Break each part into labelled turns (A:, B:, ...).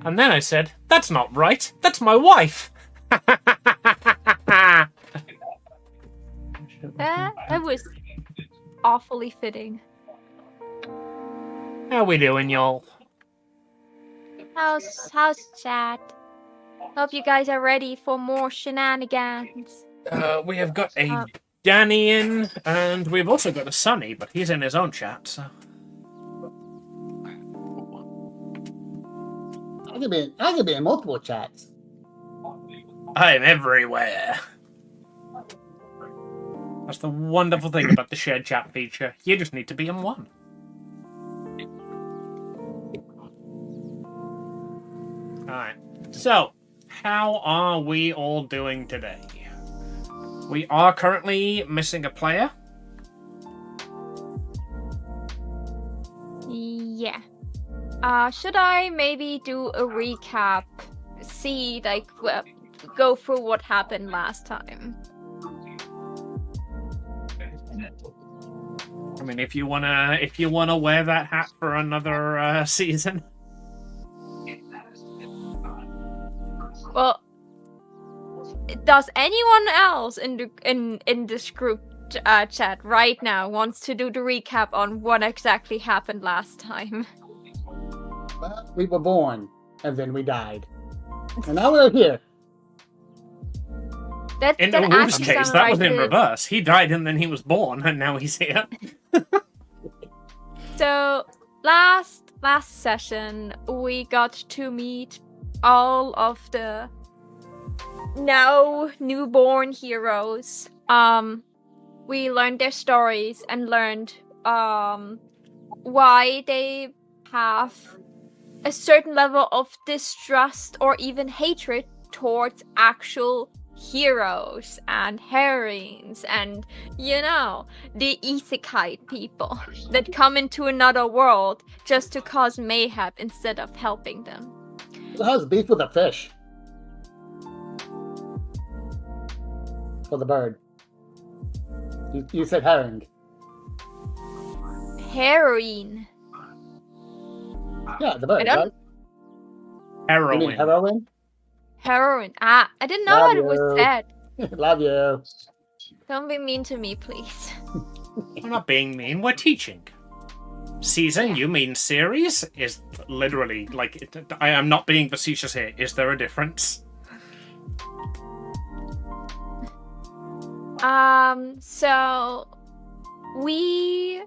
A: And then I said, that's not right. That's my wife.
B: That was awfully fitting.
A: How we doing, y'all?
B: How's chat? Hope you guys are ready for more shenanigans.
A: We have got a Danny in, and we've also got a Sunny, but he's in his own chat, so...
C: I could be in multiple chats.
A: I'm everywhere. That's the wonderful thing about the shared chat feature. You just need to be in one. Alright, so, how are we all doing today? We are currently missing a player.
B: Yeah. Should I maybe do a recap? See, like, go through what happened last time?
A: I mean, if you wanna wear that hat for another season.
B: Well, does anyone else in this group chat right now wants to do the recap on what exactly happened last time?
C: Well, we were born, and then we died. And now we're here.
A: In the Wolf's case, that was in reverse. He died and then he was born, and now he's here.
B: So, last session, we got to meet all of the now newborn heroes. We learned their stories and learned why they have a certain level of distrust or even hatred towards actual heroes and heroines and, you know, the isekai people that come into another world just to cause mayhem instead of helping them.
C: Who has beef with a fish? For the bird. You said herring.
B: Heroine.
C: Yeah, the bird, right?
A: Heroin.
C: You mean heroin?
B: Heroine. I didn't know
C: Love
B: what it was said.
C: Love you.
B: Don't be mean to me, please.
A: We're not being mean, we're teaching. Season, you mean series? Is literally, like, I am not being facetious here. Is there a difference?
B: So we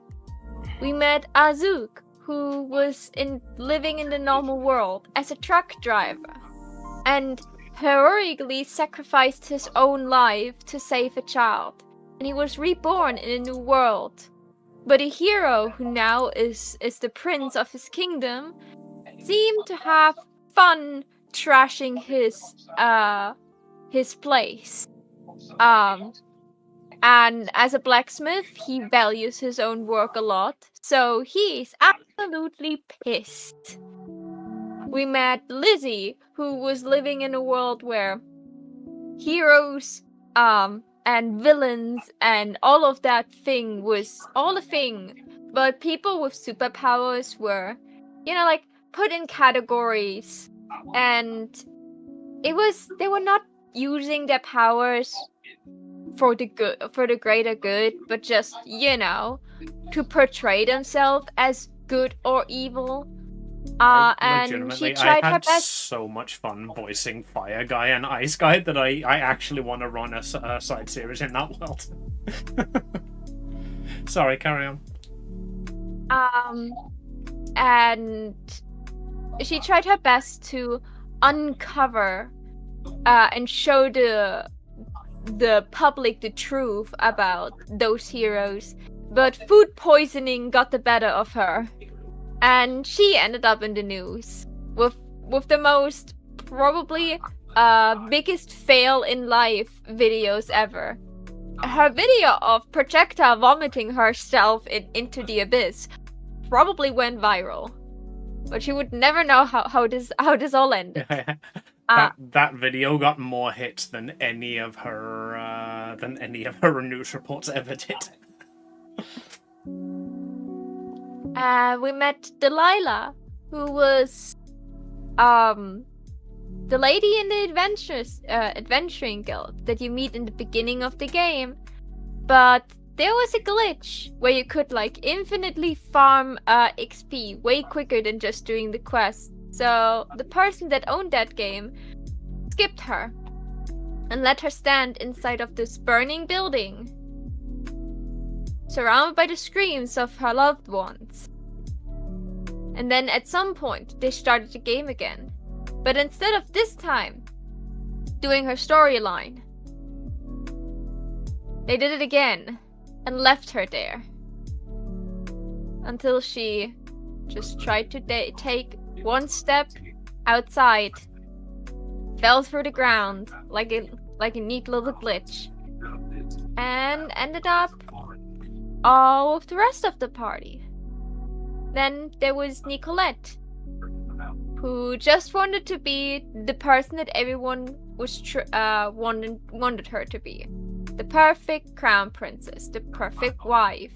B: met Azuk, who was living in the normal world as a truck driver, and heroically sacrificed his own life to save a child, and he was reborn in a new world. But a hero who now is the prince of his kingdom seemed to have fun trashing his place. And as a blacksmith, he values his own work a lot, so he's absolutely pissed. We met Lizzie, who was living in a world where heroes and villains and all of that thing was all a thing, but people with superpowers were, you know, like, put in categories, and they were not using their powers for the greater good, but just, you know, to portray themselves as good or evil. And she tried her best.
A: So much fun voicing Fire Guy and Ice Guy that I actually want to run a side series in that world. Sorry, carry on.
B: And she tried her best to uncover and show the public the truth about those heroes, but food poisoning got the better of her, and she ended up in the news with the most probably biggest fail in life videos ever. Her video of projectile vomiting herself into the abyss probably went viral, but she would never know how this all ended.
A: That video got more hits than any of her news reports ever did.
B: We met Delilah, who was the lady in the adventuring guild that you meet in the beginning of the game, but there was a glitch where you could like infinitely farm XP way quicker than just doing the quest. So the person that owned that game skipped her and let her stand inside of this burning building, surrounded by the screams of her loved ones. And then at some point, they started the game again. But instead of this time doing her storyline, they did it again and left her there. Until she just tried to take one step outside, fell through the ground like a neat little glitch, and ended up all with the rest of the party. Then there was Nicolette, who just wanted to be the person that everyone was wanted her to be. The perfect crown princess, the perfect wife,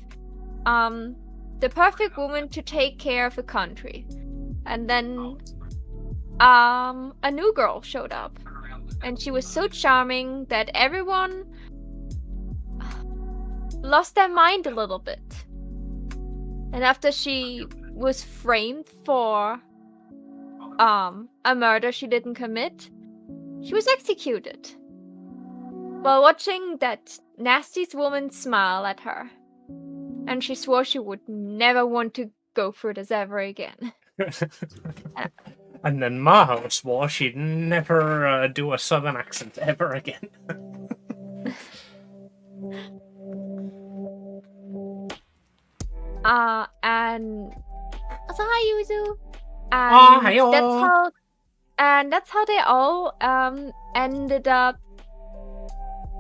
B: the perfect woman to take care of the country. And then a new girl showed up, and she was so charming that everyone lost their mind a little bit. And after she was framed for a murder she didn't commit, she was executed. While watching that nasty woman smile at her, and she swore she would never want to go through this ever again.
A: And then Maho swore she'd never do a southern accent ever again.
B: And so hi Yuzu.
A: Hiyo.
B: That's how they all ended up.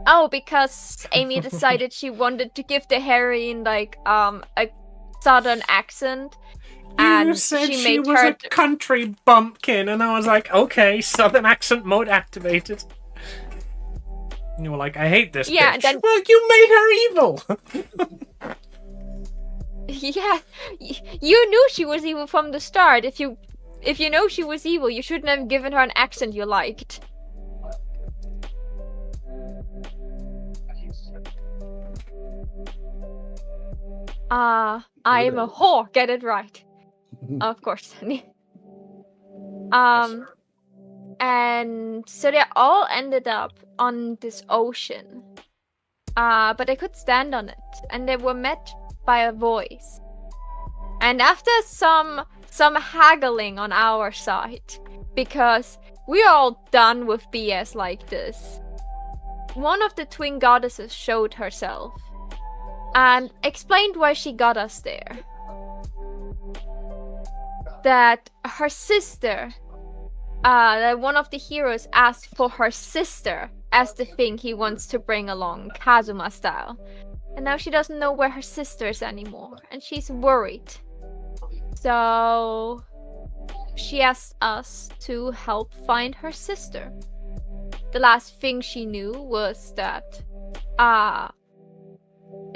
B: Oh, because Amy decided she wanted to give the heroine like a southern accent.
A: You said she was a country bumpkin, and I was like, okay, southern accent mode activated. And you were like, I hate this bitch.
B: Then...
A: Well, you made her evil!
B: Yeah, you knew she was evil from the start. If you know she was evil, you shouldn't have given her an accent you liked. I am a whore, get it right. Of course. And so they all ended up on this ocean. But they could stand on it, and they were met by a voice. And after some haggling on our side, because we're all done with BS like this, one of the twin goddesses showed herself and explained why she got us there. That her sister, that one of the heroes asked for her sister as the thing he wants to bring along, Kazuma style. And now she doesn't know where her sister is anymore, and she's worried. So she asked us to help find her sister. The last thing she knew was that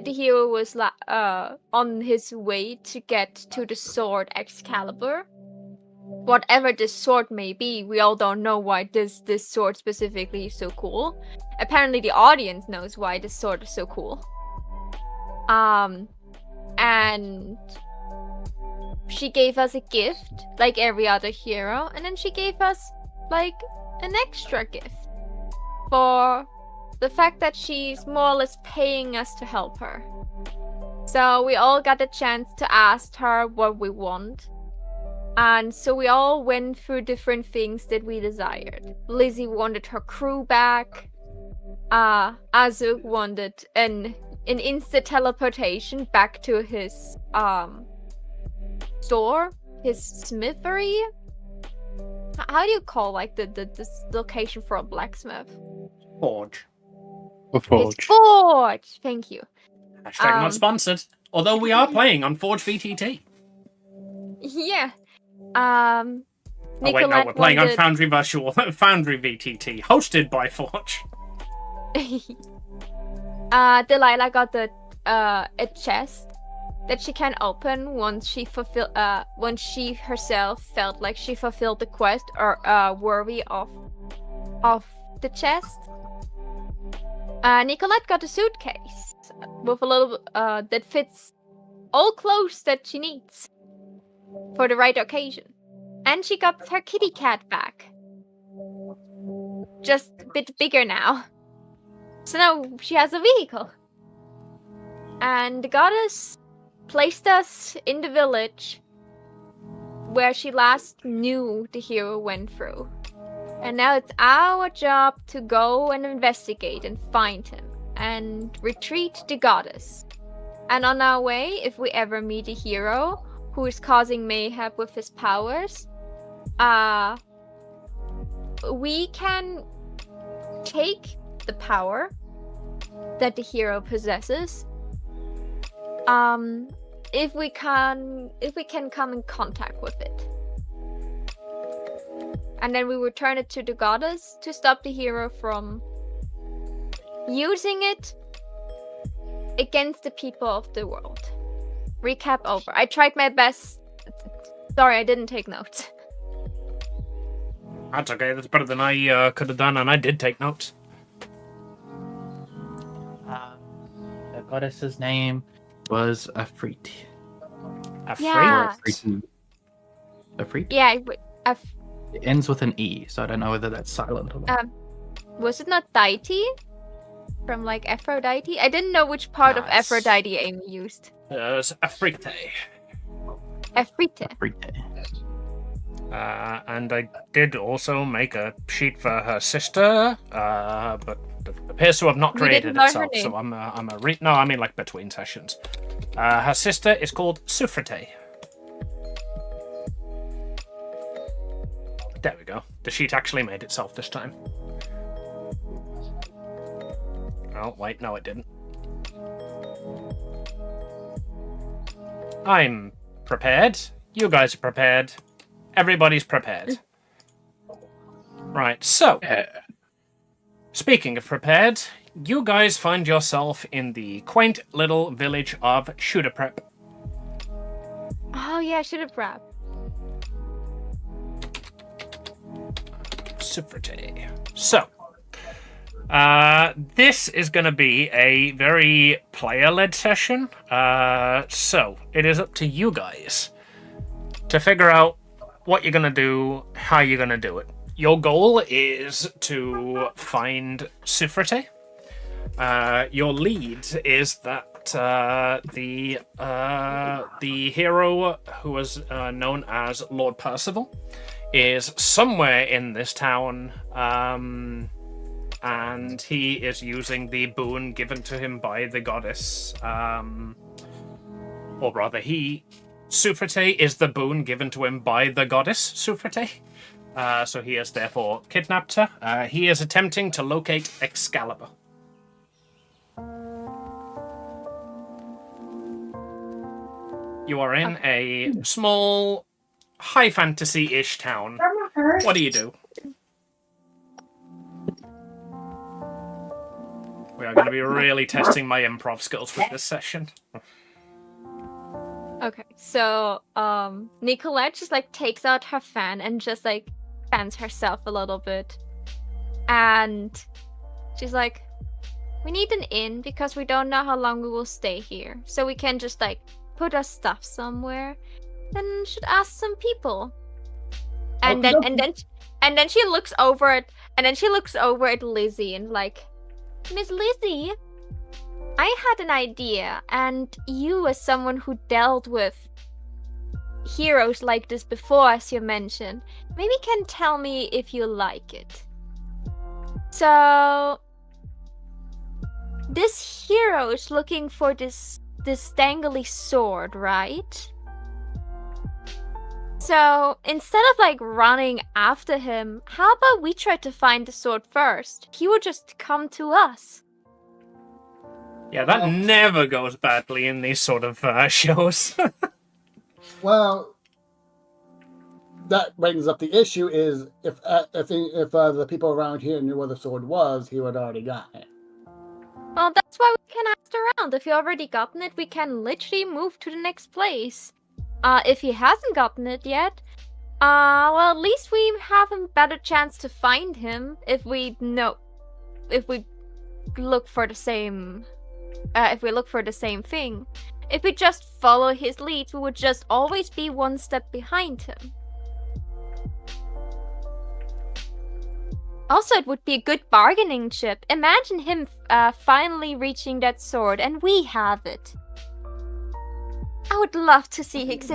B: the hero was on his way to get to the sword Excalibur. Whatever this sword may be, we all don't know why this sword specifically is so cool. Apparently the audience knows why this sword is so cool. And she gave us a gift, like every other hero, and then she gave us, like, an extra gift for the fact that she's more or less paying us to help her. So we all got a chance to ask her what we want. And so we all went through different things that we desired. Lizzie wanted her crew back. Azuk wanted an instant teleportation back to his store, his smithery. How do you call like this location for a blacksmith?
A: Forge.
D: A forge.
B: His forge. Thank you.
A: Hashtag not sponsored. Although we are playing on Forge VTT.
B: Yeah.
A: Oh wait, no, we're playing on Foundry VTT, hosted by Forge.
B: Delilah got a chest that she can open once she herself felt like she fulfilled the quest or worthy of the chest. Nicolette got a suitcase with a little that fits all clothes that she needs for the right occasion, and she got her kitty cat back, just a bit bigger now. So now she has a vehicle. And the goddess placed us in the village where she last knew the hero went through. And now it's our job to go and investigate and find him and retreat the goddess. And on our way, if we ever meet a hero who is causing mayhem with his powers, we can take the power that the hero possesses, if we can come in contact with it, and then we return it to the goddess to stop the hero from using it against the people of the world. Recap over. I tried my best. Sorry, I didn't take notes.
A: That's okay. That's better than I could have done, and I did take notes.
D: The goddess's name was Afrit.
B: Yeah.
D: Afrit?
B: Yeah,
D: It ends with an E, so I don't know whether that's silent or not.
B: was it not deity? From like Aphrodite? I didn't know which part of
A: Nice.
B: Aphrodite Amy used.
A: It's Afrite.
B: Afrite.
D: Afrit.
A: And I did also make a sheet for her sister, but it appears to have not
B: You
A: created
B: didn't learn her
A: itself. So
B: name.
A: I'm a no, I mean like between sessions. Her sister is called Sufrite. There we go. The sheet actually made itself this time. Oh wait, no, it didn't. I'm prepared. You guys are prepared. Everybody's prepared. Right, so, speaking of prepared, you guys find yourself in the quaint little village of Shooterprep.
B: Oh yeah, should have prep.
A: Sufrite. So, this is going to be a very player-led session. So, it is up to you guys to figure out what you're going to do, how you're going to do it. Your goal is to find Sufrite. Your lead is that the hero who was known as Lord Percival is somewhere in this town, and he is using the boon given to him by the goddess, or rather, Sufrite is the boon given to him by the goddess Sufrite. So he has therefore kidnapped her. He is attempting to locate Excalibur. You are in a small, high fantasy-ish town. What do you do? We are going to be really testing my improv skills with this session.
B: Okay, so Nicolette just like takes out her fan and just like fans herself a little bit, and she's like, "We need an inn because we don't know how long we will stay here, so we can just like put our stuff somewhere. Then should ask some people." And then she looks over at Lizzie and like, "Miss Lizzie, I had an idea, and you, as someone who dealt with heroes like this before, as you mentioned, maybe can tell me if you like it. So, this hero is looking for this dangly sword, right? So, instead of like running after him, how about we try to find the sword first? He will just come to us."
A: Yeah, that never goes badly in these sort of shows.
C: Well, that brings up the issue: is if the people around here knew where the sword was, he would already got it.
B: Well, that's why we can ask around. If he already gotten it, we can literally move to the next place. If he hasn't gotten it yet, well, at least we have a better chance to find him if we look for the same, thing. If we just follow his leads, we would just always be one step behind him. Also, it would be a good bargaining chip. Imagine him finally reaching that sword, and we have it. I would love to see his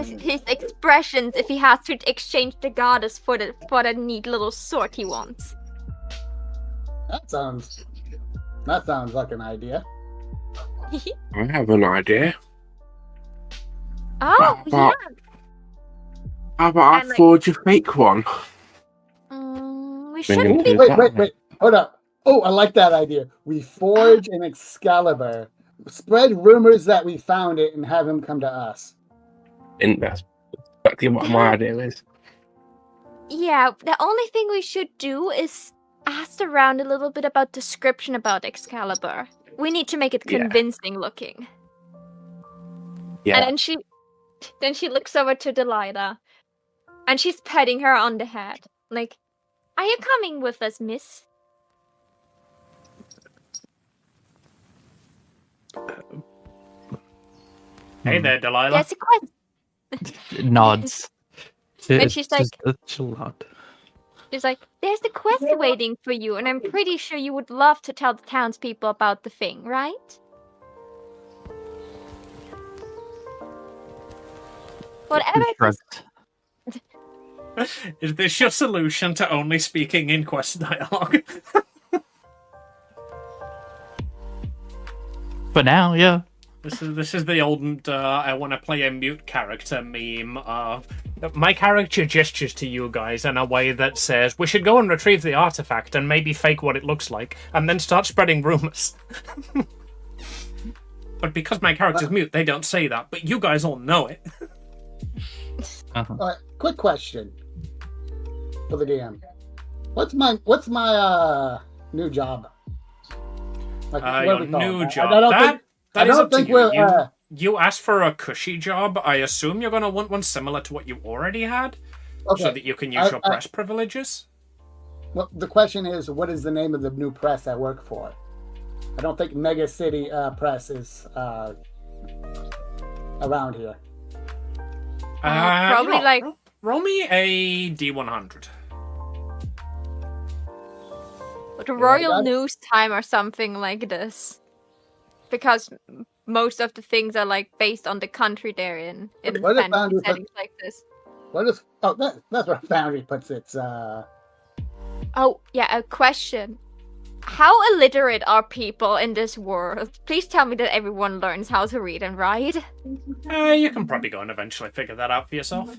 B: expressions if he has to exchange the goddess for the neat little sword he wants.
C: That sounds like an idea.
E: I have an idea.
B: Oh, yeah.
E: How about I forge a fake one?
B: We should
E: Ooh,
B: be.
C: Wait, hold up. Oh, I like that idea. We forge an Excalibur, spread rumors that we found it, and have him come to us.
E: And that's exactly what my idea is.
B: Yeah, the only thing we should do is ask around a little bit about description about Excalibur. We need to make it convincing looking.
E: Yeah.
B: And then she looks over to Delilah, and she's patting her on the head, like, "Are you coming with us, miss?"
A: Hey there, Delilah.
B: There's a quest.
D: Nods.
B: And she's like,
D: chill out.
B: She's like, "There's the quest waiting for you, and I'm pretty sure you would love to tell the townspeople about the thing, right?" Whatever.
A: Is this your solution to only speaking in quest dialogue?
D: For now, yeah.
A: This is the old I want to play a mute character meme. My character gestures to you guys in a way that says, "We should go and retrieve the artifact and maybe fake what it looks like, and then start spreading rumors." But because my character's mute, they don't say that, but you guys all know it.
C: Quick question for the DM. What's my new job? Like,
A: your new job. That is up to you. You asked for a cushy job. I assume you're going to want one similar to what you already had, so that you can use your press privileges.
C: Well, the question is, what is the name of the new press I work for? I don't think Mega City Press is around here.
B: Probably like...
A: Roll me a D100.
B: The Royal News Time or something like this. Because most of the things are like based on the country they're in fantasy settings like this.
C: That's where Foundry puts its
B: Oh, yeah, a question. How illiterate are people in this world? Please tell me that everyone learns how to read and write.
A: You can probably go and eventually figure that out for yourself.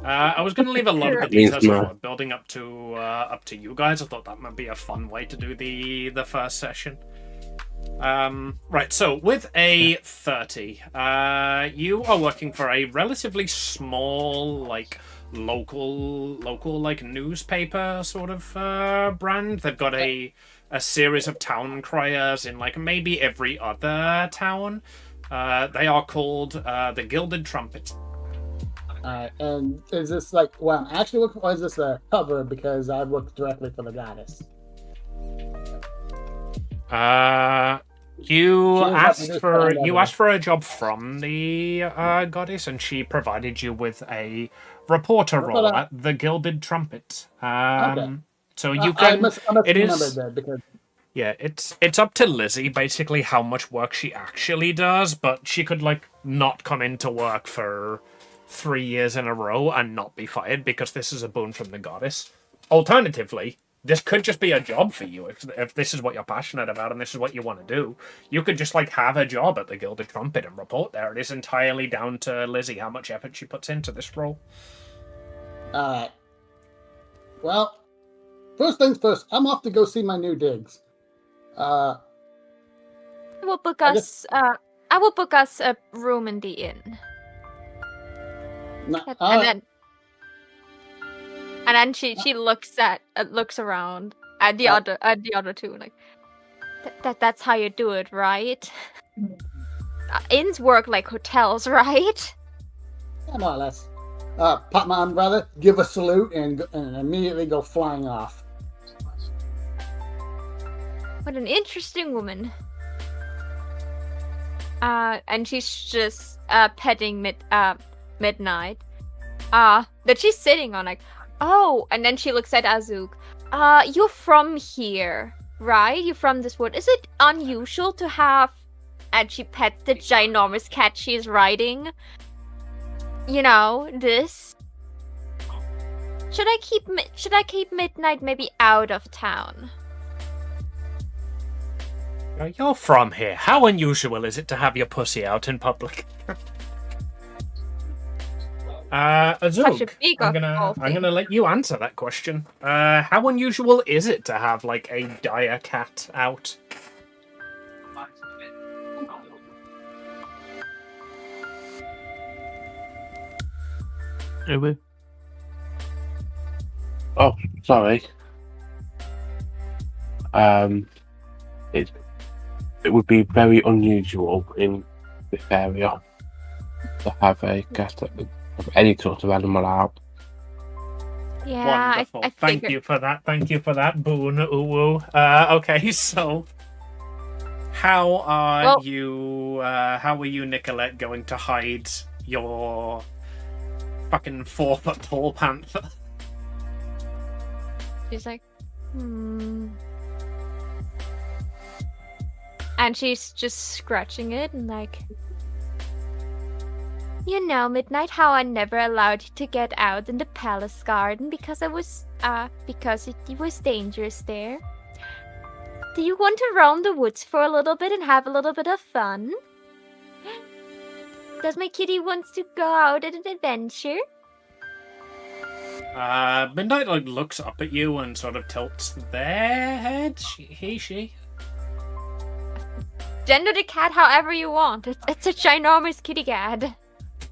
A: I was going to leave a lot of the details of building up to you guys. I thought that might be a fun way to do the first session. Right, so with a 30, you are working for a relatively small, like, local like newspaper sort of brand. They've got a series of town criers in like maybe every other town. They are called the Gilded Trumpet.
C: And is this like, well, actually, or is this a cover because I worked directly for the goddess?
A: You asked for a job from the goddess, and she provided you with a reporter role at the Gilded Trumpet.
C: Okay.
A: So you can.
C: Because
A: it's up to Lizzie basically how much work she actually does, but she could like not come into work for 3 years in a row and not be fired because this is a boon from the goddess. Alternatively, this could just be a job for you if this is what you're passionate about and this is what you want to do. You could just like have a job at the Gilded Trumpet and report there. It is entirely down to Lizzie how much effort she puts into this role.
C: Alright. Well, first things first, I'm off to go see my new digs.
B: I will book us a room in the inn. And then she looks around at the other two like, That's how you do it, right? Inns work like hotels, right?
C: Yeah, more or less. Pop my umbrella, give a salute, and immediately go flying off.
B: What an interesting woman. And she's just petting Midnight. That she's sitting on, like, oh, and then she looks at Azuk. You're from here, right? You're from this wood. Is it unusual to have... And she pets the ginormous cat she's riding. You know, this. Should I keep Midnight maybe out of town?
A: You're from here. How unusual is it to have your pussy out in public? Azuk,
B: Such a big
A: I'm gonna let you answer that question. How unusual is it to have like a dire cat out?
D: Uwu.
E: Oh, sorry. It would be very unusual in this area to have a cat of any sort of animal out.
B: Yeah,
A: Wonderful.
B: I
A: Thank
B: figured.
A: you for that. Thank you for that, Boon Uwu. Okay, so how are you, Nicolette, going to hide your fucking 4-foot tall panther?
B: She's like, And she's just scratching it and like, you know, Midnight, how I never allowed you to get out in the palace garden because it was dangerous there. Do you want to roam the woods for a little bit and have a little bit of fun? Does my kitty wants to go out at an adventure?
A: Midnight like looks up at you and sort of tilts their head. She.
B: Gender the cat however you want. It's a ginormous kitty cat.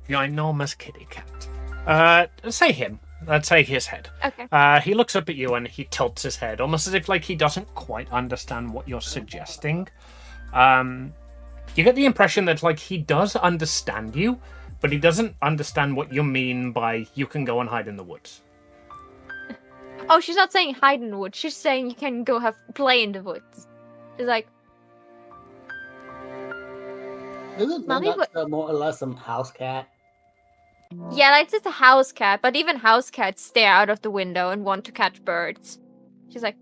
A: Ginormous kitty cat. Say him. Let's say his head.
B: Okay.
A: He looks up at you and he tilts his head, almost as if like he doesn't quite understand what you're suggesting. You get the impression that like he does understand you, but he doesn't understand what you mean by you can go and hide in the woods.
B: Oh, she's not saying hide in the woods. She's saying you can go play in the woods. She's like,
C: Isn't
B: Mommy,
C: that more or less a house cat?
B: yeah, like it's just a house cat, but even house cats stare out of the window and want to catch birds. She's like,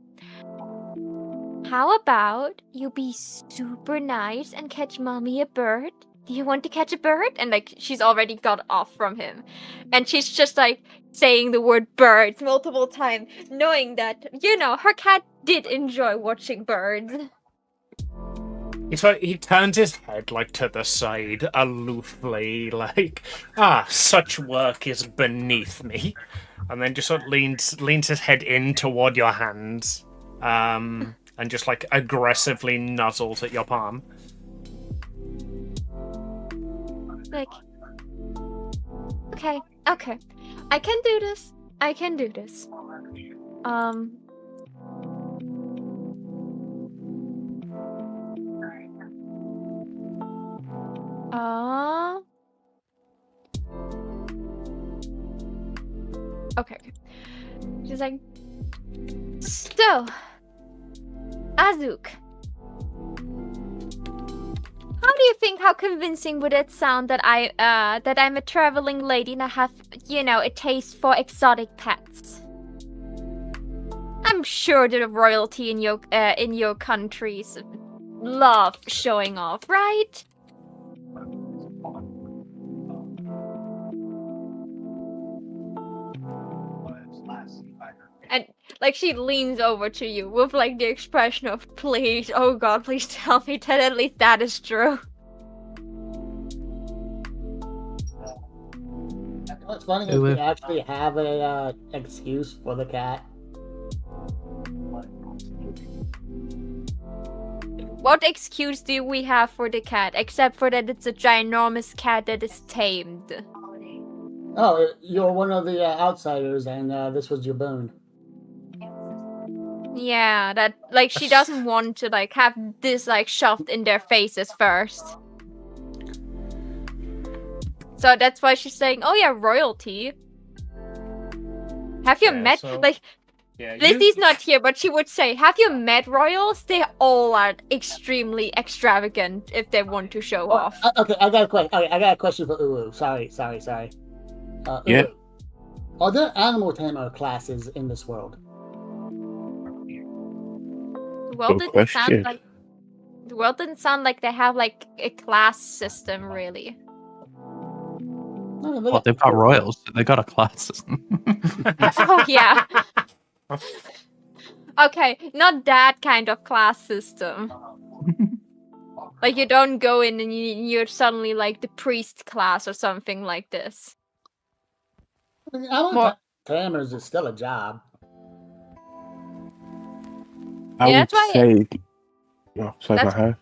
B: how about you be super nice and catch Mommy a bird? Do you want to catch a bird? And like, she's already got off from him. And she's just like saying the word birds multiple times, knowing that, you know, her cat did enjoy watching birds.
A: He turns his head like to the side, aloofly, like, such work is beneath me. And then just sort of leans his head in toward your hands. And just like aggressively nuzzles at your palm.
B: Like, okay. I can do this. Okay. She's like, so, Azuk, how convincing would it sound that I'm a traveling lady and I have, you know, a taste for exotic pets? I'm sure that the royalty in your countries love showing off, right? And like she leans over to you with like the expression of, please, oh God, please tell me that at least that is true.
C: What's funny is we actually have a excuse for the cat.
B: What excuse do we have for the cat, except for that it's a ginormous cat that is tamed?
C: Oh, you're one of the outsiders, and this was your boon.
B: Yeah, that like she doesn't want to like have this like shoved in their faces first. So that's why she's saying, "Oh yeah, royalty. Have you
A: Yeah,
B: met
A: so-
B: like
A: Yeah,
B: Lizzie's not here, but she would say, "Have you met royals? They all are extremely extravagant if they want to show off."
C: Okay, I got a question. Okay, I got a question for Ulu. Sorry.
E: Yeah.
C: Ulu, are there animal tamer classes in this world?
B: Well,
E: Good question.
B: The world didn't sound like they have like a class system really.
C: No,
D: Well, they've got royals. So they got a class system.
B: Oh yeah. Okay, not that kind of class system. Like you don't go in and you're suddenly like the priest class or something like this.
C: I mean, animal
B: More-
C: tamers is still a job.
E: I
B: Yeah,
E: would
B: that's why-
E: say. Oh, sorry,
B: That's-
E: go ahead.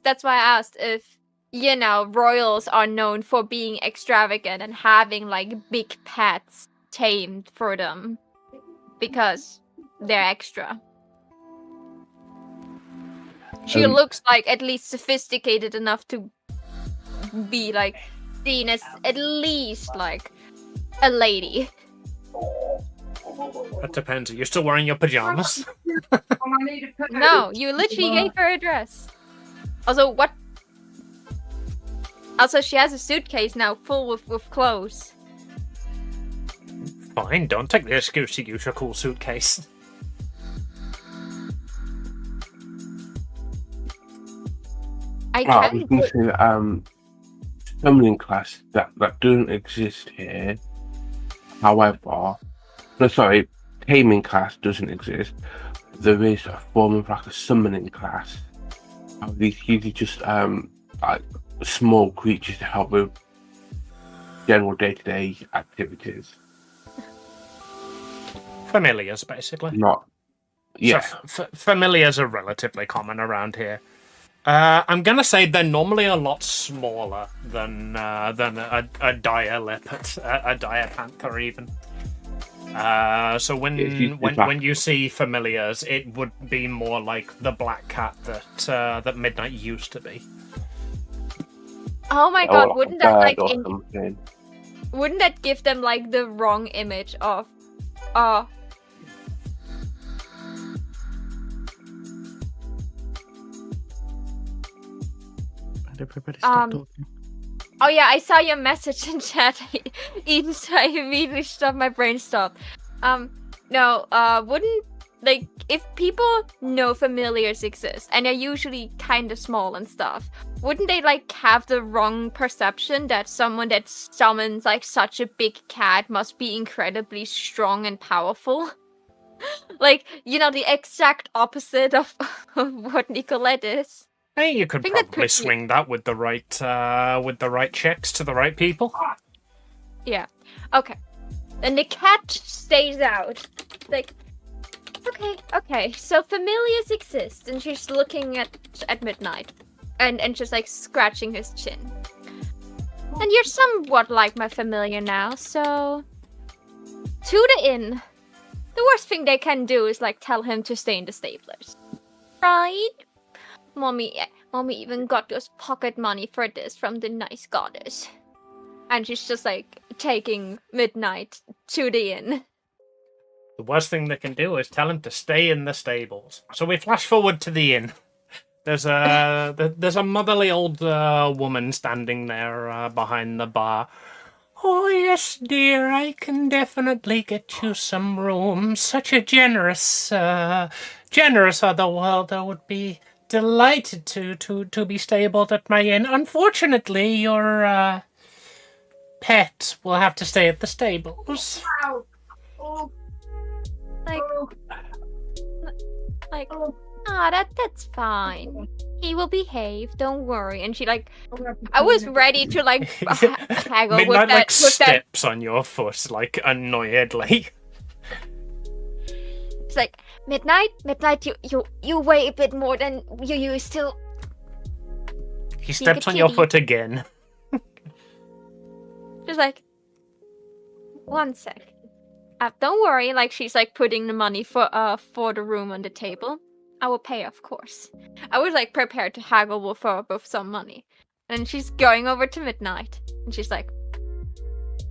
B: That's why I asked if royals are known for being extravagant and having like big pets tamed for them because they're extra. She looks like at least sophisticated enough to be like seen as at least like a lady.
A: That depends. Are you still wearing your pajamas?
B: No, you literally gave her a dress. Also, what? Also, she has a suitcase now full with clothes.
A: Fine, don't take the excuse to use your cool suitcase.
B: I
E: Oh, I
B: can
E: was going to say summoning class that doesn't exist here. However, no, sorry, taming class doesn't exist. There is a form of like a summoning class. These usually just like small creatures to help with general day-to-day activities.
A: Familiars, basically.
E: Not, yeah.
A: So familiars are relatively common around here. I'm gonna say they're normally a lot smaller than a dire leopard, a dire panther even. So when you see familiars, it would be more like the black cat that Midnight used to be.
B: Oh my
E: Or
B: god,
E: like a
B: wouldn't that
E: bird
B: like
E: or something.
B: wouldn't that give them like the wrong image of
D: Everybody stop talking.
B: Oh yeah, I saw your message in chat, Eden, so I immediately stopped, my brain stopped. Wouldn't, like, if people know familiars exist, and they're usually kind of small and stuff, wouldn't they, like, have the wrong perception that someone that summons, like, such a big cat must be incredibly strong and powerful? Like, the exact opposite of what Nicolette is.
A: Hey, you could
B: think that
A: probably
B: could be-
A: swing that with the right checks to the right people.
B: Yeah. Okay. Then the cat stays out. Like, okay. So familiars exist, and she's looking at Midnight, and just like scratching his chin. And you're somewhat like my familiar now, so to the inn. The worst thing they can do is like tell him to stay in the stablers, right? Mommy even got us pocket money for this from the nice goddess. And she's just like taking Midnight to the inn.
A: The worst thing they can do is tell him to stay in the stables. So we flash forward to the inn. There's a motherly old woman standing there behind the bar. Oh yes, dear, I can definitely get you some room. Such a generous other world would be delighted to be stabled at my inn. Unfortunately, your pet will have to stay at the stables.
B: That's fine. He will behave, don't worry. And she like, I was ready to like haggle with
A: Midnight
B: that.
A: steps on your foot like annoyedly.
B: It's like, Midnight, you weigh a bit more than you used to.
A: He steps on your
B: kitty.
A: foot again.
B: Just like, 1 sec. Don't worry, like she's like putting the money for the room on the table. I will pay, of course. I was like prepared to haggle with her with some money. And she's going over to Midnight. And she's like,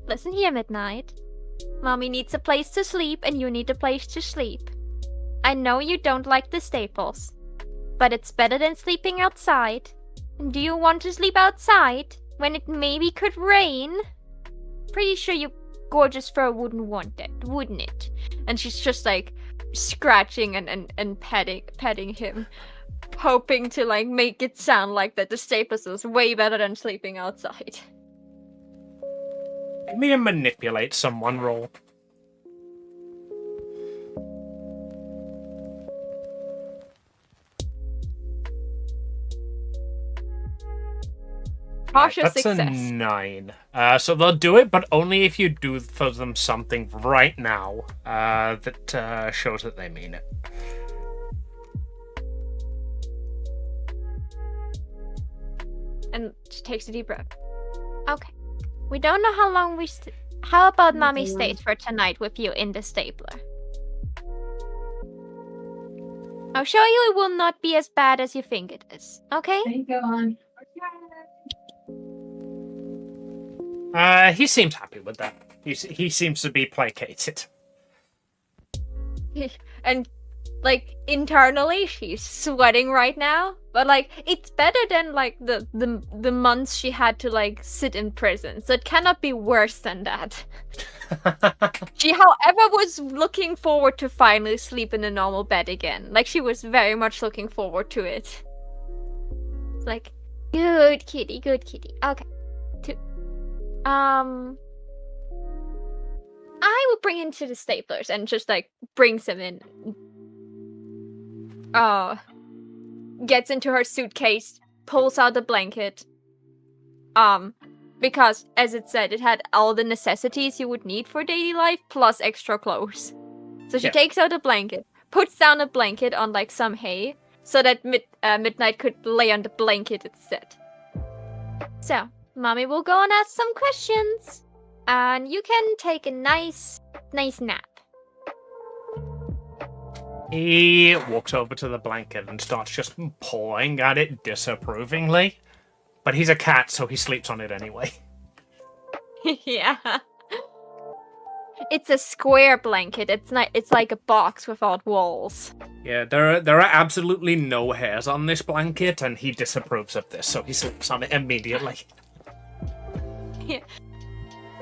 B: listen here, Midnight. Mommy needs a place to sleep and you need a place to sleep. I know you don't like the staples, but it's better than sleeping outside. And do you want to sleep outside when it maybe could rain? Pretty sure you gorgeous fur wouldn't want that, wouldn't it? And she's just like scratching and petting him, hoping to like make it sound like that the staples is way better than sleeping outside.
A: Give me a manipulate someone roll.
B: Partial
A: That's
B: success.
A: a 9. So they'll do it, but only if you do for them something right now that shows that they mean it.
B: And she takes a deep breath. Okay. We don't know how long we how about Mommy stays for tonight with you in the stapler? I'll show you it will not be as bad as you think it is. Okay?
F: Go on.
A: He seems happy with that. He seems to be placated.
B: And like internally she's sweating right now, but like it's better than like the months she had to like sit in prison, so it cannot be worse than that. She however was looking forward to finally sleep in a normal bed again. Like she was very much looking forward to it. Like, good kitty. Okay. I will bring him to the staplers and just like brings him in. Gets into her suitcase, pulls out the blanket. Because as it said, it had all the necessities you would need for daily life plus extra clothes. So she takes out a blanket, puts down a blanket on like some hay, so that Midnight could lay on the blanket instead. So, Mommy will go and ask some questions, and you can take a nice nap.
A: He walks over to the blanket and starts just pawing at it disapprovingly. But he's a cat, so he sleeps on it anyway.
B: Yeah. It's a square blanket. It's like a box without walls.
A: Yeah, there are absolutely no hairs on this blanket, and he disapproves of this, so he sleeps on it immediately.
B: Yeah.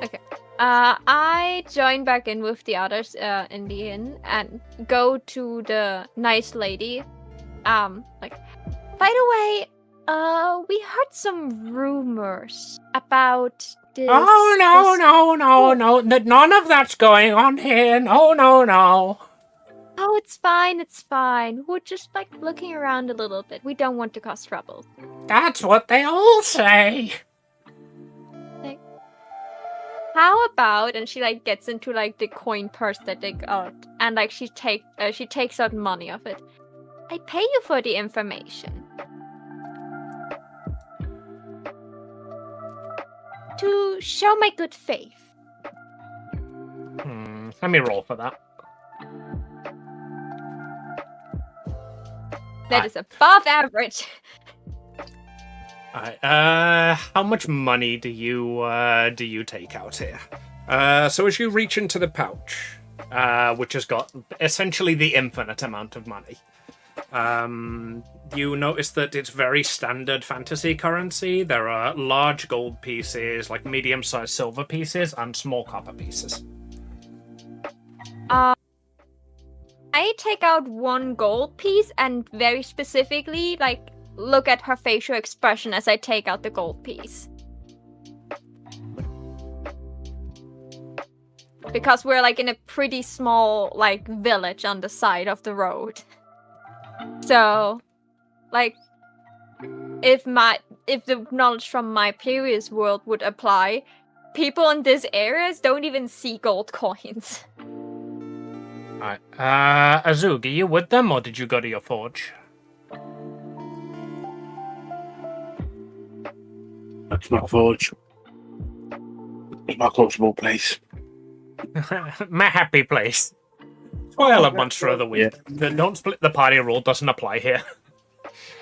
B: Okay. I join back in with the others in the inn and go to the nice lady. Like, by the way, we heard some rumors about this.
A: Oh, no. None of that's going on here. No.
B: Oh, it's fine. We're just like looking around a little bit. We don't want to cause trouble.
A: That's what they all say.
B: How about, and she like gets into like the coin purse that they got, and like she takes out money of it. I pay you for the information. To show my good faith.
A: Let me roll for that.
B: That is above average.
A: Alright, how much money do you take out here? So as you reach into the pouch, which has got essentially the infinite amount of money, you notice that it's very standard fantasy currency. There are large gold pieces, like medium-sized silver pieces, and small copper pieces.
B: I take out one gold piece and very specifically, like, look at her facial expression as I take out the gold piece. Because we're like in a pretty small like village on the side of the road. So like if the knowledge from my previous world would apply, people in these areas don't even see gold coins.
A: Alright. Azug, are you with them or did you go to your forge?
E: That's my forge. It's my comfortable place.
A: My happy place. Spoil a monster of the week. The don't split the party rule doesn't apply here.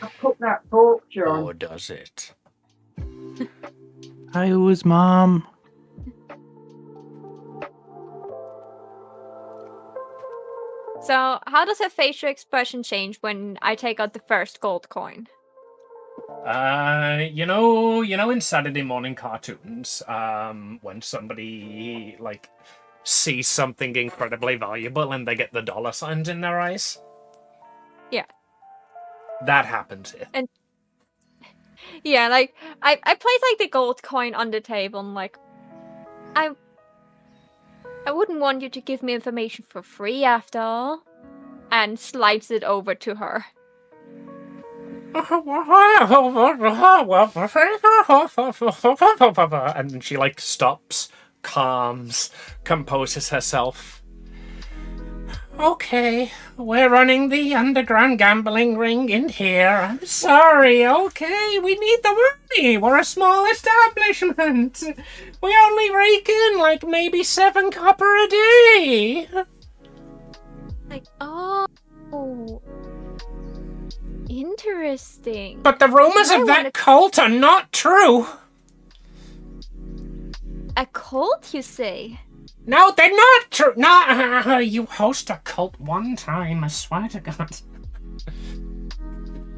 F: I put that torch on.
A: Or does it?
D: Hi, who's mom?
B: So, how does her facial expression change when I take out the first gold coin?
A: You know, in Saturday morning cartoons, when somebody like sees something incredibly valuable and they get the dollar signs in their eyes.
B: Yeah.
A: That happens here.
B: And yeah, like I place like the gold coin on the table and like I wouldn't want you to give me information for free after all. And slides it over to her.
A: And she like stops, calms, composes herself. Okay, we're running the underground gambling ring in here. I'm sorry, okay, we need the money. We're a small establishment. We only rake in like maybe 7 copper a day.
B: Like, oh, interesting.
A: But the rumors of that cult are not true.
B: A cult, you say?
A: No, they're not true. No, you host a cult one time, I swear to God.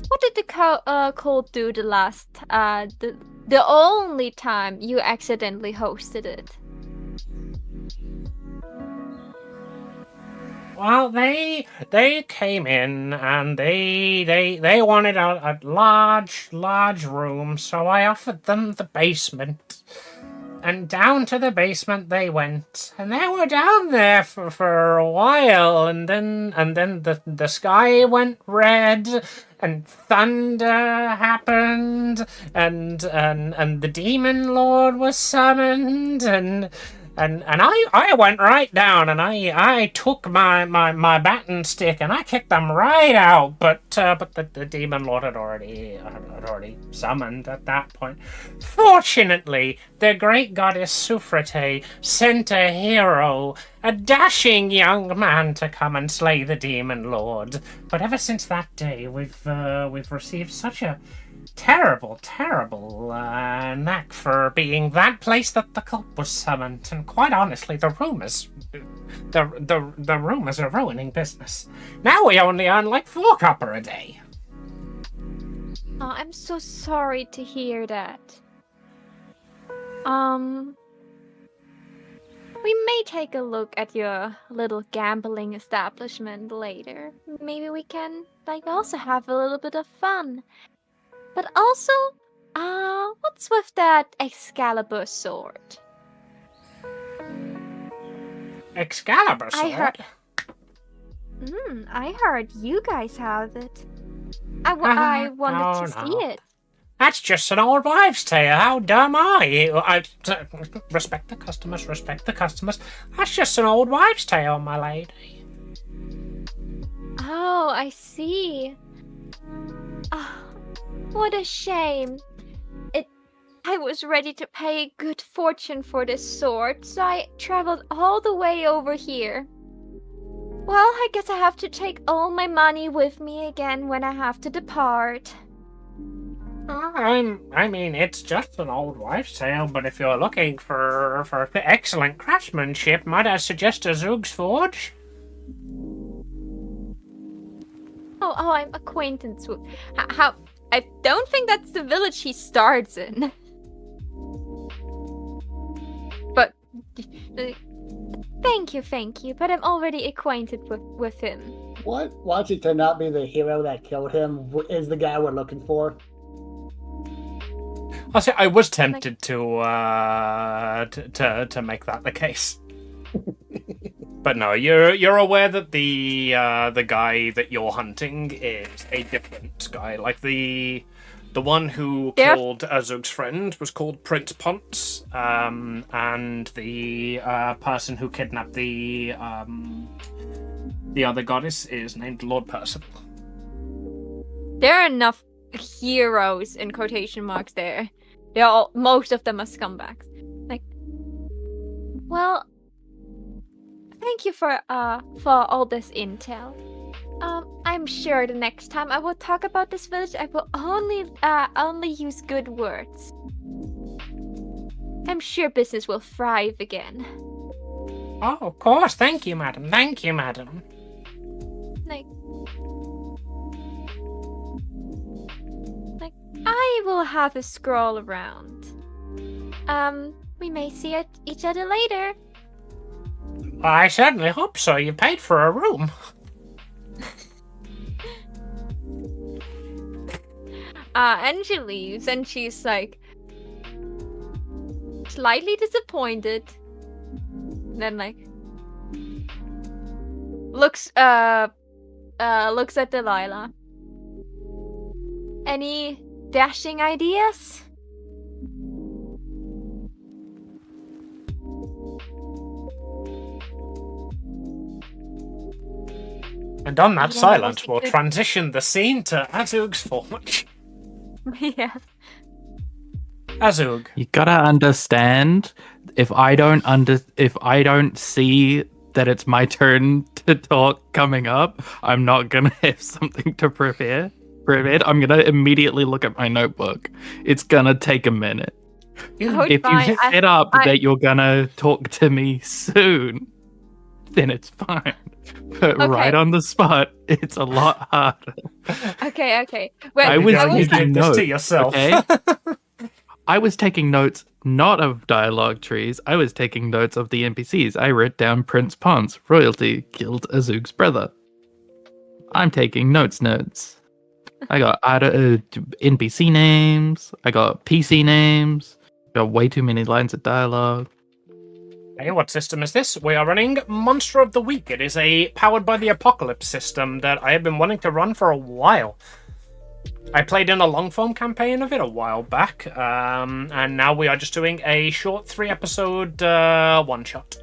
B: What did the cult do the last, the only time you accidentally hosted it?
A: Well, they came in and they wanted a large room, so I offered them the basement. And down to the basement they went, and they were down there for a while, and then the sky went red, and thunder happened, and the demon lord was summoned, and I went right down, and I took my baton stick and I kicked them right out, but the demon lord had already summoned at that point. Fortunately, the great goddess Sufrate sent a hero, a dashing young man, to come and slay the demon lord. But ever since that day, we've received such a terrible knack for being that place that the cult was summoned, and quite honestly, the rumors are ruining business. Now we only earn like 4 copper a day.
B: Oh, I'm so sorry to hear that. We may take a look at your little gambling establishment later. Maybe we can, like, also have a little bit of fun. But also, what's with that Excalibur sword?
A: Excalibur sword?
B: I heard you guys have it. I wanted to see it.
A: That's just an old wives' tale. How dumb are you? Respect the customers, respect the customers. That's just an old wives' tale, my lady.
B: Oh, I see. What a shame. I was ready to pay a good fortune for this sword, so I traveled all the way over here. Well, I guess I have to take all my money with me again when I have to depart.
A: I mean, it's just an old wives' tale, but if you're looking for excellent craftsmanship, might I suggest a Zug's Forge?
B: Oh, I'm acquaintance with... How... I don't think that's the village he starts in. But... Thank you, but I'm already acquainted with him.
C: What? Watch it to not be the hero that killed him is the guy we're looking for.
A: I'll say I was tempted to make that the case. But no, you're aware that the guy that you're hunting is a different guy. Like the one who killed Azug's friend was called Prince Ponce, and the person who kidnapped the other goddess is named Lord Percival.
B: There are enough heroes in quotation marks there. Most of them are scumbags. Like, well, thank you for all this intel. I'm sure the next time I will talk about this village, I will only use good words. I'm sure business will thrive again.
A: Oh, of course. Thank you, madam. Thank you, madam.
B: Like, I will have a scroll around. We may see each other later.
A: I certainly hope so. You paid for a room.
B: And she leaves, and she's like slightly disappointed. Then like looks at Delilah. Any dashing ideas?
A: And on that
B: Yeah,
A: silence,
B: that
A: we'll
B: was a good-
A: transition the scene to Azug's forge.
B: Yeah.
A: Azug.
D: You gotta understand, if I don't see that it's my turn to talk coming up, I'm not gonna have something to prepare. I'm gonna immediately look at my notebook. It's gonna take a minute.
B: Oh, it's
D: If you
B: fine.
D: set up that you're gonna talk to me soon, then it's fine. But right
B: Okay.
D: on the spot, it's a lot harder.
B: Okay. Well,
D: I was
A: You
D: taking
A: did this
D: notes,
A: to yourself.
D: okay? I was taking notes not of dialogue trees. I was taking notes of the NPCs. I wrote down Prince Pons, royalty, killed Azug's brother. I'm taking notes. I got NPC names. I got PC names. Got way too many lines of dialogue.
A: Hey, what system is this? We are running Monster of the Week. It is a powered by the Apocalypse system that I have been wanting to run for a while. I played in a long form campaign of it a while back, and now we are just doing a short 3-episode one shot.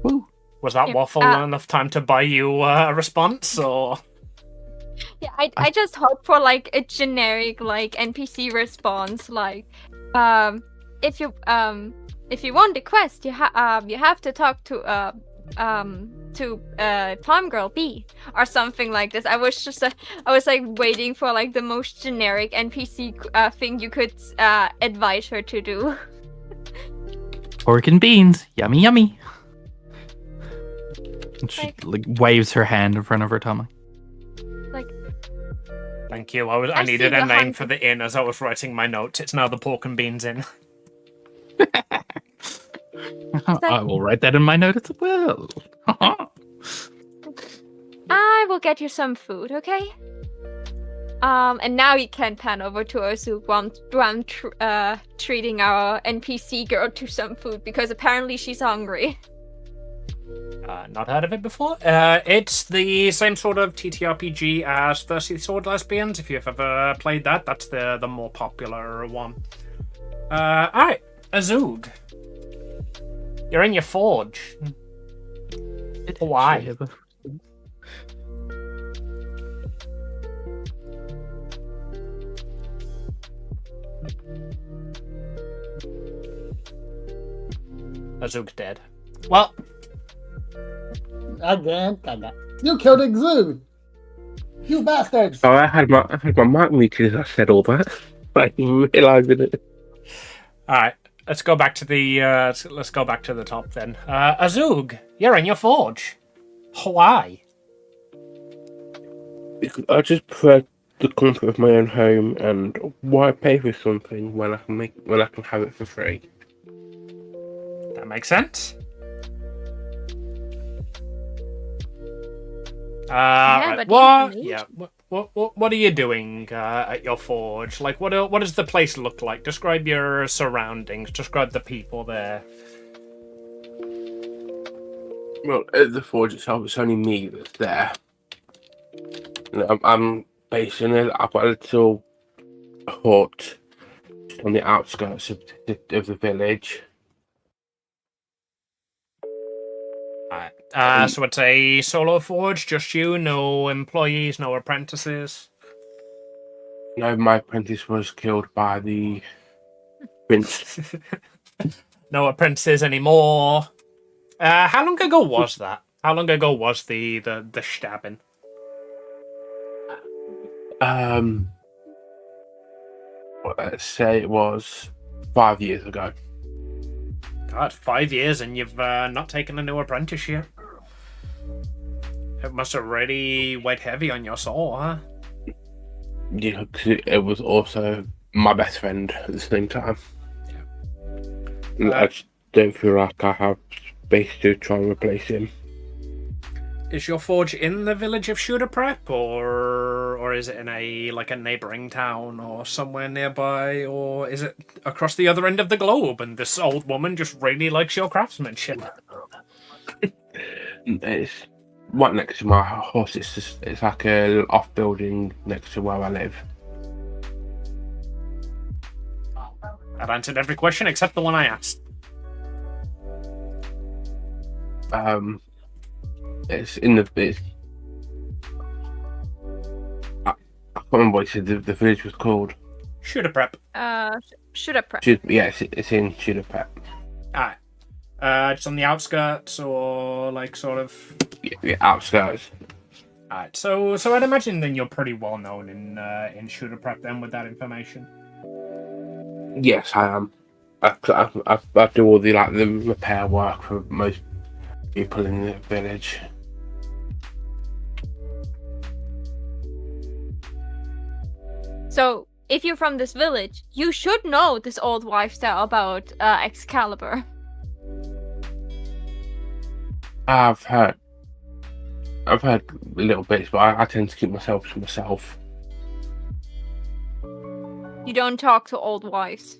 D: Woo.
A: Was that
B: Yeah,
A: waffle enough time to buy you a response, or?
B: Yeah, I just hope for like a generic like NPC response, like if you want a quest, you have to talk to Farm Girl B or something like this. I was like waiting for like the most generic NPC thing you could advise her to do.
D: Pork and beans, yummy yummy. And she like waves her hand in front of her tummy.
A: Thank you. I
B: see
A: needed a
B: the
A: name
B: hunt.
A: for the inn as I was writing my notes. It's now the Pork and Beans Inn.
D: I will write that in my note as well.
B: I will get you some food, okay? And now you can pan over to Ozu while I'm treating our NPC girl to some food because apparently she's hungry.
A: Not heard of it before. It's the same sort of TTRPG as Thirsty Sword Lesbians. If you've ever played that, that's the more popular one. Alright, Azug. You're in your forge. Why? Azug dead. Well,
C: Again. You killed Exude. You bastards.
E: Oh, I had my mic muted as I said all that. I didn't realise it.
A: alright. Let's go back to the top then. Azug, you're in your forge. Why?
E: I just prefer the comfort of my own home, and why pay for something when I can have it for free?
A: That makes sense. Right.
B: but
A: What?
B: information.
A: Yeah. What are you doing at your forge? Like, what does the place look like? Describe your surroundings. Describe the people there.
E: Well, at the forge itself, it's only me that's there. I'm based in it. I've got a little hut just on the outskirts of the village.
A: Alright. So it's a solo forge, just you, no employees, no apprentices.
E: No, my apprentice was killed by the prince.
A: no apprentices anymore. How long ago was that? How long ago was the stabbing?
E: Let's say it was 5 years ago.
A: God, 5 years and you've not taken a new apprentice yet. It must have really weighed heavy on your soul, huh?
E: Yeah, 'cause it was also my best friend at the same time. And I just don't feel like I have space to try and replace him.
A: Is your forge in the village of Shooter Prep, or is it in a neighboring town or somewhere nearby, or is it across the other end of the globe? And this old woman just really likes your craftsmanship.
E: It's right next to my house. It's like a little off building next to where I live.
A: I've answered every question except the one I asked.
E: It's in the. I can't remember what you said the village was called.
A: Shooter Prep.
B: Shooter Prep.
E: Yes, it's in Shooter Prep.
A: Alright. Just on the outskirts, or sort of.
E: Yeah, outskirts.
A: Alright, so I'd imagine then you're pretty well known in Shooter Prep then with that information.
E: Yes, I am. I do all the the repair work for most people in the village.
B: So, if you're from this village, you should know this old wife's tale about Excalibur.
E: I've heard little bits, but I tend to keep myself to myself.
B: You don't talk to old wives.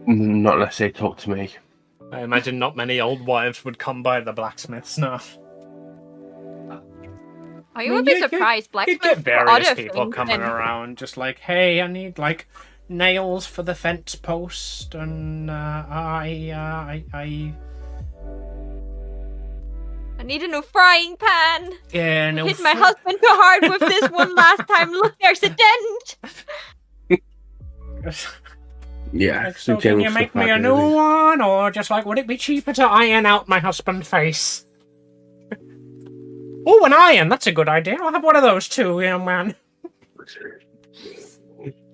E: Not unless they talk to me.
A: I imagine not many old wives would come by the blacksmith's now.
B: Are you a bit surprised,
A: You'd
B: blacksmith?
A: get various
B: other
A: people
B: things
A: coming
B: than-
A: around, just like, hey, I need nails for the fence post, and
B: I need a new frying pan.
A: yeah, no.
B: Hit my husband too hard with this one last time. Look, there's a dent.
E: Yeah.
A: So can you make me a new one, or just would it be cheaper to iron out my husband's face? Oh, an iron! That's a good idea. I'll have one of those too, young man.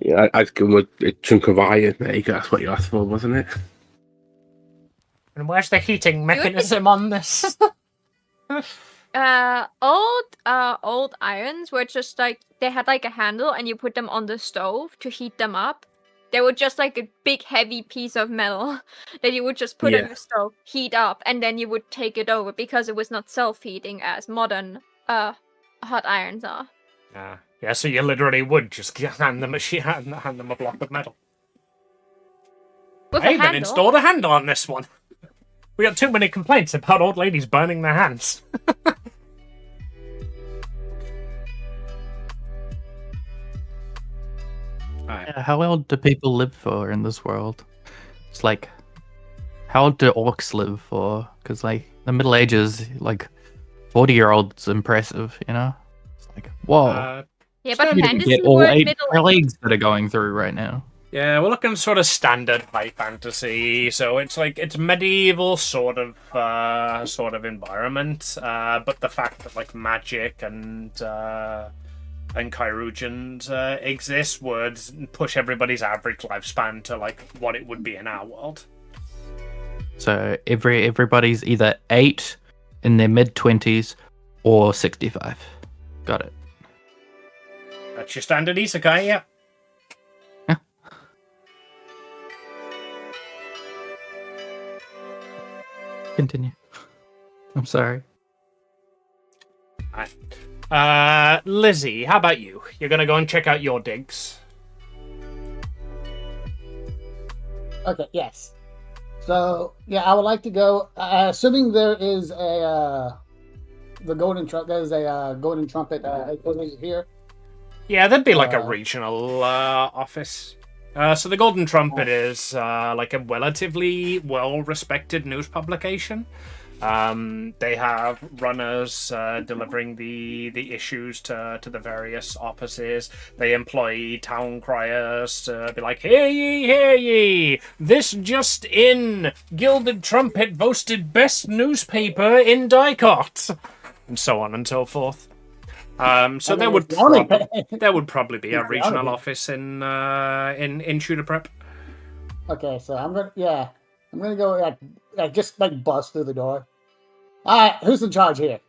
E: Yeah, I'd give him a chunk of iron. There you go. That's what you asked for, wasn't it?
A: And where's the heating mechanism on this?
B: Old irons were just they had a handle, and you put them on the stove to heat them up. They were just a big heavy piece of metal that you would just put on the stove, heat up, and then you would take it over because it was not self-heating as modern hot irons are.
A: Yeah, so you literally would just hand them a block of metal.
B: With
A: I
B: a
A: even
B: handle.
A: installed a handle on this one. We got too many complaints about old ladies burning their hands.
D: Yeah, how old do people live for in this world? It's how old do orcs live for? Because the Middle Ages, 40-year-olds impressive, you know? It's whoa.
B: Yeah, but
D: You
B: fantasy
D: get all
B: were
D: 8
B: middle.
D: plagues that are going through right now.
A: Yeah, we're looking sort of standard high fantasy, so it's it's medieval sort of environment, but the fact that magic and Chirurgians exist would push everybody's average lifespan to what it would be in our world.
D: So everybody's either 8 in their mid-20s or 65. Got it.
A: That's your standard isekai, yeah.
D: Continue. I'm sorry.
A: Lizzie, how about you? You're gonna go and check out your digs.
C: Okay, yes. So, yeah, I would like to go, assuming there is the golden trumpet, there's a golden trumpet here.
A: Yeah, that'd be a regional office. So the Golden Trumpet is a relatively well-respected news publication. They have runners delivering the issues to the various offices. They employ town criers to be like, "Hear ye, hear ye! This just in! Gilded Trumpet voted best newspaper in Dicot," and so on and so forth. So there would probably be a regional office in Shooter Prep.
C: Okay, so I'm gonna go like just bust through the door. All right, who's in charge here?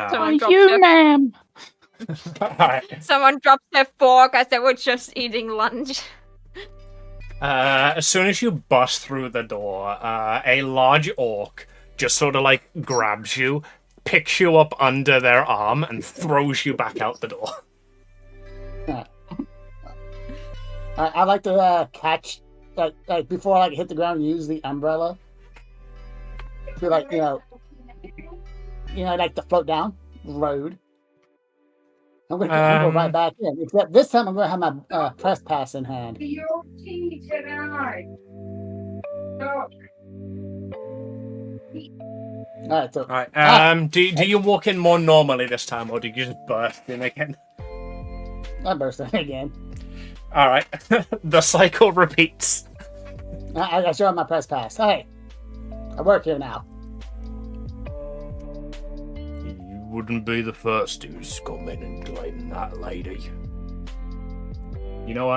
B: Someone drops
D: You,
B: their-
D: ma'am.
A: Alright.
B: Someone drops their fork as they were just eating lunch.
A: As soon as you bust through the door, a large orc just sort of like grabs you, picks you up under their arm, and throws you back out the door.
C: I like to catch like before I hit the ground, use the umbrella to like like to float down the road. I'm gonna go right back in. Except this time I'm gonna have my press pass in hand.
F: Your tea tonight. Stop.
C: All right, so
A: Alright, do you walk in more normally this time, or do you just burst in again?
C: I burst in again.
A: Alright, the cycle repeats.
C: I show him my press pass. Hey, I work here now.
A: You wouldn't be the first who's come in and claimed that, lady. You know,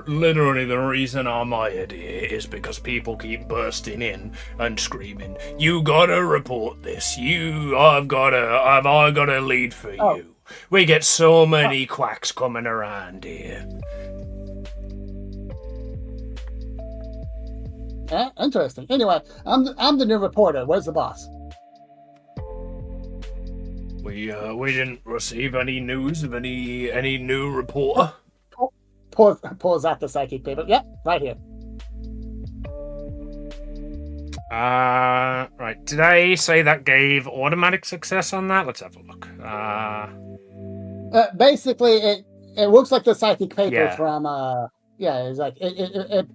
A: literally the reason I'm hired here is because people keep bursting in and screaming, "You gotta report this. I've got a lead for you." We get so many quacks coming around here.
C: Interesting. Anyway, I'm the new reporter. Where's the boss?
A: We didn't receive any news of any new reporter.
C: Pulls out the psychic paper. Yep, right here.
A: Right. Did I say that gave automatic success on that? Let's have a look.
C: Basically, it looks like the psychic paper
A: Yeah.
C: from it's like it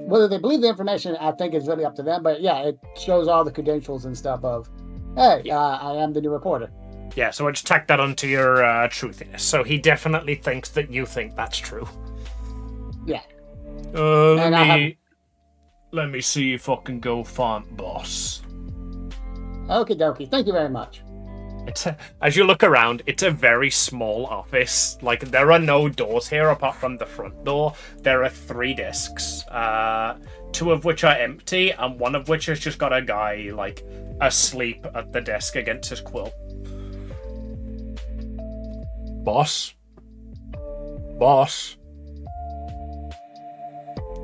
C: whether they believe the information, I think is really up to them. But yeah, it shows all the credentials and stuff of, hey, I am the new reporter.
A: Yeah, so I just tacked that onto your truthiness. So he definitely thinks that you think that's true.
C: Yeah.
A: Let me see if I can go find boss.
C: Okie dokie. Thank you very much.
A: As you look around, it's a very small office. Like, there are no doors here apart from the front door. There are 3 desks, 2 of which are empty, and 1 of which has just got a guy, like, asleep at the desk against his quill. Boss? Boss?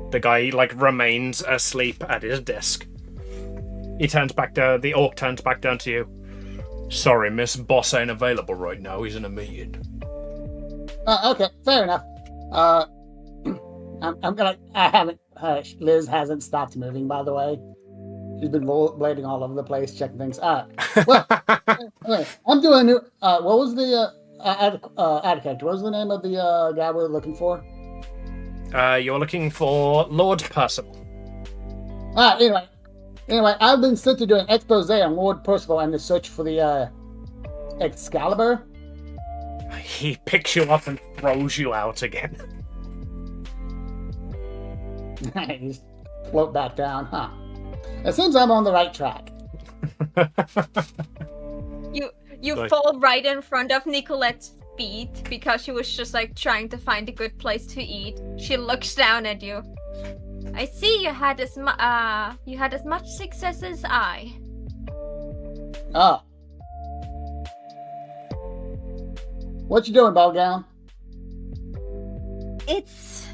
A: The guy, like, remains asleep at his desk. The orc turns back down to you. Sorry, miss, boss ain't available right now. He's in a meeting.
C: Okay, fair enough. Liz hasn't stopped moving, by the way. She's been blading all over the place, checking things. Well, anyway, I'm doing a new. What was the ad character? What was the name of the guy we're looking for?
A: You're looking for Lord Percival.
C: Anyway, I've been sent to do an expose on Lord Percival and the search for the Excalibur.
A: He picks you up and throws you out again.
C: You just float back down, huh? It seems I'm on the right track.
B: You fall right in front of Nicolette's feet because she was just like trying to find a good place to eat. She looks down at you. I see you had as much success as I.
C: Oh. What you doing, Ballgown?
B: It's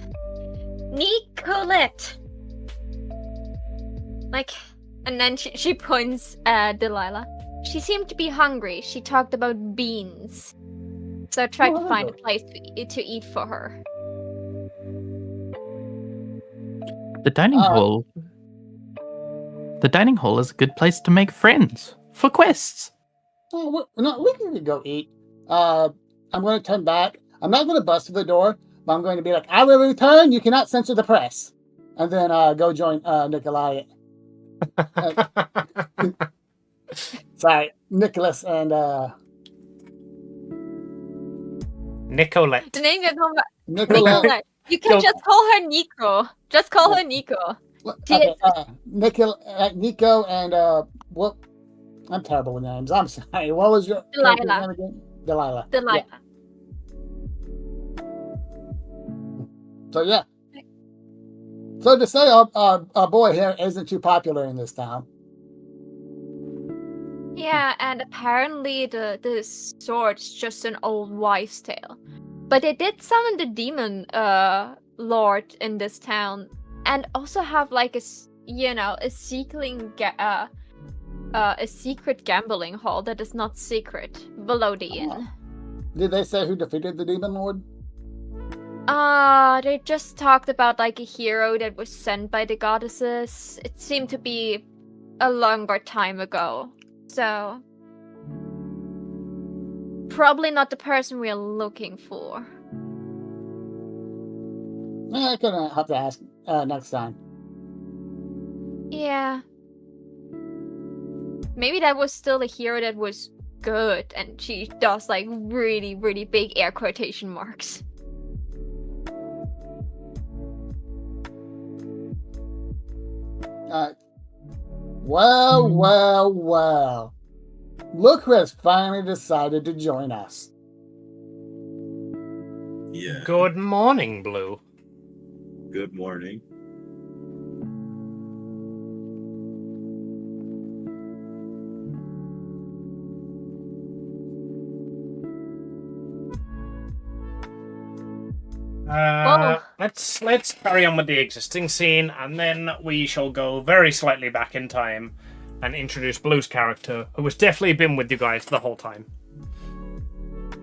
B: Nicolette. Like, and then she points at Delilah. She seemed to be hungry. She talked about beans. So I tried to find a place to eat for her.
D: The dining hall. The dining hall is a good place to make friends for quests.
C: Oh, we can go eat. I'm going to turn back. I'm not going to bust through the door, but I'm going to be like, I will return. You cannot censor the press. and then go join Nikolai. Sorry, Nicholas and
A: Nicolette.
B: The name is
C: Nicolette.
B: Nicolette. You can
A: Go-
B: just call her Nico. Just call her Nico.
C: Okay, Nico and what? I'm terrible with names. I'm sorry. What was your character's
B: Delilah.
C: name again? Delilah.
B: Delilah.
C: Yeah. So yeah. So to say our boy here isn't too popular in this town.
B: Yeah, and apparently the sword's just an old wives' tale. But they did summon the demon lord in this town, and also have like a secret gambling hall that is not secret below the inn.
C: Did they say who defeated the demon lord?
B: They just talked about like a hero that was sent by the goddesses. It seemed to be a longer time ago. So probably not the person we're looking for.
C: I'm gonna have to ask next time.
B: Yeah. Maybe that was still a hero that was good, and she does like really, really big air quotation marks.
C: Well. Look who has finally decided to join us.
G: Yeah.
A: Good morning, Blue.
G: Good morning.
A: Let's carry on with the existing scene, and then we shall go very slightly back in time and introduce Blue's character, who has definitely been with you guys the whole time.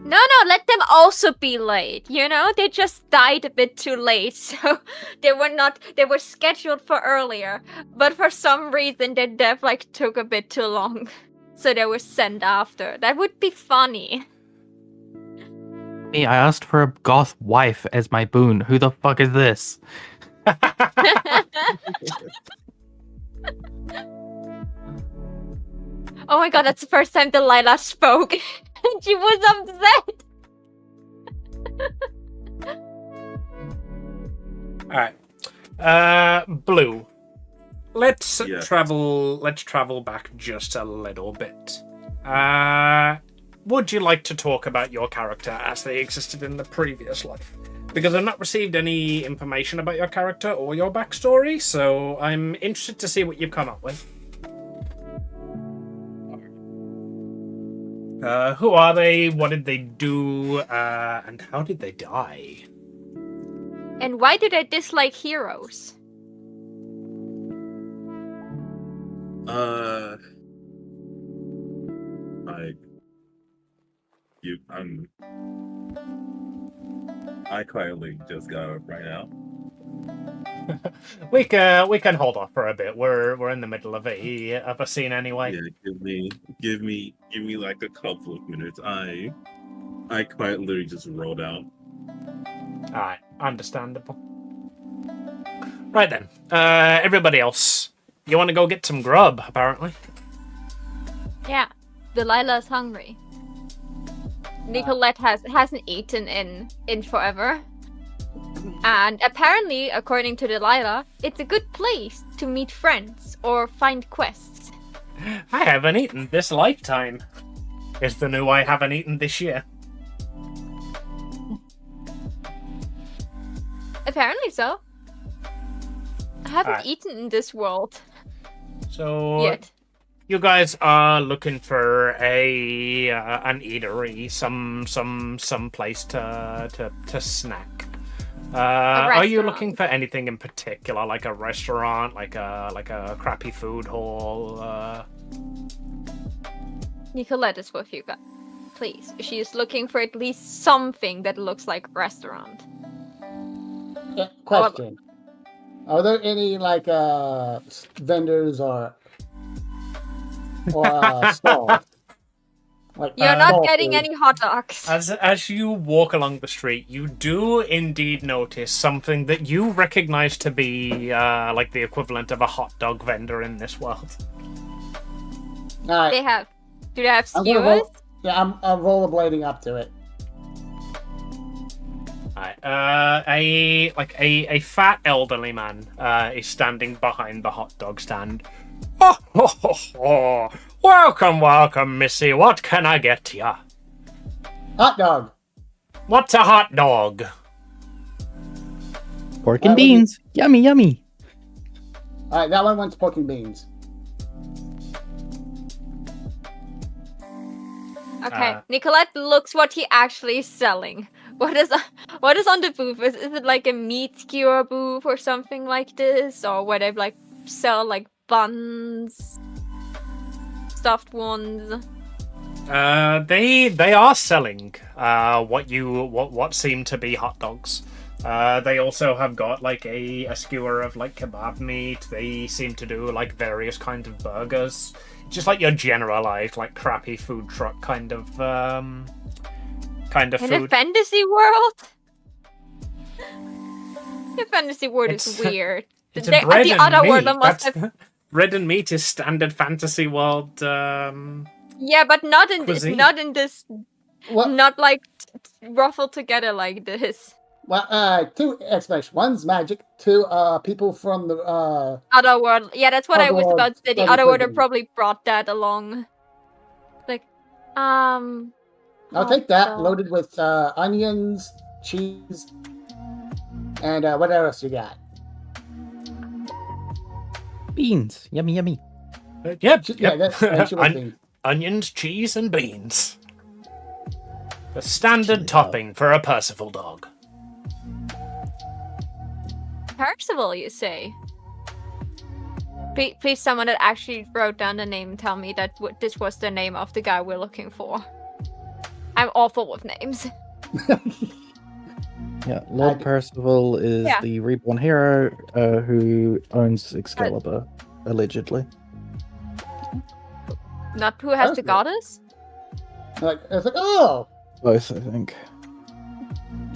B: No, let them also be late. You know, they just died a bit too late, so they were scheduled for earlier, but for some reason their death like took a bit too long, so they were sent after. That would be funny.
D: Me, I asked for a goth wife as my boon. Who the fuck is this?
B: Oh my god, that's the first time Delilah spoke. She was upset.
A: Alright. Blue. Let's
G: Yeah.
A: travel back just a little bit. Would you like to talk about your character as they existed in the previous life? Because I've not received any information about your character or your backstory, so I'm interested to see what you've come up with. Who are they? What did they do? And how did they die?
B: And why do they dislike heroes?
G: I quietly just got up right now.
A: We can hold off for a bit. We're in the middle of a scene anyway.
G: Yeah, give me like a couple of minutes. I quietly just rolled out.
A: Alright, understandable. Right then, everybody else, you want to go get some grub? Apparently.
B: Yeah, Delilah's hungry. Nicolette hasn't eaten in forever. And apparently, according to Delilah, it's a good place to meet friends or find quests.
A: I haven't eaten this lifetime. Is the new I haven't eaten this year.
B: Apparently so. I haven't
A: Alright.
B: eaten in this world
A: So
B: yet.
A: you guys are looking for an eatery, some place to snack. Are you
B: restaurant.
A: looking for anything in particular, like a restaurant, like a crappy food hall?
B: Nicolette is with you guys. Please. She is looking for at least something that looks like a restaurant.
C: Question: are there any like vendors or stalls? Like,
B: You're not
C: soul
B: getting
C: food.
B: any hot dogs.
A: As you walk along the street, you do indeed notice something that you recognize to be like the equivalent of a hot dog vendor in this world.
C: All right,
B: Do they have
C: I'm gonna
B: skewers?
C: I'm rollerblading up to it.
A: Alright, a fat elderly man is standing behind the hot dog stand. Oh. Welcome, missy. What can I get ya?
C: Hot dog.
A: What's a hot dog?
D: Pork and beans. Yummy, yummy.
C: All right, that one wants pork and beans.
B: Okay, Nicolette looks what he actually is selling. What is on the booth? Is it like a meat skewer booth or something like this, or where they like sell like buns, stuffed ones?
A: They are selling what seem to be hot dogs. They also have got like a skewer of like kebab meat. They seem to do like various kinds of burgers. Just like your generalized like crappy food truck kind of
B: In
A: food.
B: a fantasy world? The fantasy world is weird.
A: It's a bread
B: the
A: and
B: other
A: meat.
B: world must have.
A: Bread and meat is standard fantasy world.
B: Yeah, but not in
A: cuisine.
B: this.
C: What?
B: Not like ruffled together like this.
C: Well, two explanations. One's magic. Two, people from the
B: Other world. Yeah, that's what I was
C: Otherworld
B: about to say. The
C: study
B: other world
C: prison.
B: probably brought that along. Like,
C: I'll
B: hot
C: take that,
B: dog.
C: loaded with onions, cheese, and what else you got?
D: Beans. Yummy, yummy.
A: Yep.
C: Yeah, that's
A: Onions, cheese, and beans. The standard
D: Chili dog.
A: topping for a Percival dog.
B: Percival, you say? Please, someone that actually wrote down the name, tell me that this was the name of the guy we're looking for. I'm awful with names.
D: Yeah, Lord Percival is
B: Yeah.
D: the reborn hero who owns Excalibur, allegedly.
B: Not who has the
C: Percival.
B: goddess?
C: Like, it's like, oh,
D: Both, I think.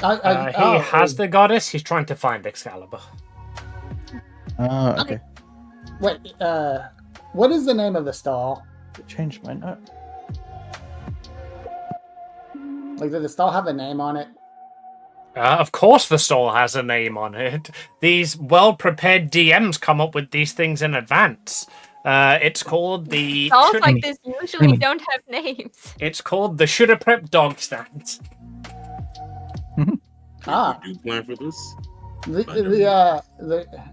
A: He has the goddess. He's trying to find Excalibur.
D: Okay.
C: Wait, what is the name of the stall?
D: Changed my note.
C: Like, did the stall have a name on it?
A: Of course the stall has a name on it. These well-prepared DMs come up with these things in advance. It's called the...
B: Stalls like this usually don't have names.
A: It's called the Shoulda Prep Dog Stand.
C: Ah,
G: You plan for this?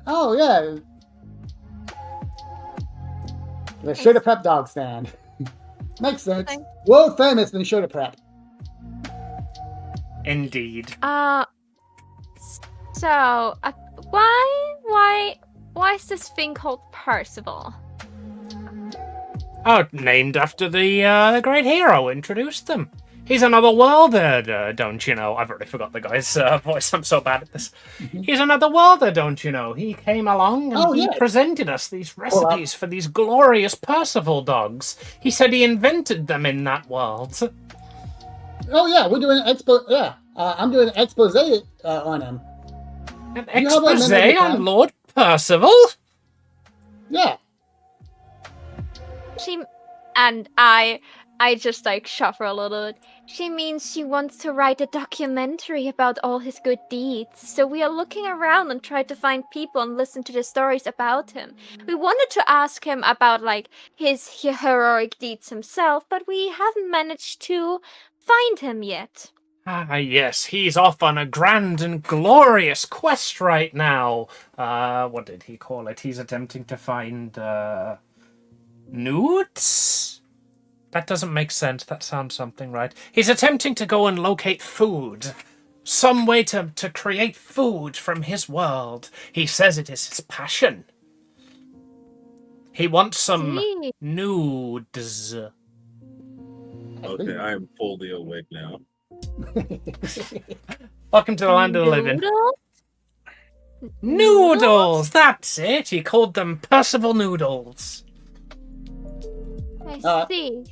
C: oh yeah, the Shoulda Prep dog stand. Makes sense.
B: Thank-
C: World famous in Shoulda Prep.
A: Indeed.
B: So, why is this thing called Percival?
A: Oh, named after the great hero introduced them. He's another worlder, don't you know? I've already forgot the guy's voice. I'm so bad at this. He's another worlder, don't you know? He came along and he presented us these recipes for these glorious Percival dogs. He said he invented them in that world.
C: Oh yeah, we're doing an expo. Yeah, I'm doing an expose on him.
A: An
C: You have a
A: expose
C: memory
A: on
C: card?
A: Lord Percival?
C: Yeah.
B: I just like shuffle a little bit. She means she wants to write a documentary about all his good deeds. So we are looking around and try to find people and listen to the stories about him. We wanted to ask him about like his heroic deeds himself, but we haven't managed to find him yet.
A: Ah, yes, he's off on a grand and glorious quest right now. What did he call it? He's attempting to find, nudes? That doesn't make sense. That sounds something right. He's attempting to go and locate food. Some way to create food from his world. He says it is his passion. He wants some
B: See?
A: nudes.
G: Okay, I am fully awake now.
A: Welcome to the land of the living.
B: Noodles?
A: Noodles! That's it! He called them Percival Noodles.
B: I see.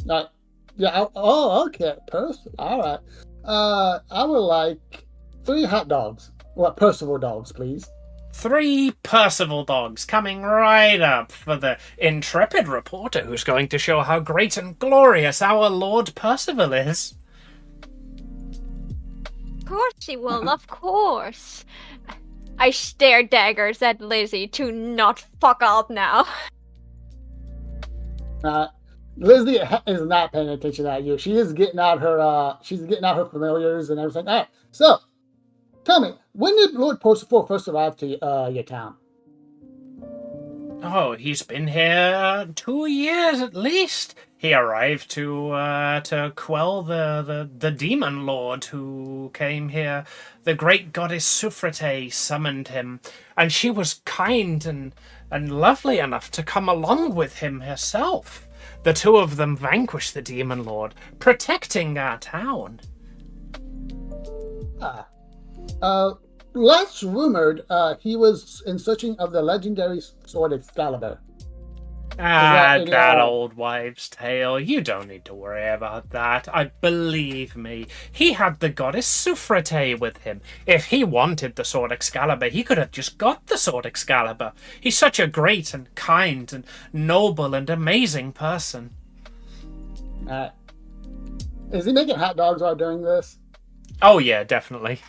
C: Yeah. Oh, okay. All right. I would like 3 hot dogs. Well, Percival dogs, please.
A: 3 Percival dogs coming right up for the intrepid reporter who's going to show how great and glorious our Lord Percival is.
B: Of course she will, of course. I stare daggers at Lizzie to not fuck up now.
C: Lizzie is not paying attention at you. She is getting out her familiars and everything. All right. So, tell me, when did Lord Percival first arrive to your town?
A: Oh, he's been here 2 years at least. He arrived to quell the demon lord who came here. The great goddess Sufrate summoned him, and she was kind and lovely enough to come along with him herself. The 2 of them vanquished the demon lord, protecting our town.
C: Last rumored, he was in searching of the legendary sword Excalibur.
A: That old wives' tale. You don't need to worry about that. Believe me, he had the goddess Sufrate with him. If he wanted the sword Excalibur, he could have just got the sword Excalibur. He's such a great and kind and noble and amazing person.
C: Is he making hot dogs while doing this?
A: Oh yeah, definitely.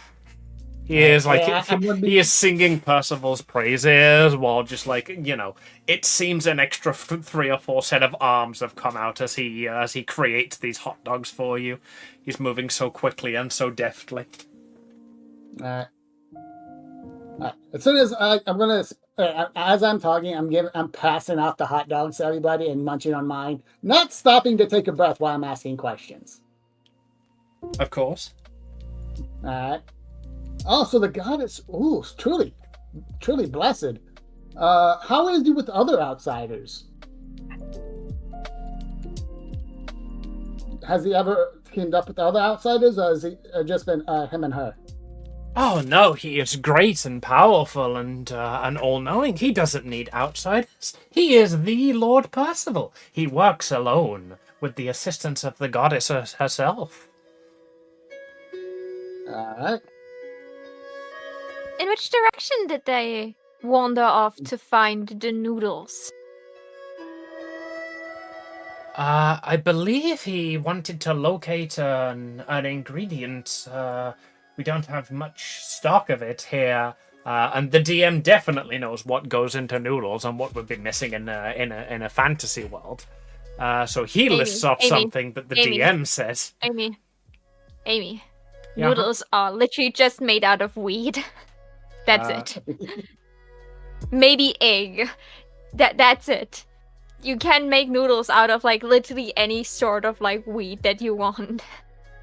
A: He is he is singing Percival's praises while just it seems an extra 3 or 4 set of arms have come out as he creates these hot dogs for you. He's moving so quickly and so deftly.
C: As soon as as I'm talking, I'm passing out the hot dogs to everybody and munching on mine, not stopping to take a breath while I'm asking questions.
A: Of course.
C: All right. Oh, so the goddess, truly blessed. How is he with other outsiders? Has he ever teamed up with other outsiders, or has it just been him and her?
A: Oh no, he is great and powerful and all-knowing. He doesn't need outsiders. He is the Lord Percival. He works alone with the assistance of the goddess herself.
C: All right.
B: In which direction did they wander off to find the noodles?
A: I believe he wanted to locate an ingredient. We don't have much stock of it here, and the DM definitely knows what goes into noodles and what would be missing in a fantasy world. So he lists off something that the DM says.
B: Amy,
A: Yeah.
B: noodles are literally just made out of weed. That's it. Maybe egg. That's it. You can make noodles out of literally any sort of wheat that you want.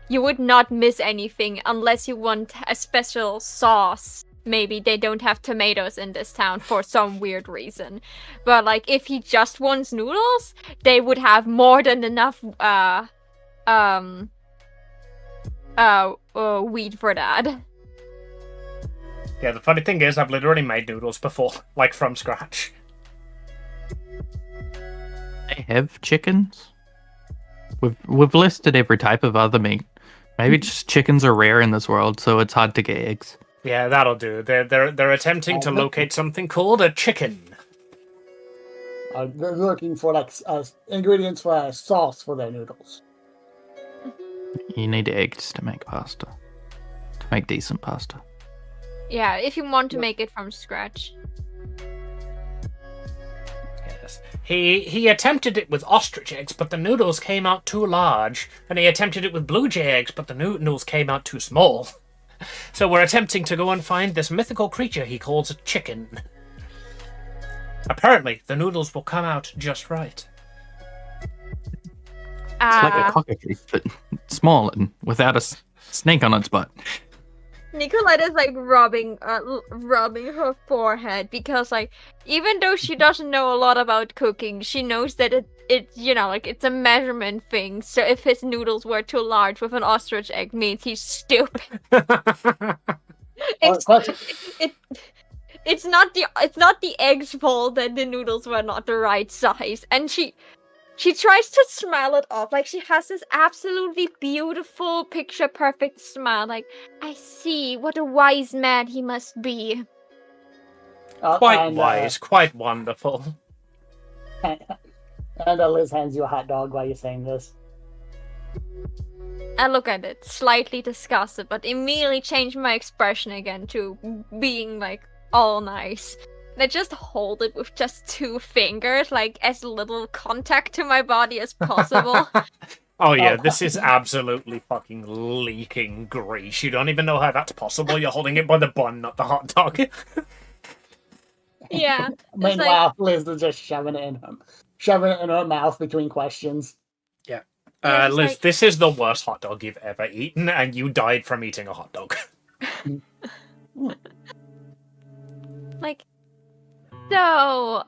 B: You would not miss anything unless you want a special sauce. Maybe they don't have tomatoes in this town for some weird reason. But if he just wants noodles, they would have more than enough wheat for that.
A: Yeah, the funny thing is I've literally made noodles before, from scratch.
D: They have chickens. We've listed every type of other meat. Maybe just chickens are rare in this world, so it's hard to get eggs.
A: Yeah, that'll do. They're attempting to locate something called a chicken.
C: They're looking for ingredients for a sauce for their noodles.
D: You need eggs to make pasta. To make decent pasta.
B: Yeah, if you want to make it from scratch.
A: Yes. He attempted it with ostrich eggs, but the noodles came out too large. And he attempted it with blue jay eggs, but the noodles came out too small. So we're attempting to go and find this mythical creature he calls a chicken. Apparently, the noodles will come out just right.
D: It's like a cockatoo, but small and without a snake on its butt.
B: Nicoletta's rubbing her forehead because even though she doesn't know a lot about cooking, she knows that it's a measurement thing. So if his noodles were too large with an ostrich egg, means he's stupid. It's not the egg's fault that the noodles were not the right size, and she She tries to smile it off. Like, she has this absolutely beautiful, picture-perfect smile. Like, I see. What a wise man he must be.
A: Quite wise, quite wonderful.
C: And Liz hands you a hot dog while you're saying this.
B: I look at it, slightly disgusted, but immediately change my expression again to being, like, all nice. And I just hold it with just 2 fingers, like, as little contact to my body as possible.
A: Oh yeah, this is absolutely fucking leaking grease. You don't even know how that's possible. You're holding it by the bun, not the hot dog.
B: Yeah.
C: Meanwhile, Liz is just shoving it in her mouth between questions.
B: Yeah,
A: Liz,
B: like...
A: this is the worst hot dog you've ever eaten, and you died from eating a hot dog.
B: Like, so,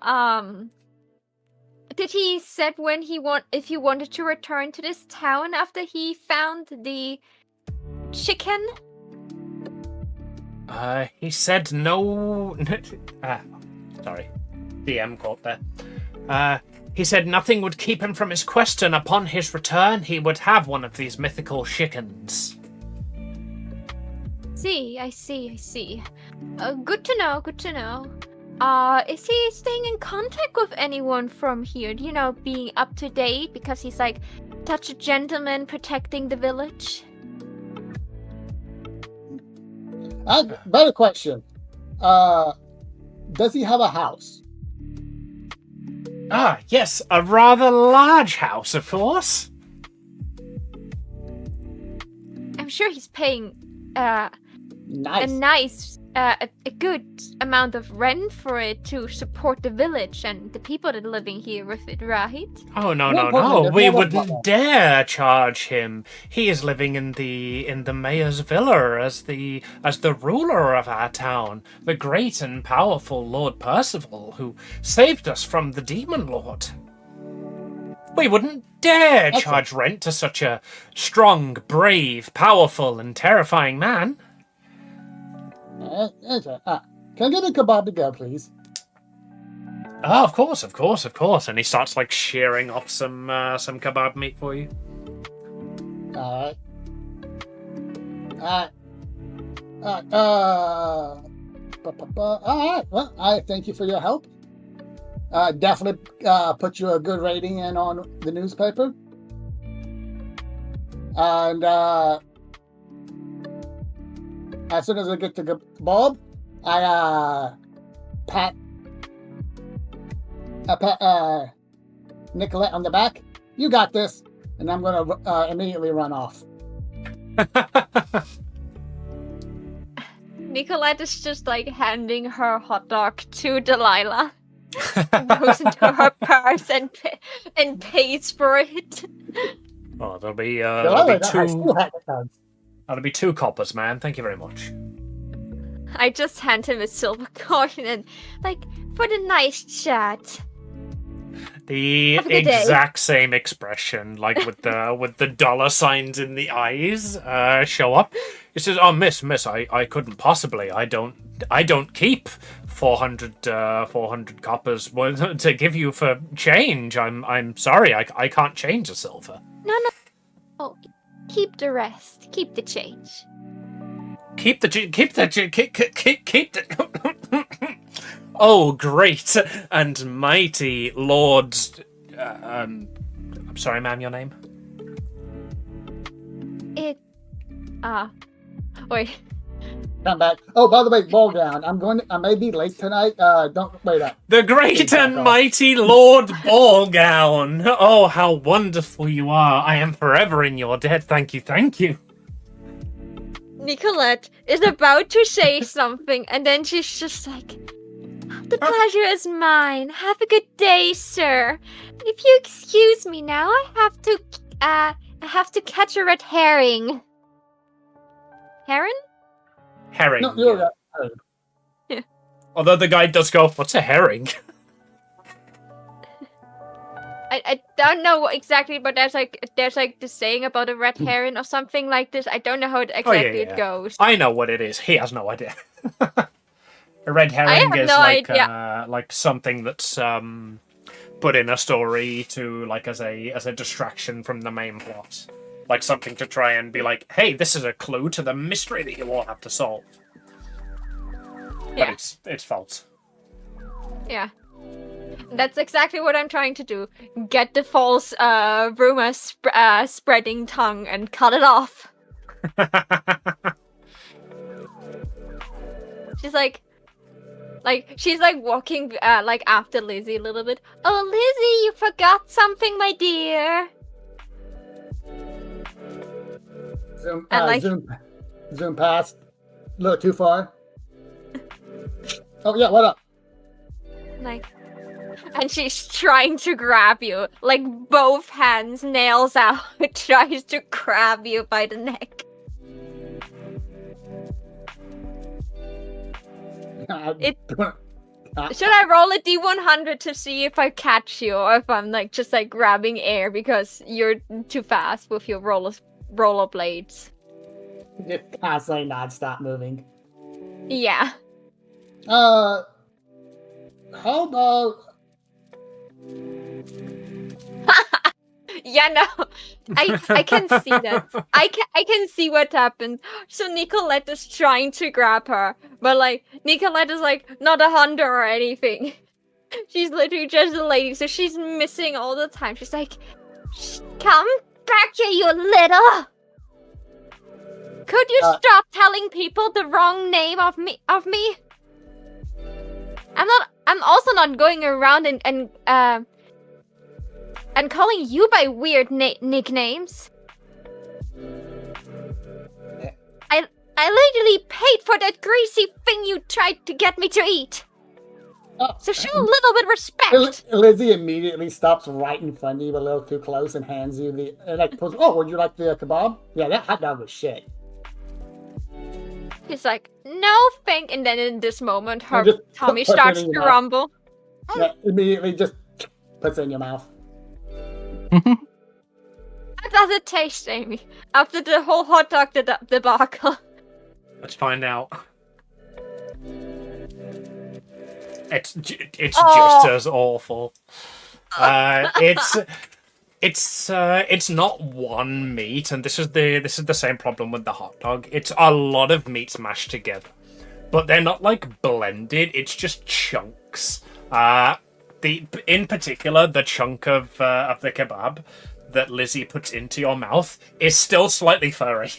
B: did he said when if he wanted to return to this town after he found the chicken?
A: He said no. Sorry, DM caught there. He said nothing would keep him from his quest, and upon his return, he would have one of these mythical chickens.
B: I see. Good to know. Is he staying in contact with anyone from here? You know, being up to date because he's like such a gentleman protecting the village.
C: Better question. Does he have a house?
A: Ah, yes, a rather large house, of course.
B: I'm sure he's paying
C: Nice.
B: a good amount of rent for it to support the village and the people that are living here with it, right?
A: Oh no!
C: There's
A: We
C: no
A: wouldn't
C: problem.
A: dare charge him. He is living in the mayor's villa as the ruler of our town, the great and powerful Lord Percival, who saved us from the demon lord. We wouldn't dare charge rent to such a strong, brave, powerful, and terrifying man.
C: Can I get a kebab to go, please?
A: Oh, of course. And he starts like shearing off some kebab meat for you.
C: Alright. Alright, well, I thank you for your help. Definitely put you a good rating in on the newspaper. And as soon as I get to Bob, I pat Nicolette on the back. You got this. And I'm going to immediately run off.
B: Nicolette is just like handing her hot dog to Delilah. Goes into her purse and pays for it.
A: Oh, that'll be two coppers, man. Thank you very much.
B: I just hand him a silver coin and like for the nice chat.
A: The exact same expression, like with the dollar signs in the eyes, show up. He says, "Oh, miss, I couldn't possibly. I don't keep 400 coppers to give you for change. I'm sorry, I can't change the silver."
B: No. Oh, keep the rest. Keep the change.
A: Keep the. Oh, great and mighty Lord. I'm sorry, ma'am. Your name?
B: Wait.
C: Come back. Oh, by the way, ball down. I may be late tonight. Don't wait up.
A: The great and mighty Lord Ballgown. Oh, how wonderful you are. I am forever in your debt. Thank you.
B: Nicolette is about to say something, and then she's just like, "The pleasure is mine. Have a good day, sir. If you excuse me now, I have to catch a red herring." Heron?
A: Herring.
C: No, you're right.
B: Yeah.
A: Although the guy does go, "What's a herring?"
B: I don't know exactly, but there's like the saying about a red herring or something like this. I don't know how it goes.
A: I know what it is. He has no idea. A red herring is
B: no
A: like
B: idea.
A: like something that's put in a story to like as a distraction from the main plot, like something to try and be like, hey, this is a clue to the mystery that you all have to solve.
B: Yeah.
A: But it's false.
B: Yeah. That's exactly what I'm trying to do. Get the false rumor spreading tongue and cut it off. She's like she's like walking like after Lizzie a little bit. Oh, Lizzie, you forgot something, my dear.
C: Zoom,
B: And, like-
C: zoom past. A little too far. Oh yeah, what up?
B: Like, and she's trying to grab you, like both hands, nails out, tries to grab you by the neck. It- Should I roll a d100 to see if I catch you, or if I'm like just like grabbing air because you're too fast with your roller blades?
C: Just constantly non-stop moving.
B: Yeah.
C: How about
B: Yeah, no, I can see that. I can see what happened. So Nicolette is trying to grab her, but like Nicolette is like not a hunter or anything. She's literally just a lady, so she's missing all the time. She's like, "Come back here, you little! Could you stop telling people the wrong name of me? I'm also not going around and calling you by weird nicknames. I literally paid for that greasy thing you tried to get me to eat. So show a little bit of respect."
C: Lizzie immediately stops right in front of you, a little too close, and hands you the oh, would you like the kebab? Yeah, that hot dog was shit.
B: She's like, "No, thank." And then in this moment, her
C: just
B: tummy
C: puts it
B: starts
C: in
B: to
C: your mouth.
B: rumble.
C: Yeah, immediately just puts it in your mouth.
B: How does it taste, Amy? After the whole hot dog debacle.
A: Let's find out. It's just as awful. It's not one meat, and this is the same problem with the hot dog. It's a lot of meats mashed together, but they're not like blended. It's just chunks. In particular, the chunk of the kebab that Lizzie puts into your mouth is still slightly furry.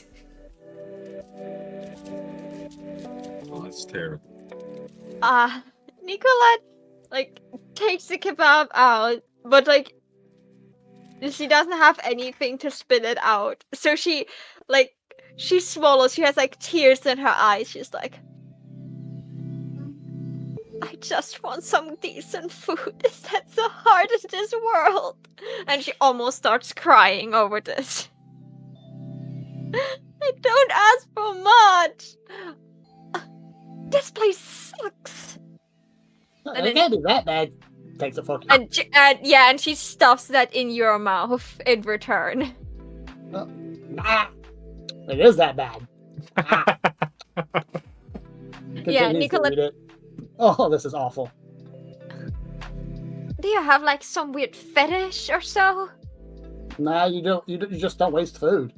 G: Oh, that's terrible.
B: Nicolette like takes the kebab out, but like she doesn't have anything to spit it out. So she swallows. She has like tears in her eyes. She's like, "I just want some decent food. Is that so hard in this world?" And she almost starts crying over this. "I don't ask for much. This place sucks."
C: It can't be that bad. Takes a fucking.
B: And she stuffs that in your mouth in return.
C: Nah, it is that bad. Ah.
B: Yeah,
C: Continues to
B: Nicolette.
C: eat it. Oh, this is awful.
B: Do you have like some weird fetish or so?
C: Nah, you don't. You just don't waste food.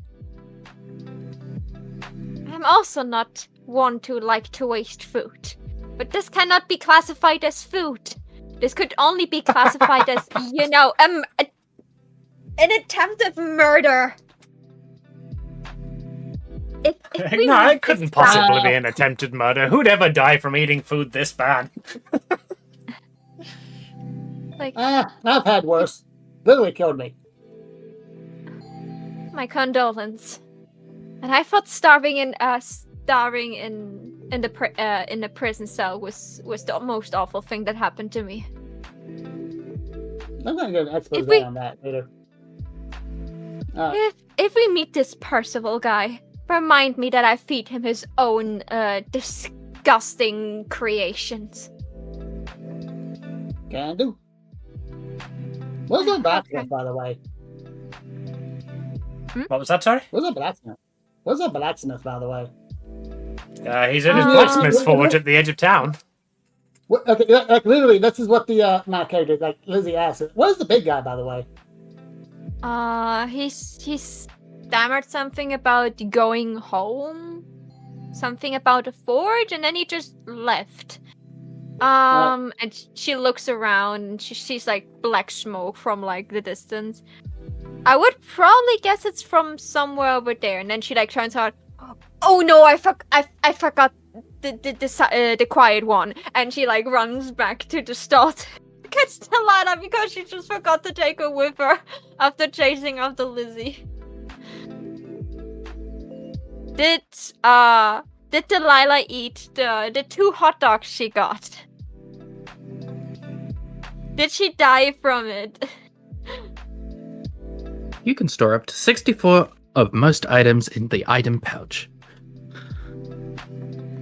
B: I'm also not one to like to waste food. But this cannot be classified as food. This could only be classified as, an attempted murder.
A: No, it couldn't possibly be an attempted murder. Who'd ever die from eating food this bad?
B: Like,
C: I've had worse. Literally killed me.
B: my condolence. And I thought starving in the prison cell was the most awful thing that happened to me.
C: I'm gonna get an expose
B: we-
C: on that later.
B: If we meet this Percival guy, remind me that I feed him his own disgusting creations.
C: Can do. What's a blacksmith, by the way?
A: What was that, sorry?
C: What's a blacksmith? What's a blacksmith, by the way?
A: He's in his blacksmith's forge at the edge of town.
C: Okay, like literally, this is what the my character, like Lizzie asked. What is the big guy, by the way?
B: He stammered something about going home, something about a forge, and then he just left. And she looks around and she sees like black smoke from like the distance. I would probably guess it's from somewhere over there. And then she like turns out, oh no, I forgot the quiet one. And she like runs back to the start. Gets Delilah because she just forgot to take her with her after chasing after Lizzie. Did Delilah eat the 2 hot dogs she got? Did she die from it?
D: You can store up to 64 of most items in the item pouch.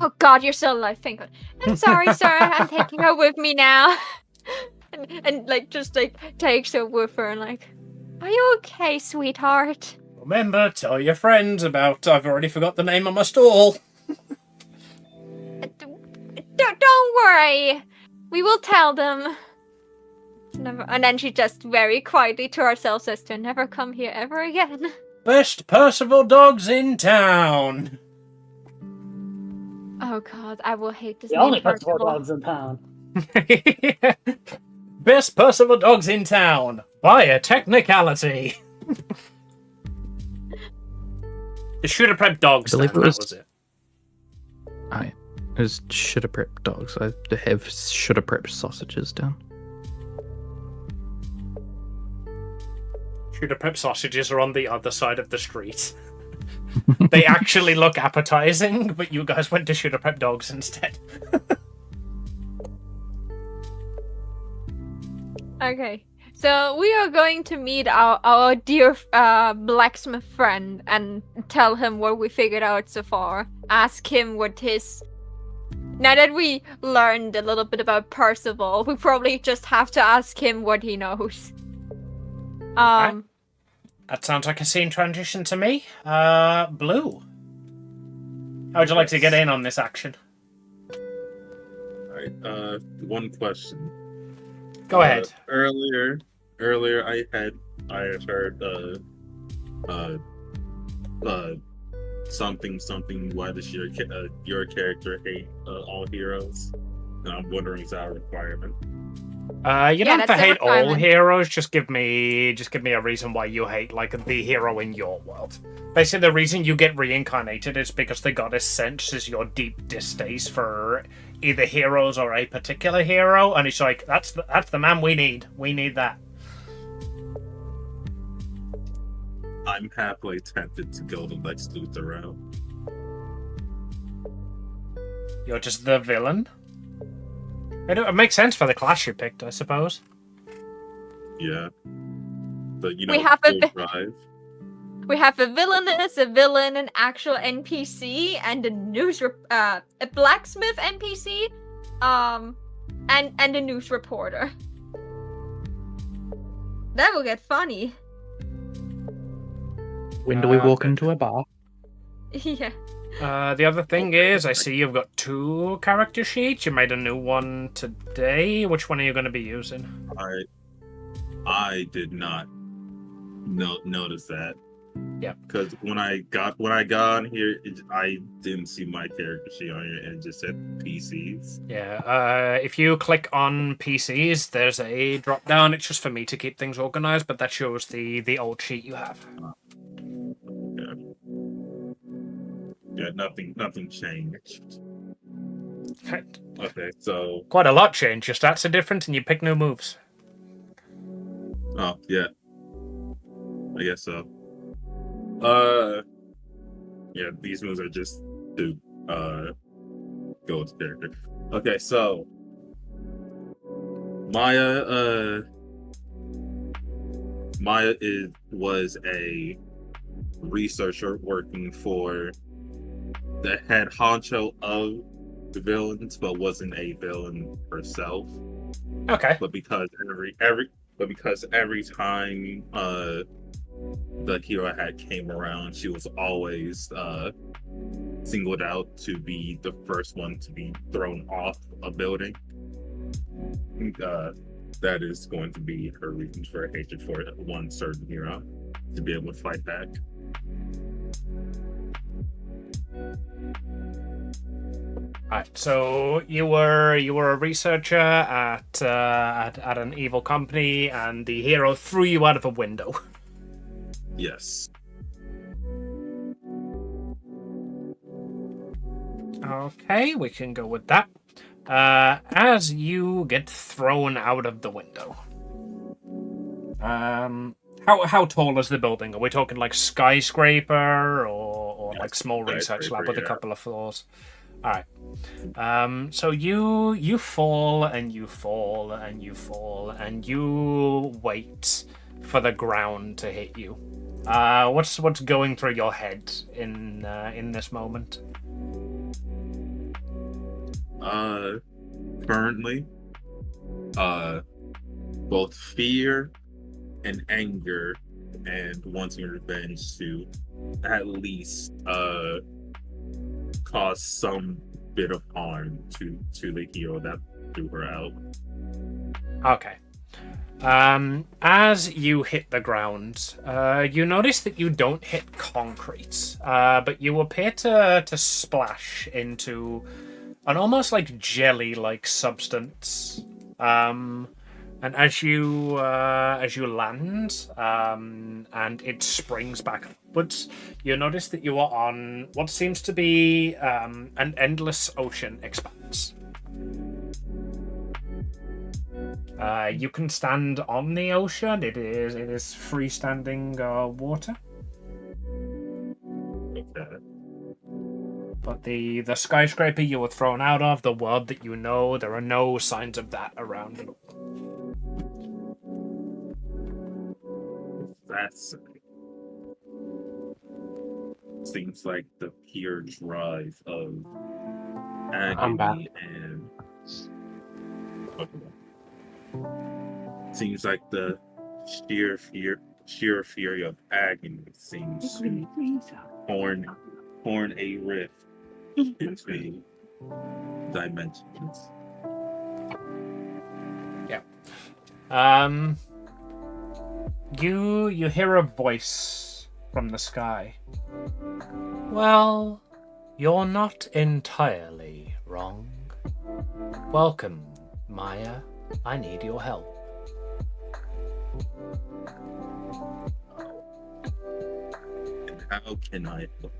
B: Oh god, you're still alive, thank god. I'm sorry, sir, I'm taking her with me now. and like just like takes her with her and like, are you okay, sweetheart?
A: Remember, tell your friends about I've already forgot the name of my stall.
B: Don't worry. We will tell them. Never. And then she just very quietly to herself says to never come here ever again.
A: Best Percival dogs in town.
B: Oh god, I will hate this
C: The
B: name.
C: only Percival dogs in town.
A: Best Percival dogs in town. By a technicality. The shooter prep dogs.
D: I believe
A: then,
D: it was-
A: that was it.
D: It was shoulda prep dogs. I have shoulda prep sausages down.
A: Shooter prep sausages are on the other side of the street. They actually look appetizing, but you guys went to shooter prep dogs instead.
B: Okay. So we are going to meet our dear blacksmith friend and tell him what we figured out so far. Ask him what his... Now that we learned a little bit about Percival, we probably just have to ask him what he knows.
A: Right. That sounds like a scene transition to me. Blue. How would you like to get in on this action?
G: Alright, one question.
A: Go ahead.
G: Earlier I had heard something. Why does your character hate all heroes? And I'm wondering, is that a requirement?
A: You don't have to
B: that's a
A: hate all
B: requirement.
A: heroes. Just give me a reason why you hate like the hero in your world. Basically, the reason you get reincarnated is because the goddess senses your deep distaste for either heroes or a particular hero, and it's like that's the man we need. We need that.
G: I'm halfway tempted to go the Lex Luthor route.
A: You're just the villain. It makes sense for the class you picked, I suppose.
G: Yeah. But
B: We have a
G: full
B: bit-
G: drive.
B: We have a villainess, a villain, an actual NPC, and a blacksmith NPC, and a news reporter. That will get funny.
D: When do we walk into a bar?
B: Yeah.
A: The other thing is, I see you've got 2 character sheets. You made a new one today. Which one are you going to be using?
G: I did not notice that.
A: Yeah.
G: Because when I got on here, I didn't see my character sheet on here, and it just said PCs.
A: Yeah, if you click on PCs, there's a drop down. It's just for me to keep things organized, but that shows the old sheet you have.
G: Yeah, nothing changed. Okay, so
A: Quite a lot changed. Your stats are different, and you pick new moves.
G: oh yeah, I guess so. Yeah, these moves are just to go with character. Okay, so Maya was a researcher working for the head honcho of the villains, but wasn't a villain herself.
A: Okay.
G: But because every time the hero had came around, she was always singled out to be the first one to be thrown off a building. That is going to be her reasons for hatred for one certain hero to be able to fight back.
A: Right, so you were a researcher at an evil company, and the hero threw you out of a window.
G: Yes.
A: Okay, we can go with that. As you get thrown out of the window, how tall is the building? Are we talking like skyscraper or like small research lab with a couple of floors? All right. So you fall and you fall and you fall and you wait for the ground to hit you. What's going through your head in this moment?
G: Currently, both fear and anger and wanting revenge to at least cause some bit of harm to the hero that threw her out.
A: Okay. As you hit the ground, you notice that you don't hit concrete, but you appear to splash into an almost like jelly-like substance. And as you land, and it springs back upwards, you notice that you are on what seems to be an endless ocean expanse. You can stand on the ocean. It is freestanding water.
G: Okay.
A: But the skyscraper you were thrown out of, the world that you know, there are no signs of that around at all.
G: That's seems like the pure drive of
E: I'm back.
G: agony and seems like the sheer fury of agony seems to horn a rift between dimensions.
A: You hear a voice from the sky. Well, you're not entirely wrong. Welcome, Maya. I need your help.
G: And how can I help?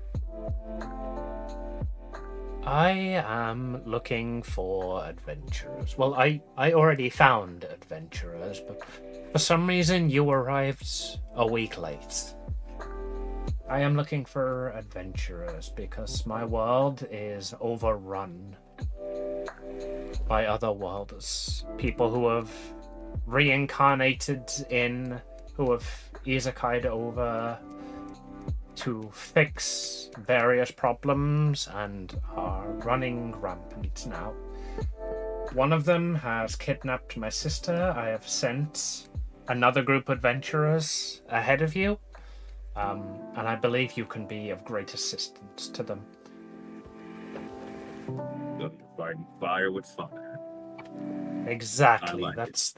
A: I am looking for adventurers. Well, I already found adventurers, but for some reason you arrived a week late. I am looking for adventurers because my world is overrun by other worlders. People who have reincarnated who have isekai'd over to fix various problems and are running rampant now. One of them has kidnapped my sister. I have sent another group of adventurers ahead of you, and I believe you can be of great assistance to them.
G: So you're fighting fire with fire.
A: Exactly.
G: I like
A: that's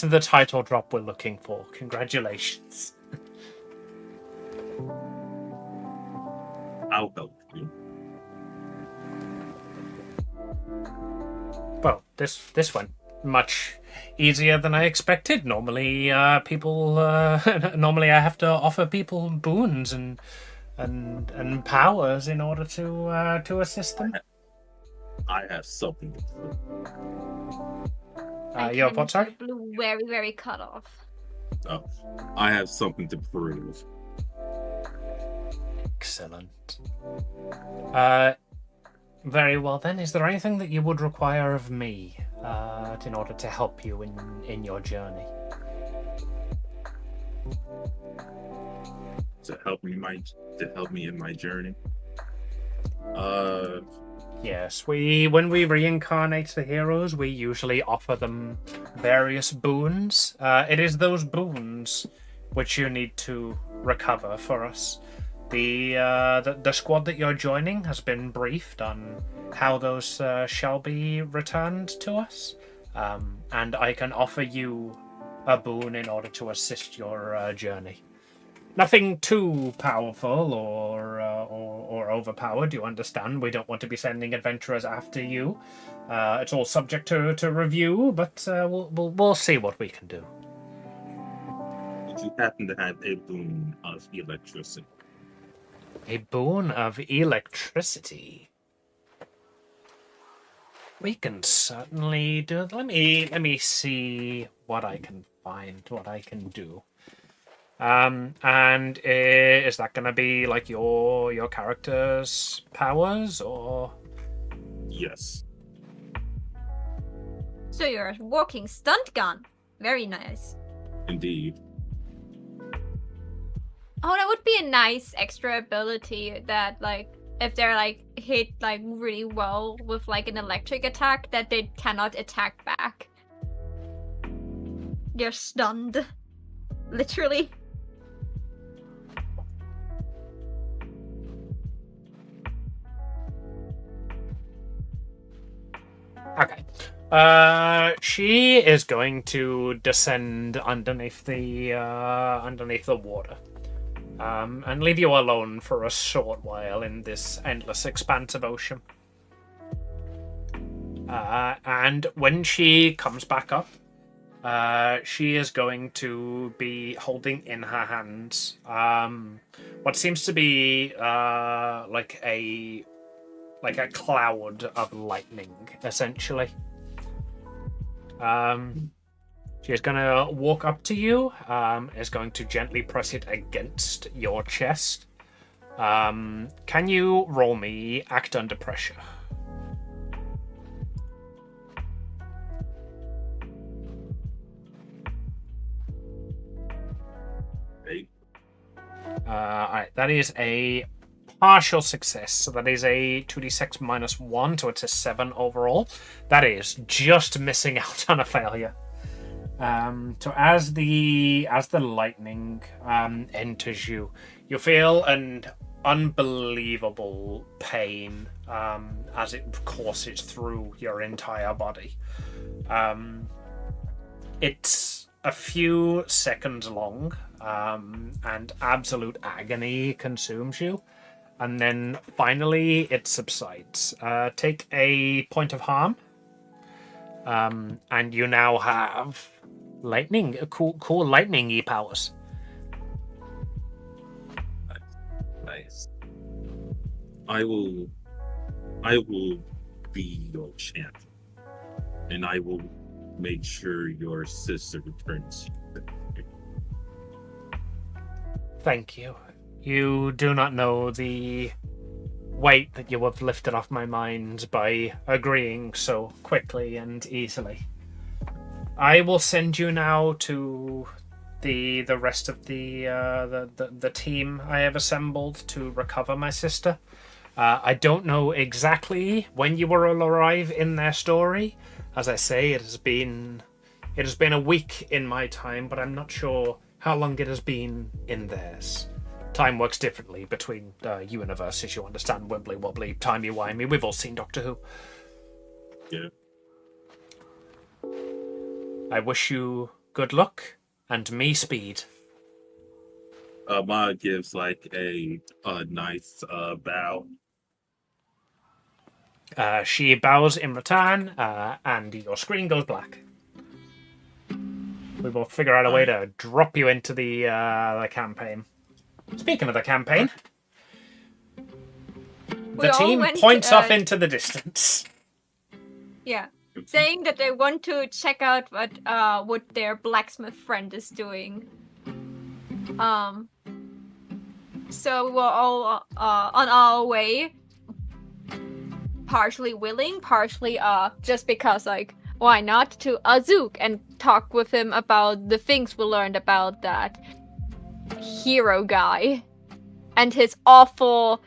A: the title drop we're looking for. Congratulations.
G: I'll help you.
A: Well, this went much easier than I expected. Normally, normally I have to offer people boons and powers in order to assist them.
G: I have something to prove.
A: You have what, sorry?
B: Blue very, very cut off.
G: Oh, I have something to prove.
A: Excellent. Very well then. Is there anything that you would require of me in order to help you in your journey?
G: To help me in my journey.
A: Yes, when we reincarnate the heroes, we usually offer them various boons. It is those boons which you need to recover for us. The squad that you're joining has been briefed on how those shall be returned to us. and I can offer you a boon in order to assist your journey. Nothing too powerful or overpowered. You understand? We don't want to be sending adventurers after you. It's all subject to review, but we'll see what we can do.
G: Did you happen to have a boon of electricity?
A: A boon of electricity. We can certainly do. Let me see what I can find, what I can do. And is that gonna be like your character's powers, or?
G: Yes.
B: So you're a walking stunt gun. Very nice.
G: Indeed.
B: Oh, that would be a nice extra ability that, like, if they're, like, hit, like, really well with, like, an electric attack, that they cannot attack back. They're stunned. Literally.
A: Okay. She is going to descend underneath the water, and leave you alone for a short while in this endless expanse of ocean. And when she comes back up, she is going to be holding in her hands what seems to be like a cloud of lightning, essentially. She is going to walk up to you, is going to gently press it against your chest. Can you roll me Act Under Pressure?
G: Hey.
A: Alright, that is a partial success, so that is a 2d6 -1, so it's a 7 overall. That is just missing out on a failure. So as the lightning enters you, you feel an unbelievable pain as it courses through your entire body. It's a few seconds long, and absolute agony consumes you. And then finally it subsides. Take a point of harm. And you now have lightning, cool lightning-y powers.
G: Nice. I will be your champion, and I will make sure your sister returns.
A: Thank you. You do not know the weight that you have lifted off my mind by agreeing so quickly and easily. I will send you now to the rest of the team I have assembled to recover my sister. I don't know exactly when you will arrive in their story. As I say, it has been a week in my time, but I'm not sure how long it has been in theirs. Time works differently between universes, you understand, wibbly wobbly, timey-wimey. We've all seen Doctor Who.
G: Yeah.
A: I wish you good luck and me speed.
G: Ma gives like a nice bow.
A: She bows in return, and your screen goes black. We will figure out a way to drop you into the campaign. Speaking of the campaign, the team points off into the distance.
B: Yeah. Saying that they want to check out what their blacksmith friend is doing. So we're all on our way. Partially willing, partially just because, like, why not, to Azuk and talk with him about the things we learned about that hero guy and his awful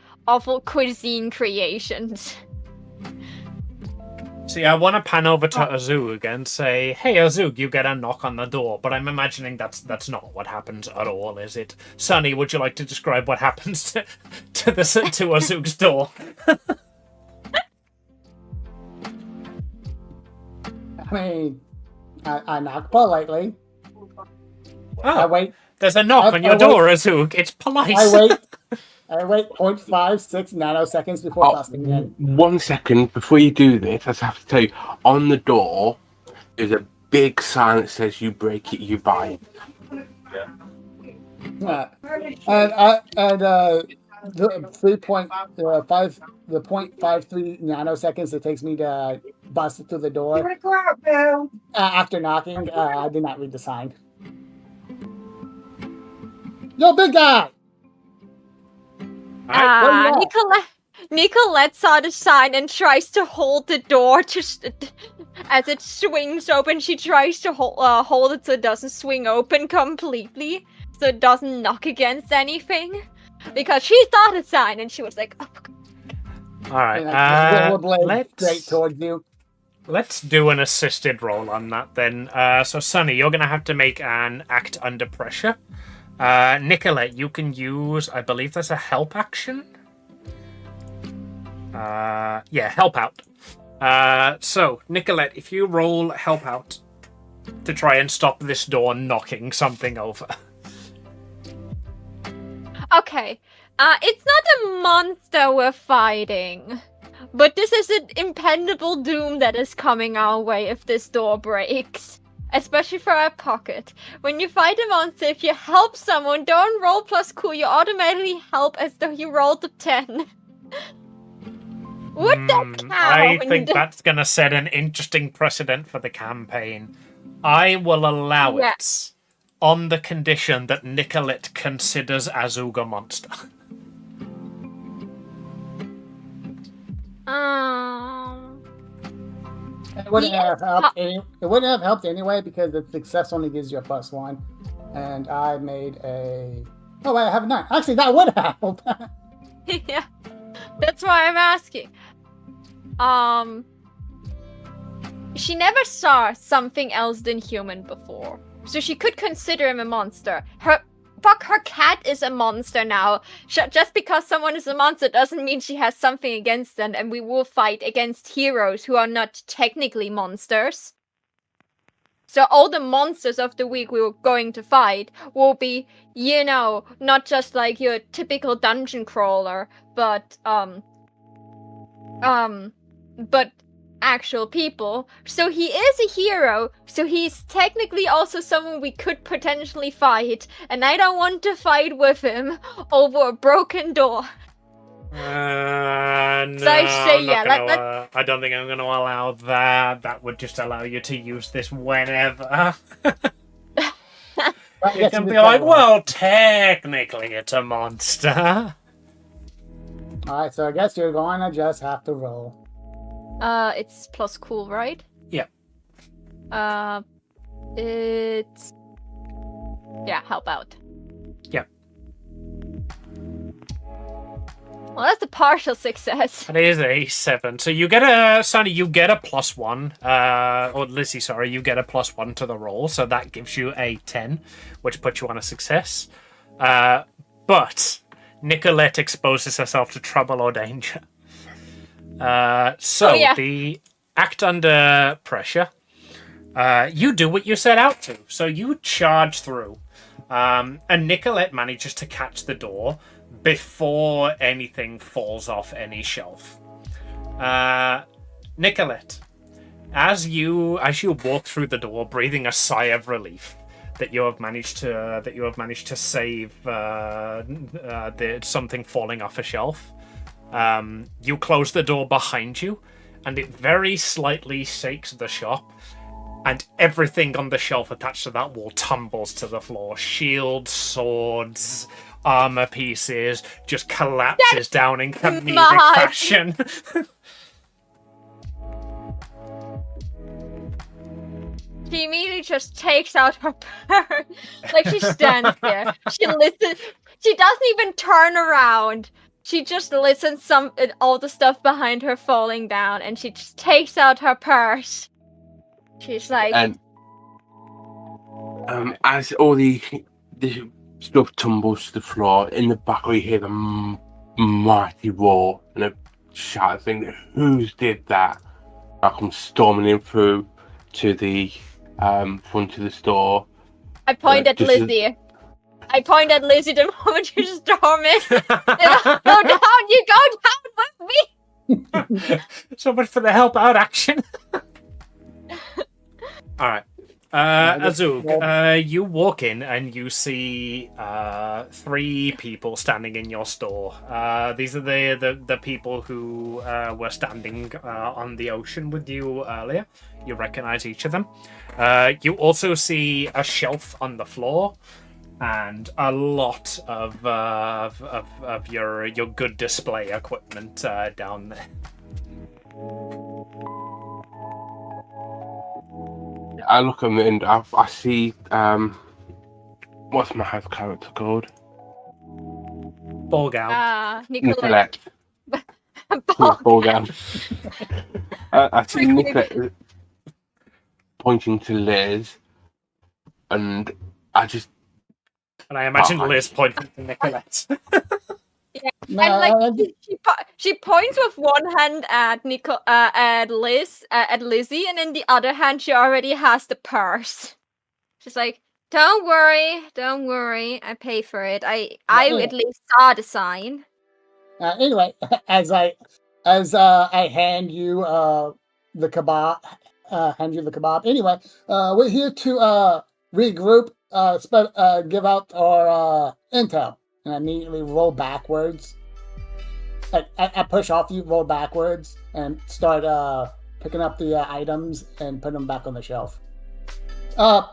B: cuisine creations.
A: See, I want to pan over to Azug and say, "Hey, Azug, you get a knock on the door." But I'm imagining that's not what happens at all, is it? Sunny, would you like to describe what happens to Azug's door?
C: I mean, I knock politely. I
A: Oh,
C: wait.
A: there's a knock on your door, Azug. It's polite.
C: I wait 0.56 nanoseconds before busting in.
E: 1 second before you do this, I have to tell you, on the door, there's a big sign that says "You break it, you buy it."
C: Yeah. And the 0.53 nanoseconds it takes me to bust it through the door.
F: You want to go out, Bill?
C: After knocking, I did not read the sign. Yo, big guy!
B: Nicolette saw the sign and tries to hold the door as it swings open. She tries to hold it so it doesn't swing open completely, so it doesn't knock against anything. Because she saw the sign and she was like, "Oh."
A: All right.
C: Rollerblade straight towards you.
A: Let's do an assisted roll on that then. So Sunny, you're gonna have to make an act under pressure. Nicolette, you can use, I believe there's a help action. Yeah, help out. So Nicolette, if you roll help out to try and stop this door knocking something over.
B: Okay, it's not a monster we're fighting, but this is an impendable doom that is coming our way if this door breaks. Especially for our pocket. When you fight a monster, if you help someone, don't roll plus cool, you automatically help as though you rolled a 10. Would that count?
A: I think that's gonna set an interesting precedent for the campaign. I will allow it on the condition that Nicolette considers Azug a monster.
C: It wouldn't have helped anyway because the success only gives you a +1, and I made a. Oh wait, I have a 9. Actually, that would help.
B: Yeah, that's why I'm asking. She never saw something else than human before, so she could consider him a monster. Her cat is a monster now. Just because someone is a monster doesn't mean she has something against them, and we will fight against heroes who are not technically monsters. So all the monsters of the week we were going to fight will be, not just like your typical dungeon crawler, but actual people. So he is a hero, so he's technically also someone we could potentially fight, and I don't want to fight with him over a broken door.
A: No,
B: So I say
A: I don't think I'm going to allow that. That would just allow you to use this whenever. You can be like, well, technically it's a monster.
C: Alright, so I guess you're going to just have to roll.
B: It's plus cool, right?
A: Yeah.
B: It's... Yeah, help out.
A: Yeah.
B: Well, that's a partial success.
A: It is a 7. So you get a... Sonny, you get a +1. Or Lizzie, sorry, you get a +1 to the roll. So that gives you a 10, which puts you on a success. But Nicolette exposes herself to trouble or danger. The act under pressure, you do what you set out to. So you charge through, and Nicolette manages to catch the door before anything falls off any shelf. Nicolette, as you walk through the door, breathing a sigh of relief that you have managed to save something falling off a shelf. You close the door behind you, and it very slightly shakes the shop, and everything on the shelf attached to that wall tumbles to the floor. Shields, swords, armor pieces just collapses down in comedic fashion.
B: She immediately just takes out her purse. Like, she stands there. She listens. She doesn't even turn around. She just listens all the stuff behind her falling down, and she just takes out her purse. She's like...
E: And as all the stuff tumbles to the floor, in the back we hear the mighty roar and a shout thing, who did that? I come storming in through to the front of the store.
B: I point at
E: just as-
B: Lizzie. I point at Lizzie the moment you storm in. Go down, you go down with me!
A: So much for the help out action. All right. Azug, you walk in and you see 3 people standing in your store. These are the people who were standing on the ocean with you earlier. You recognize each of them. You also see a shelf on the floor and a lot of your good display equipment down there.
E: I look at them and I see what's my house character called?
A: Ball gown.
B: Nicolette.
E: Ball gown. I see Nicolette pointing to Liz, and I just.
A: And I imagine Liz pointing to Nicolette.
B: And she points with one hand at Lizzie, and in the other hand she already has the purse. She's like, don't worry, I pay for it. I at least saw the sign.
C: Anyway, as I hand you the kebab. Anyway, we're here to regroup, give out our intel. And I immediately roll backwards. I push off you, roll backwards, and start picking up the items and putting them back on the shelf.
A: The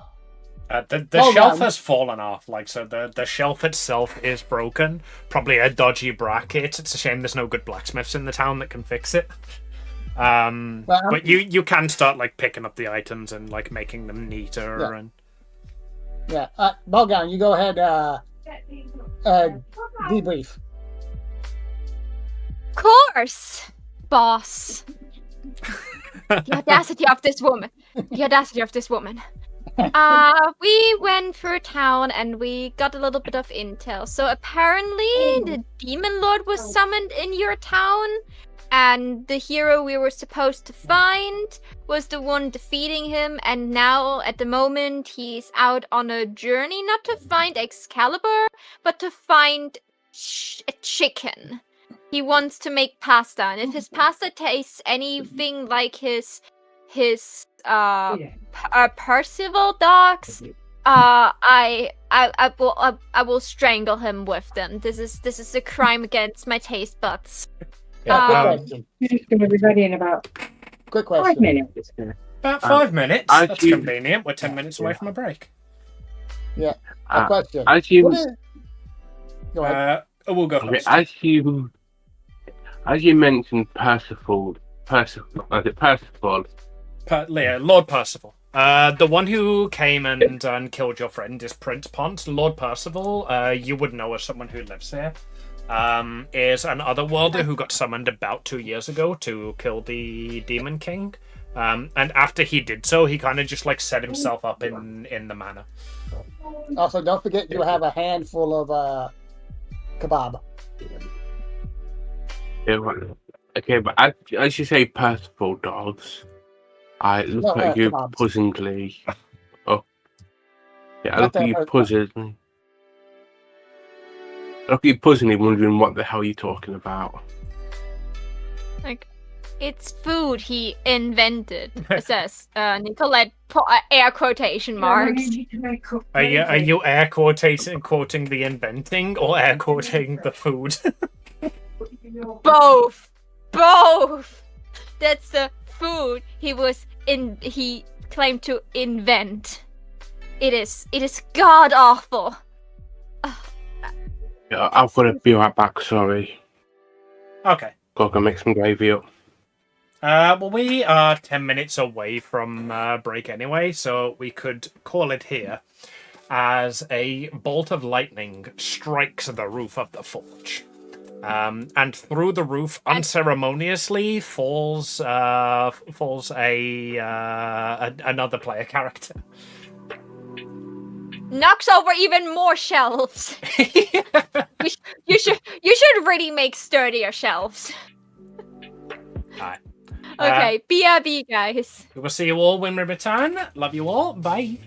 A: shelf has fallen off, so the shelf itself is broken. Probably a dodgy bracket. It's a shame there's no good blacksmiths in the town that can fix it. But you can start picking up the items and making them neater.
C: Ballgown, you go ahead. Debrief.
B: Of course, boss. The audacity of this woman. We went through town and we got a little bit of intel. So apparently the demon lord was summoned in your town, and the hero we were supposed to find was the one defeating him, and now at the moment he's out on a journey not to find Excalibur, but to find a chicken. He wants to make pasta, and if his pasta tastes anything like his Percival dogs, I will strangle him with them. This is a crime against my taste buds.
C: Quick question.
F: It's going to be ready in about
C: Quick question.
F: 5 minutes.
A: About 5 minutes. That's convenient. We're 10 minutes away from a break.
C: A question.
A: Go ahead. We'll go first.
E: As you mentioned Percival.
A: Lord Percival. The one who came and killed your friend is Prince Pont. Lord Percival, you would know as someone who lives here, is an otherworlder who got summoned about 2 years ago to kill the Demon King. And after he did so, he kind of just set himself up in the manor.
C: Also, don't forget you have a handful of kebab.
E: Yeah, right. Okay, but as you say Percival dogs, I look at you
C: kebabs.
E: puzzlingly. Oh. Yeah, I look at you puzzlingly. Wondering what the hell you're talking about.
B: It's food he invented, says Nicolette, air quotation marks.
A: Are you air quoting the inventing or air quoting the food?
B: Both. That's the food he claimed to invent. It is god awful.
E: Yeah, I've got to be right back. Sorry.
A: Okay.
E: Go make some gravy up.
A: Well, we are 10 minutes away from break anyway, so we could call it here as a bolt of lightning strikes the roof of the forge. And through the roof, unceremoniously, falls another player character.
B: Knocks over even more shelves. You should really make sturdier shelves.
A: Alright.
B: Okay, BRB, guys.
A: We will see you all when we return. Love you all. Bye.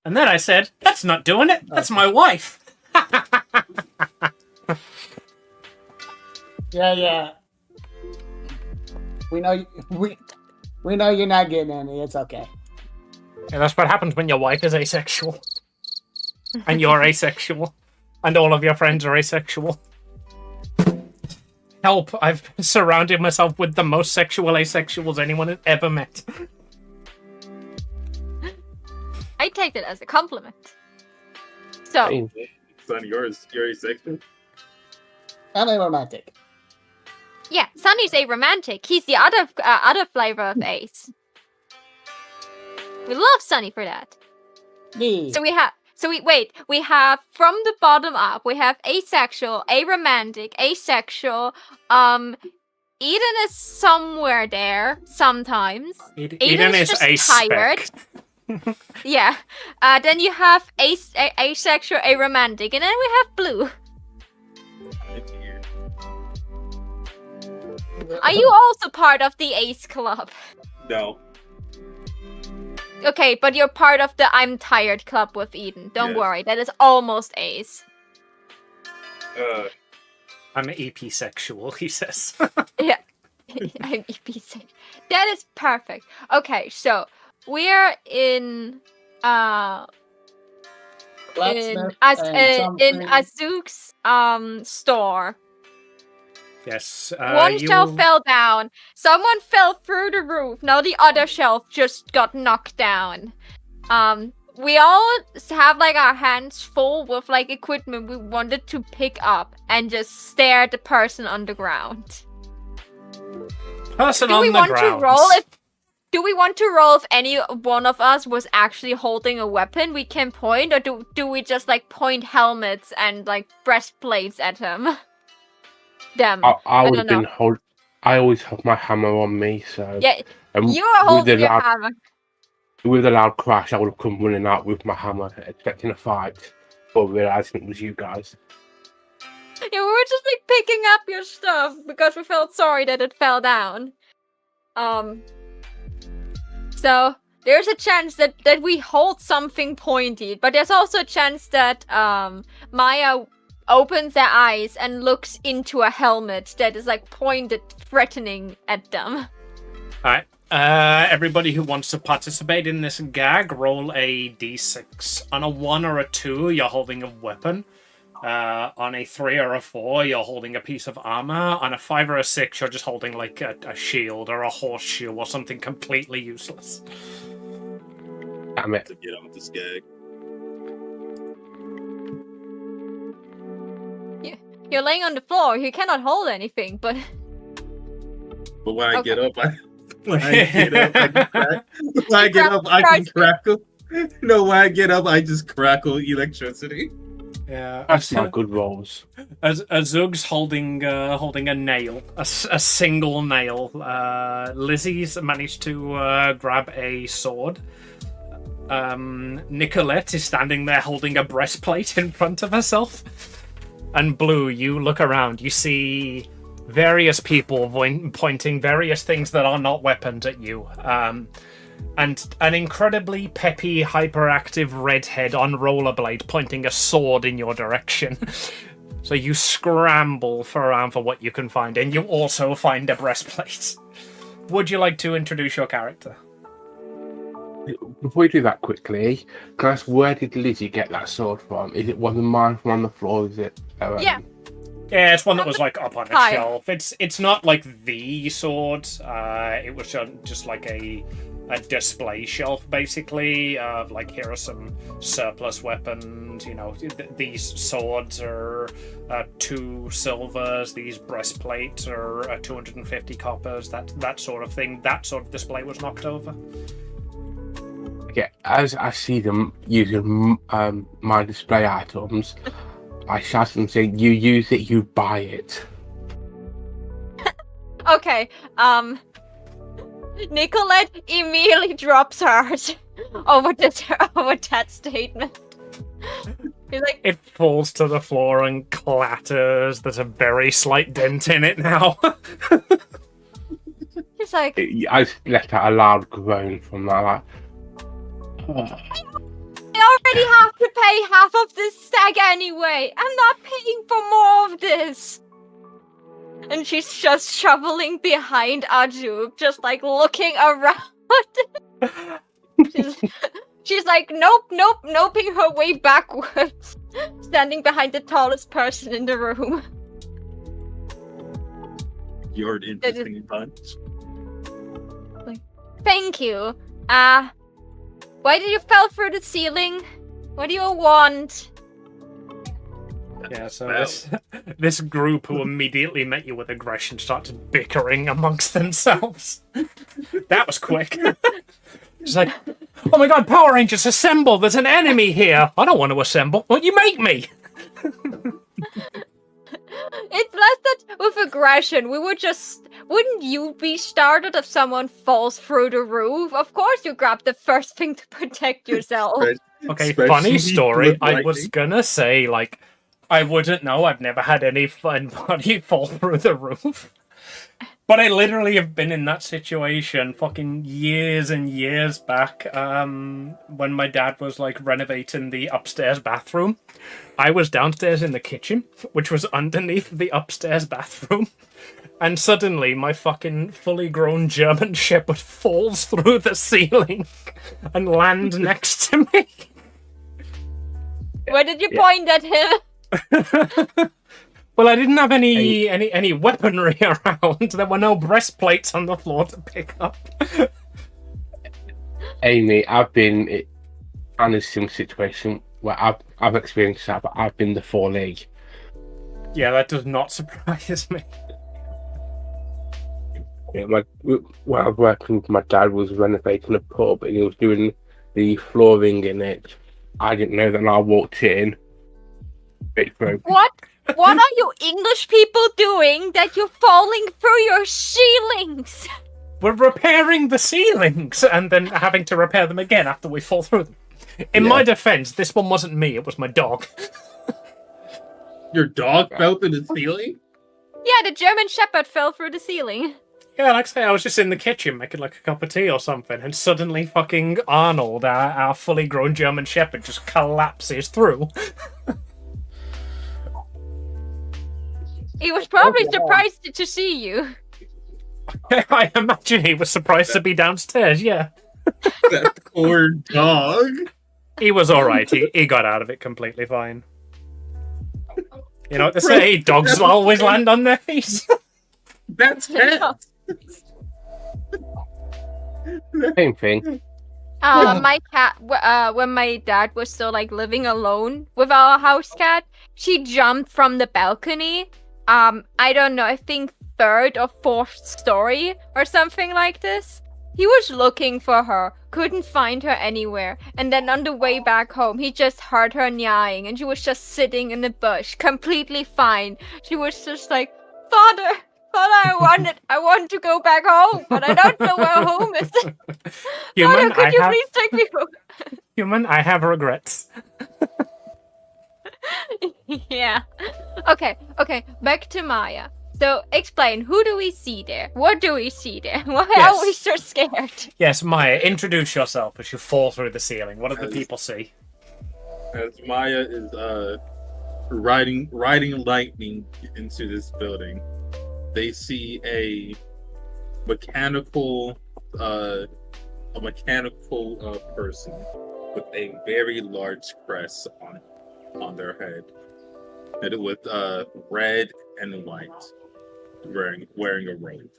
A: And then I said, "That's not doing it. That's my wife."
C: Yeah. We know we know you're not getting any. It's okay.
A: Yeah, that's what happens when your wife is asexual. And you're asexual. And all of your friends are asexual. Help, I've surrounded myself with the most sexual asexuals anyone has ever met.
B: I take it as a compliment. So,
G: Son, you're asexual?
C: I'm a romantic.
B: yeah, Sunny's a romantic. He's the other flavor of ace. We love Sunny for that.
C: Me.
B: So we have from the bottom up, we have asexual, aromantic, asexual, Eden is somewhere there sometimes.
A: Eden is
B: just tired. Yeah. Then you have asexual, aromantic, and then we have blue. Are you also part of the ace club?
G: No.
B: Okay, but you're part of the I'm tired club with Eden. Don't
G: Yes.
B: worry, that is almost ace.
A: I'm EP-sexual, he says.
B: Yeah. I'm EPC. That is perfect. Okay, so we're in
C: Blacksmith
B: in Azuk's store.
A: Yes.
B: One shelf fell down. Someone fell through the roof. Now the other shelf just got knocked down. We all have like our hands full with like equipment we wanted to pick up and just stare at the person on the ground.
A: Person
B: Do
A: on
B: we
A: the
B: want
A: ground.
B: to roll Do we want to roll if any one of us was actually holding a weapon we can point, or do we just like point helmets and like breastplates at them?
E: I would
B: don't
E: have
B: know.
E: been I always have my hammer on me, so
B: Yeah,
E: and
B: you are holding your
E: loud,
B: hammer.
E: with a loud crash, I would have come running out with my hammer, expecting a fight, but realizing it was you guys.
B: Yeah, we were just like picking up your stuff because we felt sorry that it fell down. So there's a chance that we hold something pointy, but there's also a chance that Maya opens their eyes and looks into a helmet that is like pointed, threatening at them.
A: Alright. Everybody who wants to participate in this gag, roll a d6. On a 1 or a 2, you're holding a weapon. On a 3 or a 4, you're holding a piece of armor. On a 5 or a 6, you're just holding like a shield or a horseshoe or something completely useless.
E: Damn it.
G: To get on this gag.
B: You're laying on the floor. You cannot hold anything, but
G: But when I
B: Okay.
G: get up, I can crackle. No, when I get up, I just crackle electricity.
A: Yeah,
E: That's my good rolls.
A: Azug's holding a nail, a single nail. Lizzie's managed to grab a sword. Nicolette is standing there holding a breastplate in front of herself. And Blue, you look around. You see various people pointing various things that are not weapons at you. And an incredibly peppy, hyperactive redhead on rollerblade pointing a sword in your direction. So you scramble around for what you can find, and you also find a breastplate. Would you like to introduce your character?
E: Before we do that quickly, can I ask, where did Lizzie get that sword from? Is it one of mine from on the floor? Is it?
B: Yeah.
A: Yeah, it's one that was like up on a
B: Hi.
A: shelf. It's not like the sword. It was just like a display shelf, basically. Like, here are some surplus weapons. You know, these swords are 2 silvers. These breastplates are 250 coppers. That sort of thing. That sort of display was knocked over.
E: Okay, as I see them using my display items, I shout at them saying, "You use it, you buy it."
B: Okay, Nicolette immediately drops hers over that statement. He's like,
A: It falls to the floor and clatters. There's a very slight dent in it now.
B: he's like,
E: I just let out a loud groan from that. Like,
B: I already have to pay half of this stag anyway. I'm not paying for more of this. And she's just shoveling behind Aju, just like looking around. she's like, noping her way backwards, standing behind the tallest person in the room.
G: You're an interesting bunch.
B: Thank you. Why did you fell through the ceiling? What do you want?
A: Yeah, so this group who immediately met you with aggression starts bickering amongst themselves. That was quick. It's like, oh my god, Power Rangers, assemble! There's an enemy here! I don't want to assemble. Well, you make me!
B: It's less that with aggression. We would just... Wouldn't you be startled if someone falls through the roof? Of course you grab the first thing to protect yourself.
A: Okay,
G: Especially
A: funny story.
G: with
A: I was
G: lightning.
A: gonna say, like, I wouldn't know. I've never had any anybody fall through the roof. But I literally have been in that situation fucking years and years back, when my dad was, like, renovating the upstairs bathroom. I was downstairs in the kitchen, which was underneath the upstairs bathroom. And suddenly, my fucking fully grown German Shepherd falls through the ceiling and lands next to me.
B: Where did you point at him?
A: Well, I didn't have any weaponry around. There were no breastplates on the floor to pick up.
E: Amy, I've been in a similar situation where I've experienced that, but I've been the 4-leg.
A: Yeah, that does not surprise me.
E: Yeah, when I was working, my dad was renovating a pub and he was doing the flooring in it. I didn't know that, and I walked in. Straight through.
B: What are you English people doing that you're falling through your ceilings?
A: We're repairing the ceilings and then having to repair them again after we fall through them. In my defense, this one wasn't me, it was my dog.
G: Your dog fell through the ceiling?
B: Yeah, the German Shepherd fell through the ceiling.
A: Yeah, like I say, I was just in the kitchen making like a cup of tea or something, and suddenly fucking Arnold, our fully grown German Shepherd, just collapses through.
B: He was probably surprised to see you.
A: I imagine he was surprised to be downstairs, yeah.
G: That poor dog.
A: He was alright, he got out of it completely fine. You know what they say, dogs always land on their feet.
G: That's it.
E: Same thing.
B: My cat, when my dad was still like living alone with our house cat, she jumped from the balcony. I don't know, I think 3rd or 4th story or something like this. He was looking for her, couldn't find her anywhere, and then on the way back home, he just heard her nyawing, and she was just sitting in the bush, completely fine. She was just like, Father, I want to go back home, but I don't know where home is.
A: Human,
B: Father, could you please take me home?
A: Human, I have regrets.
B: Yeah. Okay, back to Maya. So, explain, who do we see there? What do we see there? Why are we so scared?
A: Yes, Maya, introduce yourself as you fall through the ceiling. What do the people see?
G: As Maya is riding lightning into this building, they see a mechanical person with a very large crest on their head. And with red and white, wearing a robe.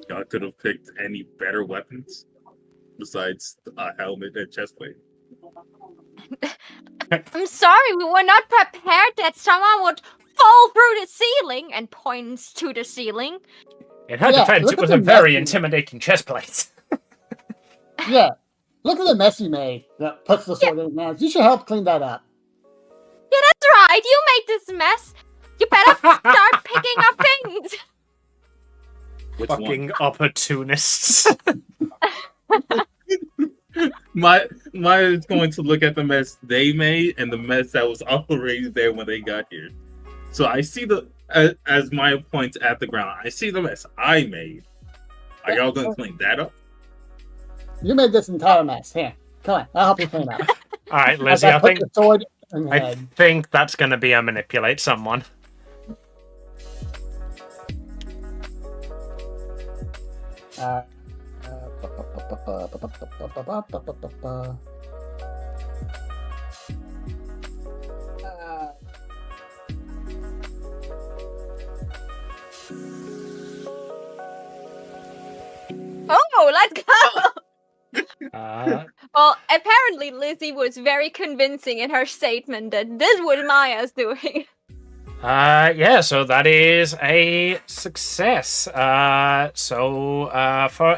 G: Y'all could have picked any better weapons besides a helmet and chestplate.
B: I'm sorry, we were not prepared that someone would fall through the ceiling and points to the ceiling.
A: In her
C: Yeah,
A: defense,
C: look
A: it
C: at
A: was
C: the
A: a very
C: mess.
A: intimidating chestplate.
C: Yeah. Look at the mess you made that puts the sword in his hands. You should help clean that up.
B: Yeah, that's right. You made this mess. You better start picking up things.
G: Which
A: Fucking
G: one?
A: opportunists.
G: My is going to look at the mess they made and the mess that was already there when they got here. So I see as Maya points at the ground, I see the mess I made. Are y'all going to clean that up?
C: You made this entire mess. Here, come on. I'll help you clean up.
A: All right,
C: As
A: Lizzie,
C: I
A: I
C: put
A: think
C: the sword in the
A: I
C: head.
A: think that's going to be a manipulate someone.
B: Oh, let's go.
A: Uh,
B: Well, apparently Lizzie was very convincing in her statement that this was Maya's doing.
A: yeah, so that is a success. For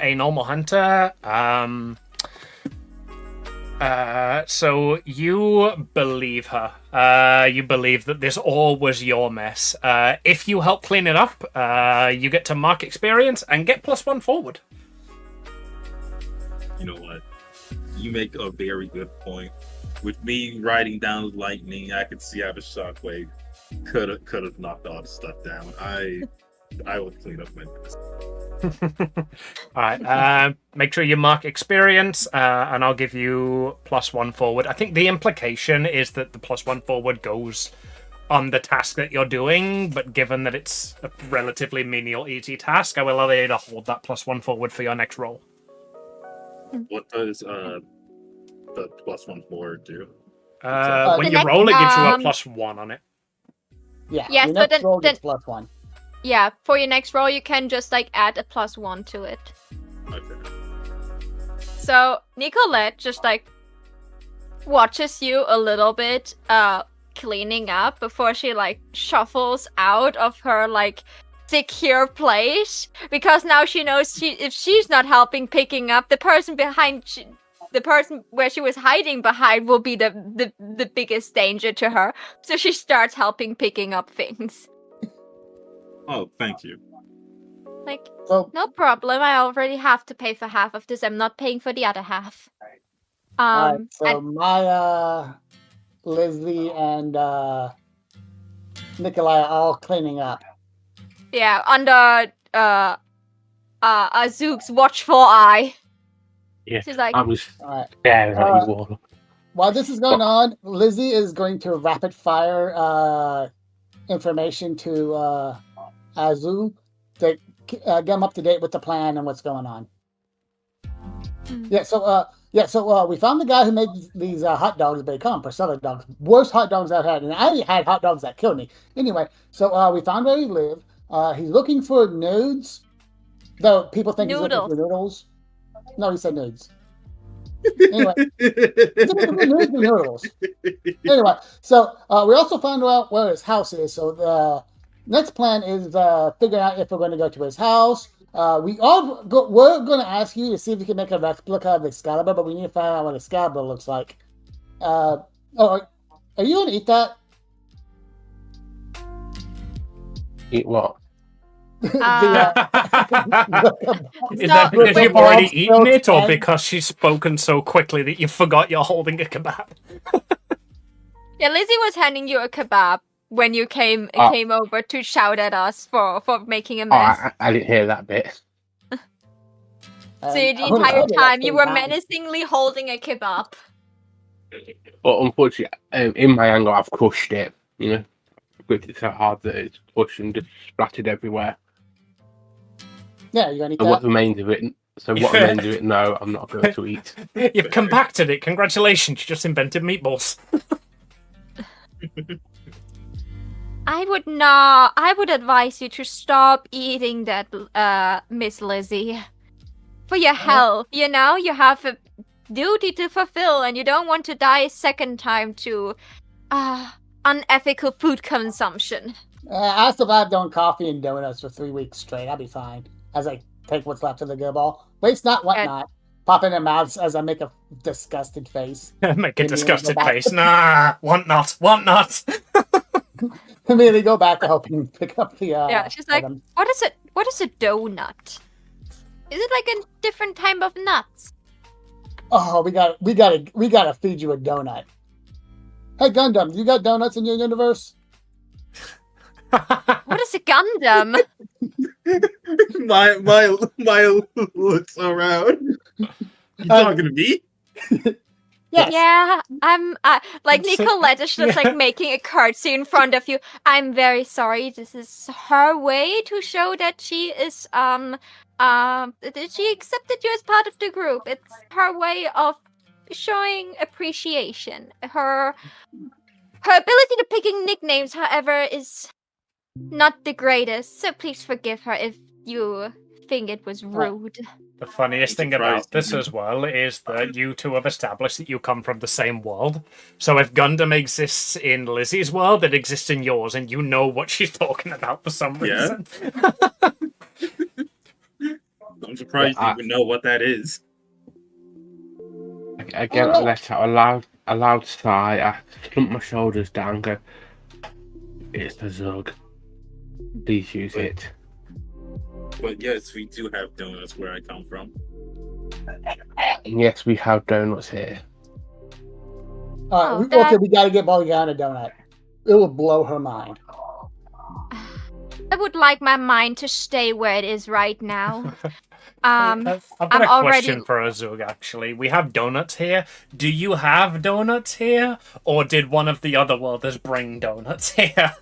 A: a normal hunter, so you believe her. You believe that this all was your mess. If you help clean it up, you get to mark experience and get +1 forward.
G: You know what? You make a very good point. With me riding down lightning, I could see how the shockwave could have knocked all the stuff down. I would clean up my mess.
A: All right. Make sure you mark experience, and I'll give you +1 forward. I think the implication is that the +1 forward goes on the task that you're doing, but given that it's a relatively menial, easy task, I will allow you to hold that +1 forward for your next roll.
G: What does the +1 forward do?
A: When
B: The
A: you
B: next-
A: roll, it gives you a +1 on it.
C: Yeah.
B: Yes,
C: your
B: but
C: next roll
B: then-
C: gets +1.
B: Yeah, for your next roll, you can just like add a +1 to it.
G: Okay.
B: So Nicolette just like watches you a little bit cleaning up before she like shuffles out of her like secure place, because now she knows if she's not helping picking up, the person the person where she was hiding behind will be the biggest danger to her. So she starts helping picking up things.
G: Oh, thank you.
B: Like,
C: So,
B: no problem. I already have to pay for half of this. I'm not paying for the other half.
C: alright, so
B: And
C: Maya, Lizzie, and Nikolai are all cleaning up.
B: yeah, under Azuk's watchful eye.
E: Yeah,
B: She's like,
E: I was
C: Alright.
E: staring at you all.
C: While this is going on, Lizzie is going to rapid fire information to Azu to get him up to date with the plan and what's going on. Yeah, so we found the guy who made these hot dogs, but they call them Priscilla dogs. Worst hot dogs I've had, and I had hot dogs that killed me. Anyway, so we found where he lived. He's looking for nudes, though people think he's looking for noodles. No, he said nudes. Anyway, he's looking for nudes and noodles. Anyway, so we also found out where his house is. So the next plan is figuring out if we're going to go to his house. We're going to ask you to see if you can make a replica of Excalibur, but we need to find out what Excalibur looks like. Are you going to eat that?
E: Eat what?
A: Is that because
C: the
A: you've already
C: Bob's
A: eaten it, or
C: and-
A: because she's spoken so quickly that you forgot you're holding a kebab?
B: yeah, Lizzie was handing you a kebab when you came over to shout at us for making a
E: Oh,
B: mess.
E: I didn't hear that bit.
B: So the entire time you were menacingly holding a kebab.
E: But unfortunately, in my anger, I've crushed it. You know, gripped it so hard that it's pushed and just splattered everywhere.
C: Yeah, you're going to eat
E: And what
C: that?
E: remains of it So what am I going to do? No, I'm not going to eat.
A: You've compacted it. Congratulations, you just invented meatballs.
B: I would not. I would advise you to stop eating that, Miss Lizzie. For your health, you know, you have a duty to fulfill, and you don't want to die a second time to unethical food consumption.
C: I survived on coffee and donuts for 3 weeks straight. I'll be fine. As I take what's left of the good ball. Waste not, what not. Pop in their mouths as I make a disgusted face.
A: Make a disgusted face. Nah, want not.
C: Immediately go back to helping pick up the.
B: Yeah, she's like,
C: item.
B: what is it? What is a donut? Is it like a different type of nuts?
C: Oh, we gotta feed you a donut. Hey Gundam, you got donuts in your universe?
B: What is a Gundam?
G: my looks around. You talking to me?
C: Yes.
B: Yeah, I'm like Nicolette is just like making a curtsy in front of you. I'm very sorry. This is her way to show that she is that she accepted you as part of the group. It's her way of showing appreciation. Her ability to picking nicknames, however, is not the greatest. So please forgive her if you think it was rude.
A: The funniest thing about this as well is that you two have established that you come from the same world. So if Gundam exists in Lizzie's world, it exists in yours, and you know what she's talking about for some reason.
G: I'm surprised you even know what that is.
E: Again, I let out a loud sigh. I slump my shoulders down and go, it's the Zug. Please use it.
G: But yes, we do have donuts where I come from.
E: And yes, we have donuts here.
C: Okay, we gotta get Morgana a donut. It will blow her mind.
B: I would like my mind to stay where it is right now.
A: I've got
B: I'm
A: a
B: already-
A: question for Azug, actually. We have donuts here. Do you have donuts here? Or did one of the other worlders bring donuts here?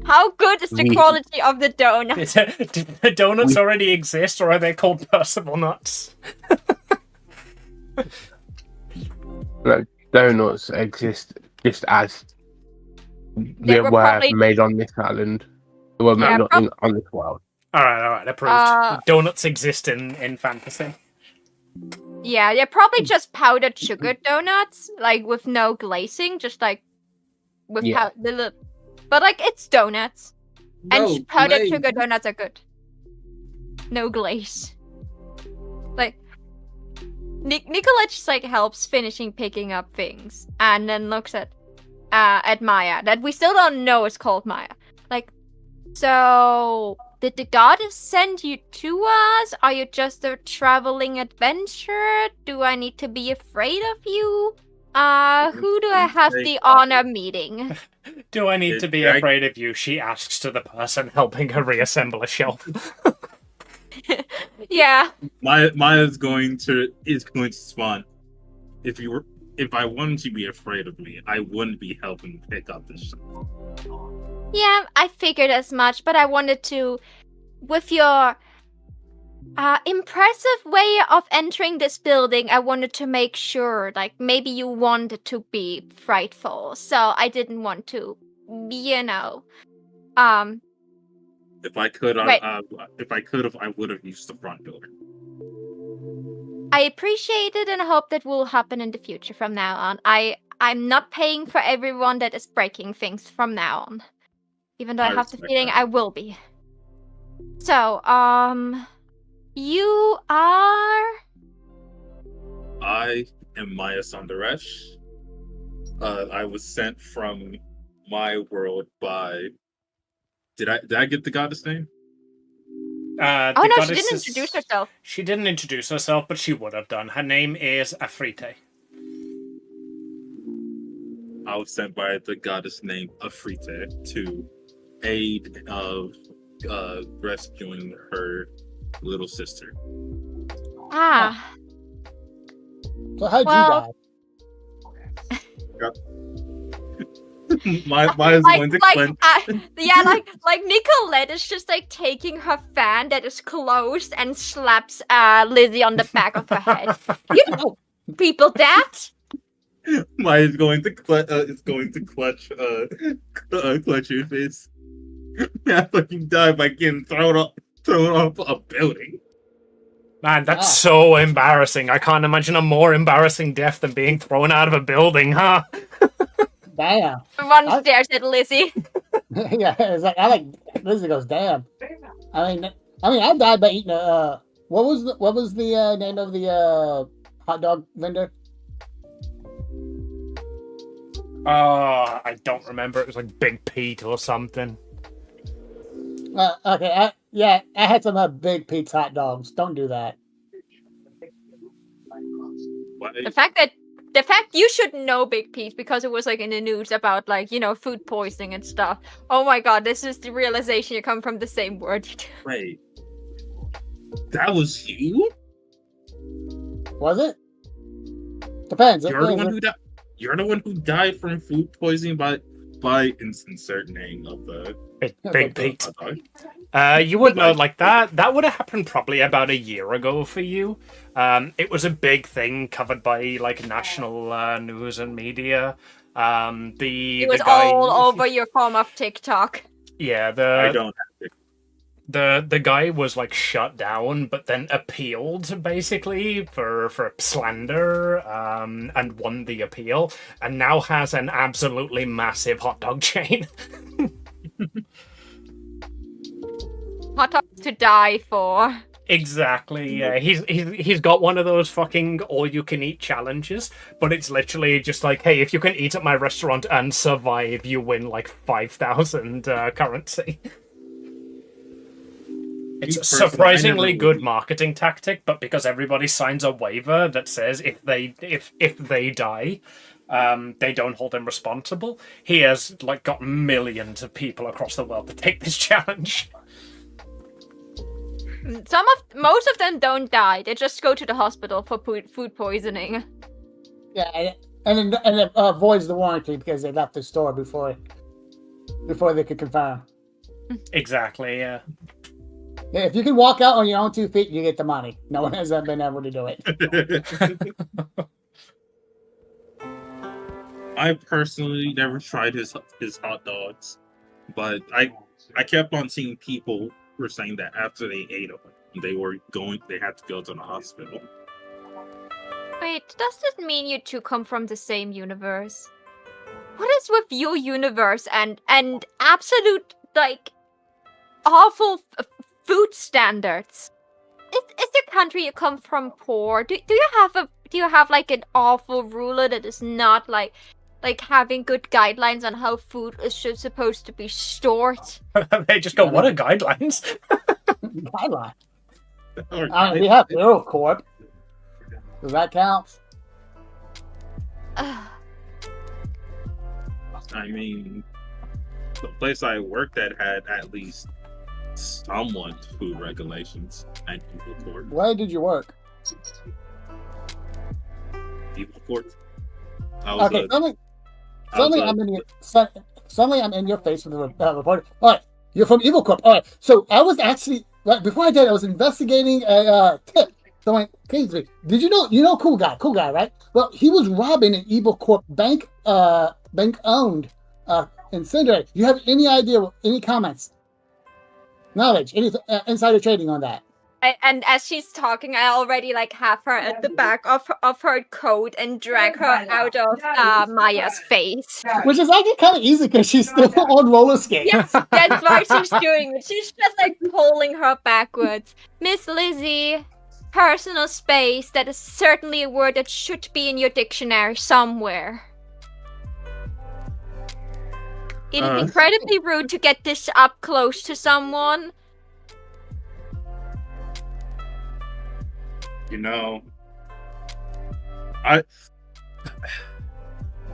B: How good is the quality of the donut?
A: Do the donuts already exist, or are they called Percival nuts?
E: Like, donuts exist just as they
B: were
E: were
B: probably-
E: made on this island. They were made on this world.
A: Alright, approved. Donuts exist in fantasy.
B: Yeah, they're probably just powdered sugar donuts, like with no glazing, just like with but like it's donuts, and powdered sugar donuts are good. No glaze. Like Nicolette just like helps finishing picking up things, and then looks at Maya that we still don't know is called Maya. Like, so did the goddess send you to us? Are you just a traveling adventurer? Do I need to be afraid of you? Who do I have the honor meeting?
A: Do I need to be afraid of you? She asks to the person helping her reassemble a shelf.
B: Yeah.
G: Maya's going to spawn. If I wanted to be afraid of me, I wouldn't be helping pick up this stuff.
B: Yeah, I figured as much, but I wanted to, with your impressive way of entering this building, I wanted to make sure, like, maybe you wanted to be frightful, so I didn't want to, you know,
G: If I could, I would have used the front door.
B: I appreciate it and hope that will happen in the future from now on. I'm not paying for everyone that is breaking things from now on. Even though I have the feeling I will be. So, you are...
G: I am Maya Sandaresh. I was sent from my world by... Did I get the goddess name?
B: Oh no, she didn't introduce herself.
A: She didn't introduce herself, but she would have done. Her name is Afrite.
G: I was sent by the goddess named Afrite to aid of rescuing her little sister.
B: Ah.
C: So how'd you die?
G: Mine is going to clench.
B: Like Nicolette is just like taking her fan that is closed and slaps Lizzie on the back of her head. You know, people that.
G: Mine is going to clutch. Clutch your face. I fucking die by getting thrown off a building.
A: Man, that's so embarrassing. I can't imagine a more embarrassing death than being thrown out of a building, huh?
C: Damn.
B: Everyone stares at Lizzie.
C: Yeah, it's like Lizzie goes, damn. I mean, I died by eating a. What was the name of the hot dog vendor?
A: I don't remember. It was like Big Pete or something.
C: Okay, I had some Big Pete's hot dogs. Don't do that.
B: The fact you should know Big Pete because it was like in the news about like, you know, food poisoning and stuff. Oh my god, this is the realization you come from the same word.
G: Wait. That was you?
C: Was it? Depends.
G: You're the one who died from food poisoning by insert name of the
A: Big Pete. You would know, like that would have happened probably about a year ago for you. It was a big thing covered by like national news and media. It was
B: all over your form of TikTok.
A: Yeah,
G: I don't have it.
A: The guy was like shut down, but then appealed basically for slander, and won the appeal, and now has an absolutely massive hot dog chain.
B: Hot dogs to die for.
A: Exactly. Yeah, he's got one of those fucking all-you-can-eat challenges, but it's literally just like, hey, if you can eat at my restaurant and survive, you win like 5,000 currency. It's a surprisingly good marketing tactic, but because everybody signs a waiver that says if they die, they don't hold him responsible, he has like got millions of people across the world to take this challenge.
B: Most of them don't die. They just go to the hospital for food poisoning.
C: Yeah, and it voids the warranty because they left the store before they could confirm.
A: Exactly. Yeah.
C: Yeah, if you can walk out on your own 2 feet, you get the money. No one has been able to do it.
G: I personally never tried his hot dogs, but I kept on seeing people were saying that after they ate them, they had to go to the hospital.
B: Wait, does this mean you two come from the same universe? What is with your universe and absolute like awful food standards? Is the country you come from poor? Do you have like an awful ruler that is not like having good guidelines on how food is supposed to be stored?
A: They just go, what are guidelines?
C: Guideline. We have Euro Corp. Does that count?
G: I mean, the place I worked at had at least somewhat food regulations and evil court.
C: Where did you work?
G: Evil court.
C: Okay, suddenly I'm in your face with the reporter. All right, you're from Evil Corp. All right, so I was actually before I did, I was investigating a tip. So I went, okay, did you know, cool guy, right? Well, he was robbing an Evil Corp bank owned incinerator. You have any idea? Any comments? Knowledge? Any insider trading on that?
B: And as she's talking, I already like have her at the back of her coat and drag her out of Maya's face.
C: Which is actually kind of easy because she's still on roller skates.
B: Yes, that's why she's doing it. She's just like pulling her backwards. Miss Lizzie, personal space, that is certainly a word that should be in your dictionary somewhere. It is incredibly rude to get this up close to someone.
G: You know,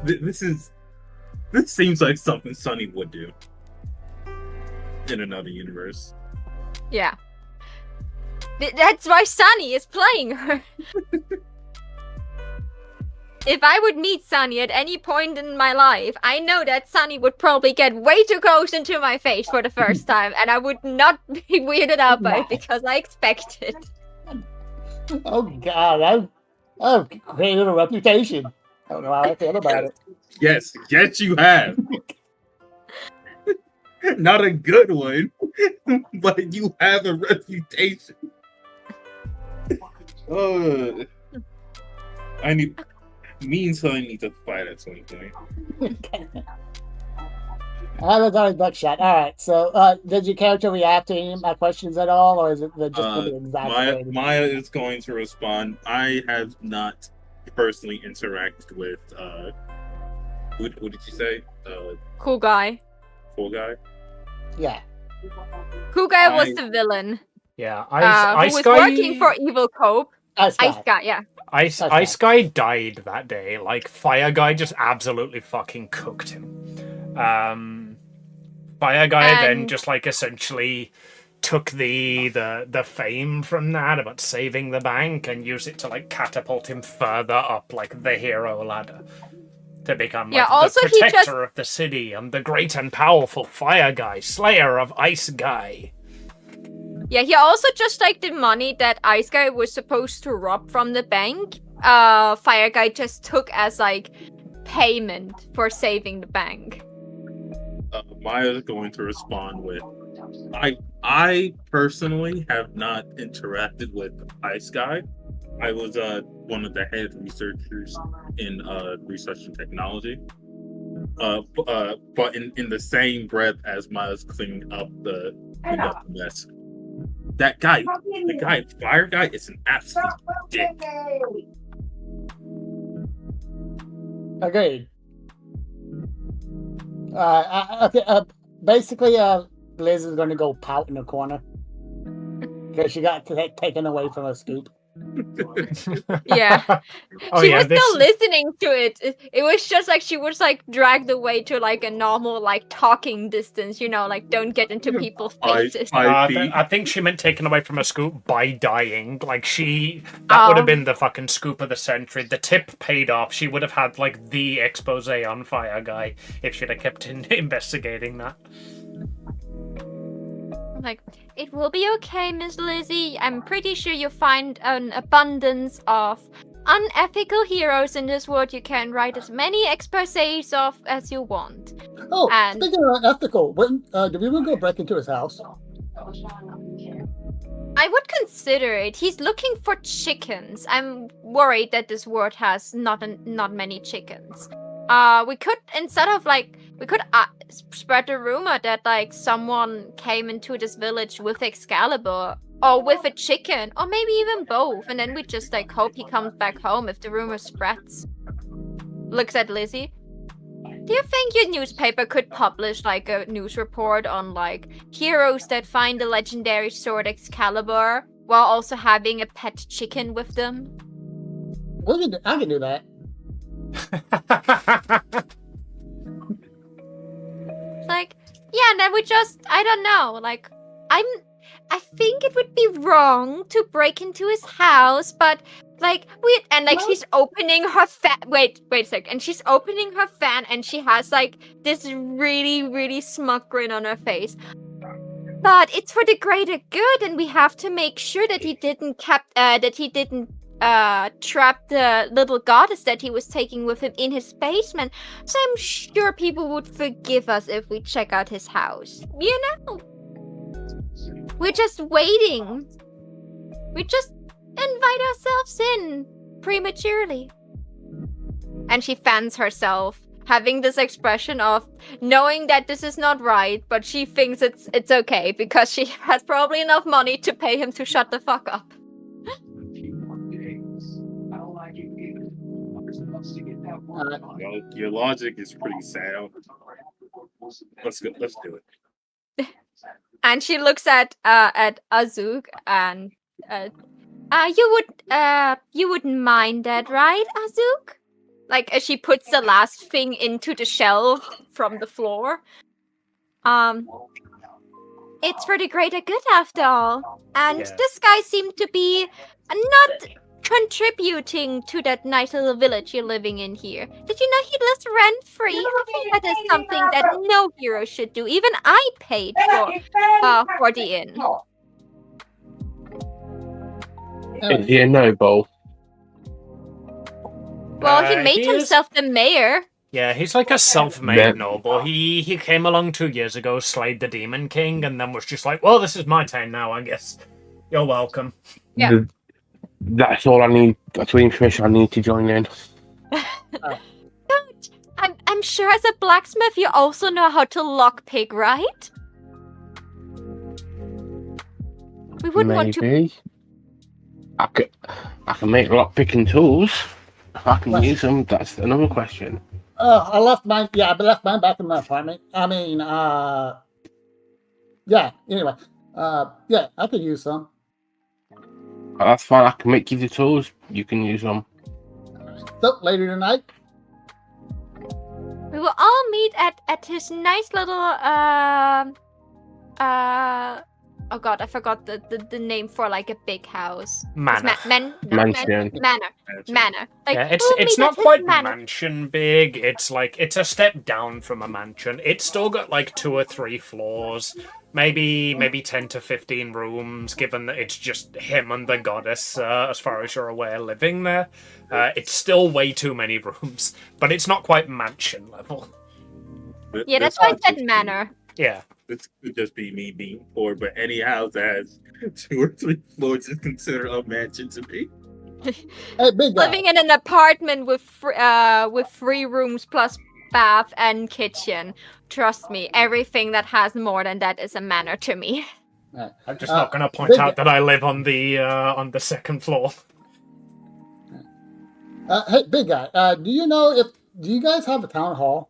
G: this seems like something Sunny would do in another universe.
B: Yeah. That's why Sunny is playing her. if I would meet Sunny at any point in my life, I know that Sunny would probably get way too close into my face for the first time, and I would not be weirded out by it because I expect it.
C: Oh God, I've created a reputation. I don't know how I feel about it.
G: Yes, you have. Not a good one, but you have a reputation. Me and Sully need to fight at some point.
C: That's always buckshot. All right. So, did your character react to any of my questions at all, or is it just going to be exaggerated?
G: Maya is going to respond. I have not personally interacted with. Who did you say?
B: Cool guy.
G: Cool guy.
C: Yeah.
B: Cool guy was the villain.
A: Yeah,
B: who was working for Evil Cope. Ice Guy, yeah.
A: Ice Guy died that day. Like, Fire Guy just absolutely fucking cooked him. Fire Guy then just, like, essentially took the fame from that about saving the bank and used it to, like, catapult him further up, like, the hero ladder. To become, like, the protector of the city and the great and powerful Fire Guy, slayer of Ice Guy.
B: Yeah, he also just, like, the money that Ice Guy was supposed to rob from the bank, Fire Guy just took as, like, payment for saving the bank.
G: Maya's going to respond with, I personally have not interacted with Ice Guy. I was one of the head researchers in research and technology. But in the same breath as Maya's cleaning up the mess, that guy, Fire Guy, is an absolute dick.
C: Agreed. Okay. Basically, Liz is going to go pout in the corner because she got taken away from her scoop.
B: Yeah. She was still listening to it. It was just like she was like dragged away to like a normal like talking distance, you know, like don't get into people's faces.
A: I think she meant taken away from a scoop by dying. Like that would have been the fucking scoop of the century. The tip paid off. She would have had like the expose on Fire Guy if she'd have kept investigating that.
B: Like, it will be okay, Miss Lizzie. I'm pretty sure you'll find an abundance of unethical heroes in this world. You can write as many exposés of as you want.
C: Oh, speaking of unethical, did we even go break into his house?
B: I would consider it. He's looking for chickens. I'm worried that this world has not many chickens. We could spread the rumor that like someone came into this village with Excalibur or with a chicken or maybe even both, and then we just like hope he comes back home if the rumor spreads. Looks at Lizzie. Do you think your newspaper could publish like a news report on like heroes that find the legendary sword Excalibur while also having a pet chicken with them?
C: I can do that.
B: Like, yeah, and then we just, I don't know, like, I think it would be wrong to break into his house, but, like, she's opening her fan, wait a sec, and she's opening her fan, and she has, like, this really, really smug grin on her face. But it's for the greater good, and we have to make sure that he didn't trap the little goddess that he was taking with him in his basement. So I'm sure people would forgive us if we check out his house. You know? We're just waiting. We just invite ourselves in prematurely. And she fans herself, having this expression of knowing that this is not right, but she thinks it's okay because she has probably enough money to pay him to shut the fuck up.
G: Your logic is pretty sound. Let's do it.
B: And she looks at Azuk and you wouldn't mind that, right, Azuk? Like as she puts the last thing into the shelf from the floor. It's for the greater good after all. And this guy seemed to be not contributing to that nice little village you're living in here. Did you know he lives rent free? I think that is something that no hero should do. Even I paid for the inn.
E: Is he a noble?
B: Well, he made
A: he is-
B: himself the mayor.
A: Yeah, he's like a self-made
E: Yeah.
A: noble. He came along 2 years ago, slayed the Demon King, and then was just like, well, this is my time now, I guess. You're welcome.
B: Yeah.
E: That's all I need. That's all the information I need to join in.
B: Good. I'm sure as a blacksmith you also know how to lockpick, right? We wouldn't want to.
E: Maybe. I can make lockpicking tools. If I can use them, that's another question.
C: I left mine. Yeah, I left mine back in my apartment. I mean, yeah. Anyway, yeah, I could use some.
E: That's fine. I can make you the tools. You can use them.
C: So later tonight.
B: We will all meet at his nice little oh god, I forgot the name for like a big house.
A: Manor.
B: Manor. Manor. Like,
A: Yeah,
B: we'll
A: it's
B: meet
A: not
B: at his
A: quite
B: manor.
A: mansion big. It's like it's a step down from a mansion. It's still got like 2 or 3 floors, maybe 10 to 15 rooms. Given that it's just him and the goddess, as far as you're aware, living there, it's still way too many rooms. But it's not quite mansion level.
B: Yeah, that's why I said manor.
A: Yeah.
G: This could just be me being poor, but any house that has 2 or 3 floors is considered a mansion to me.
C: Hey, big guy.
B: Living in an apartment with 3 rooms plus bath and kitchen. Trust me, everything that has more than that is a manor to me.
C: Right.
A: I'm just not going to point
C: big
A: out that I live on the 2nd floor.
C: Hey, big guy. Do you guys have a town hall?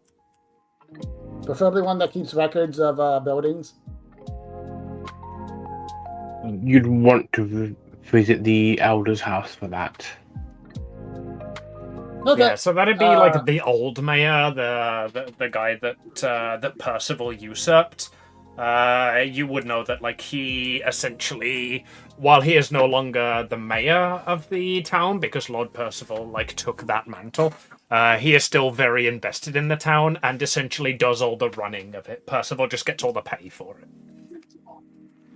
C: Preferably one that keeps records of buildings.
E: You'd want to visit the elder's house for that.
C: Okay.
A: Yeah, so that'd be like the old mayor, the guy that Percival usurped. You would know that like he essentially, while he is no longer the mayor of the town because Lord Percival like took that mantle, he is still very invested in the town and essentially does all the running of it. Percival just gets all the pay for it.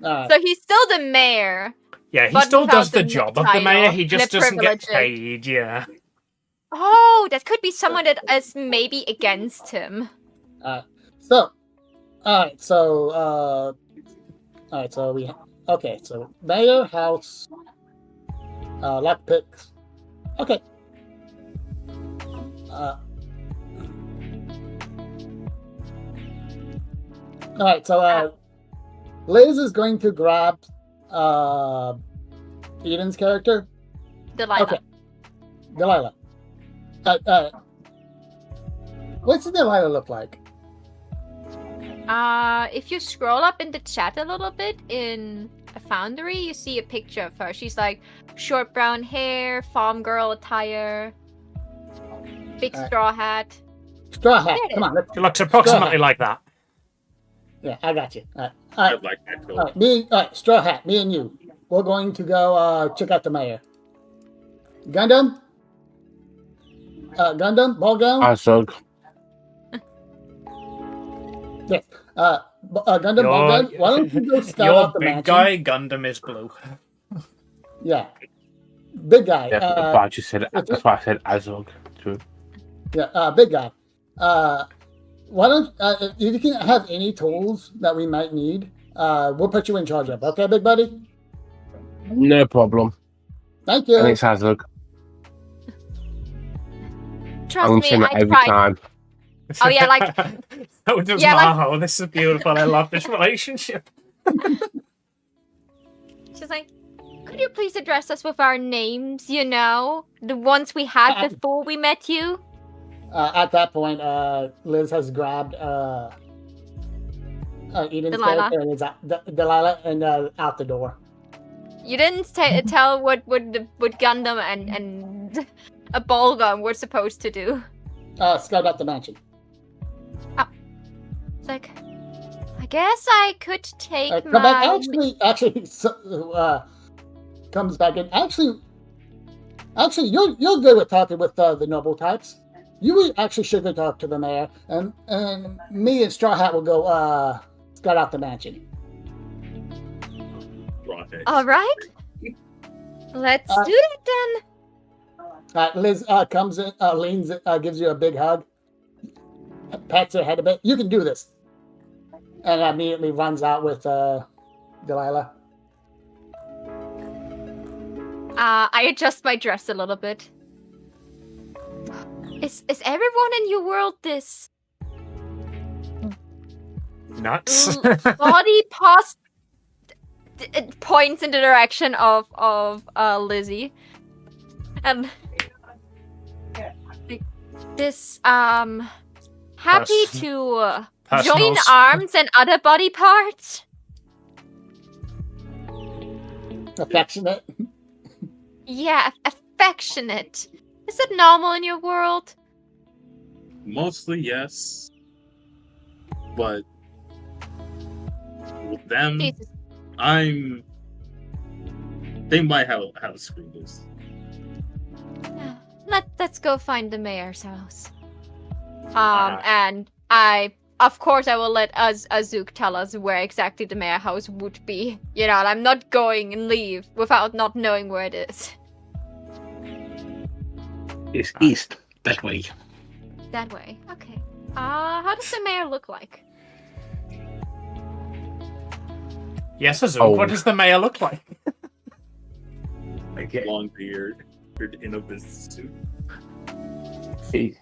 B: So he's still the mayor.
A: Yeah, he
B: But
A: still
B: without
A: does the
B: the
A: job of the mayor.
B: title,
A: He just
B: the
A: doesn't get
B: privileges.
A: paid. Yeah.
B: Oh, that could be someone that is maybe against him.
C: So mayor house, lockpicks. Okay. All right, so Liz is going to grab Eden's character.
B: Delilah.
C: Okay, Delilah. What's Delilah look like?
B: If you scroll up in the chat a little bit in a Foundry, you see a picture of her. She's like short brown hair, farm girl attire, big straw hat.
C: Straw hat.
B: There it
C: Come on, let's.
A: It looks approximately like that.
C: Yeah, I got you. All
G: I
C: right.
G: like that
C: All right, straw hat. Me and you. We're going to go check out the mayor. Gundam. Gundam. Ball gown.
E: Azog.
C: Yes. Gundam ball gown. Why don't you go scout
A: Your
C: out the
A: big
C: mansion?
A: guy Gundam is blue.
C: Yeah. Big guy.
E: Yeah, that's why I just said. That's why I said Azog. Too.
C: Yeah. Big guy. Why don't if you can have any tools that we might need? We'll put you in charge of. Okay, big buddy.
E: No problem.
C: Thank you.
E: Thanks, Azog.
B: Trust
E: I'm
B: me,
E: saying that
B: I
E: every
B: tried.
E: time.
B: Oh, yeah, like-
A: So does
B: Yeah, like-
A: Maho. This is beautiful. I love this relationship.
B: She's like, could you please address us with our names, you know? The ones we had before we met you?
C: At that point, Liz has grabbed Eden's
B: Delilah.
C: character and is out, Delilah and out the door.
B: You didn't tell what Gundam and a ball gun were supposed to do.
C: Scout out the mansion.
B: It's like, I guess I could take
C: Come
B: my...
C: back. Actually, comes back in. Actually, Actually, you're good with talking with the noble types. You actually should go talk to the mayor, and me and Straw Hat will go scout out the mansion.
B: All right. Let's do that then.
C: Liz comes in, leans, gives you a big hug, pats her head a bit. You can do this, and immediately runs out with Delilah.
B: I adjust my dress a little bit. Is everyone in your world this
A: Nuts.
B: body pos? It points in the direction of Lizzie, and this happy to join
A: Personals.
B: arms and other body parts.
C: Affectionate.
B: Yeah, affectionate. Is it normal in your world?
G: Mostly yes, but with them,
B: Jesus.
G: They might have scruples.
B: Let's go find the mayor's house.
A: Alright.
B: And of course, I will let Azuk tell us where exactly the mayor house would be. You know, I'm not going and leave without not knowing where it is.
E: It's east, that way.
B: That way. Okay. How does the mayor look like?
A: Yes, Azul.
E: Oh.
A: What does the mayor look like?
E: Okay.
G: Long beard, in a business suit.
E: He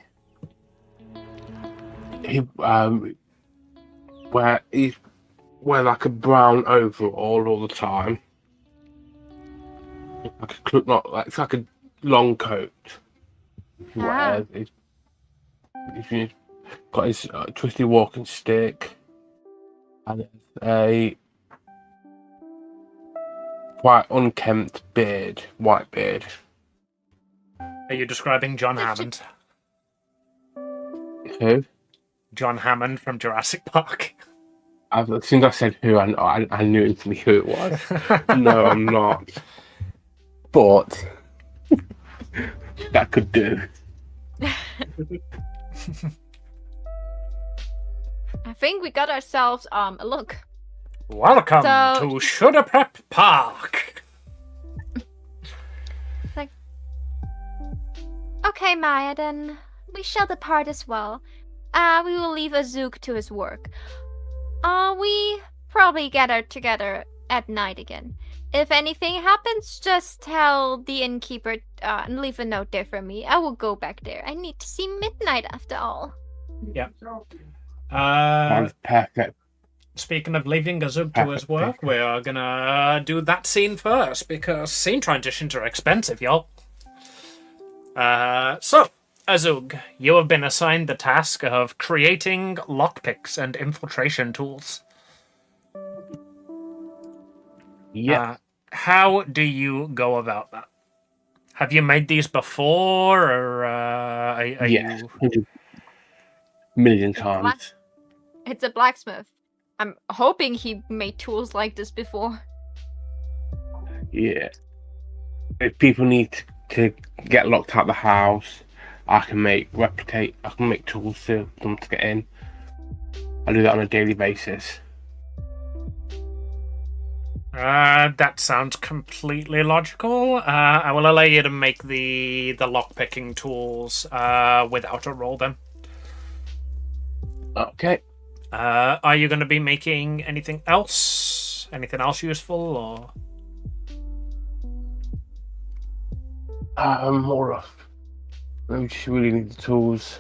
E: he's wear like a brown overall all the time. It's like a long coat. He wears. He's got his twisty walking stick and a quite unkempt beard, white beard.
A: Are you describing John Hammond?
E: Who?
A: John Hammond from Jurassic Park.
E: As soon as I said who, I knew instantly who it was. No, I'm not. But that could do.
B: I think we got ourselves a look.
A: Welcome
B: So-
A: to Shoulda Prep Park.
B: Okay, Maya, then we shall depart as well. We will leave Azuk to his work. We probably gather together at night again. If anything happens, just tell the innkeeper and leave a note there for me. I will go back there. I need to see midnight after all.
E: Sounds perfect.
A: Speaking of leaving Azug to his work, we are gonna do that scene first because scene transitions are expensive, y'all. So, Azug, you have been assigned the task of creating lockpicks and infiltration tools.
E: Yeah.
A: How do you go about that? Have you made these before, or are
E: Yeah.
A: you...
E: 100 million times.
B: It's a blacksmith. I'm hoping he made tools like this before.
E: Yeah. If people need to get locked out of the house, I can make tools for them to get in. I do that on a daily basis.
A: That sounds completely logical. I will allow you to make the lockpicking tools without a roll then.
E: Okay.
A: Are you going to be making anything else? Anything else useful, or?
E: More of. We just really need the tools.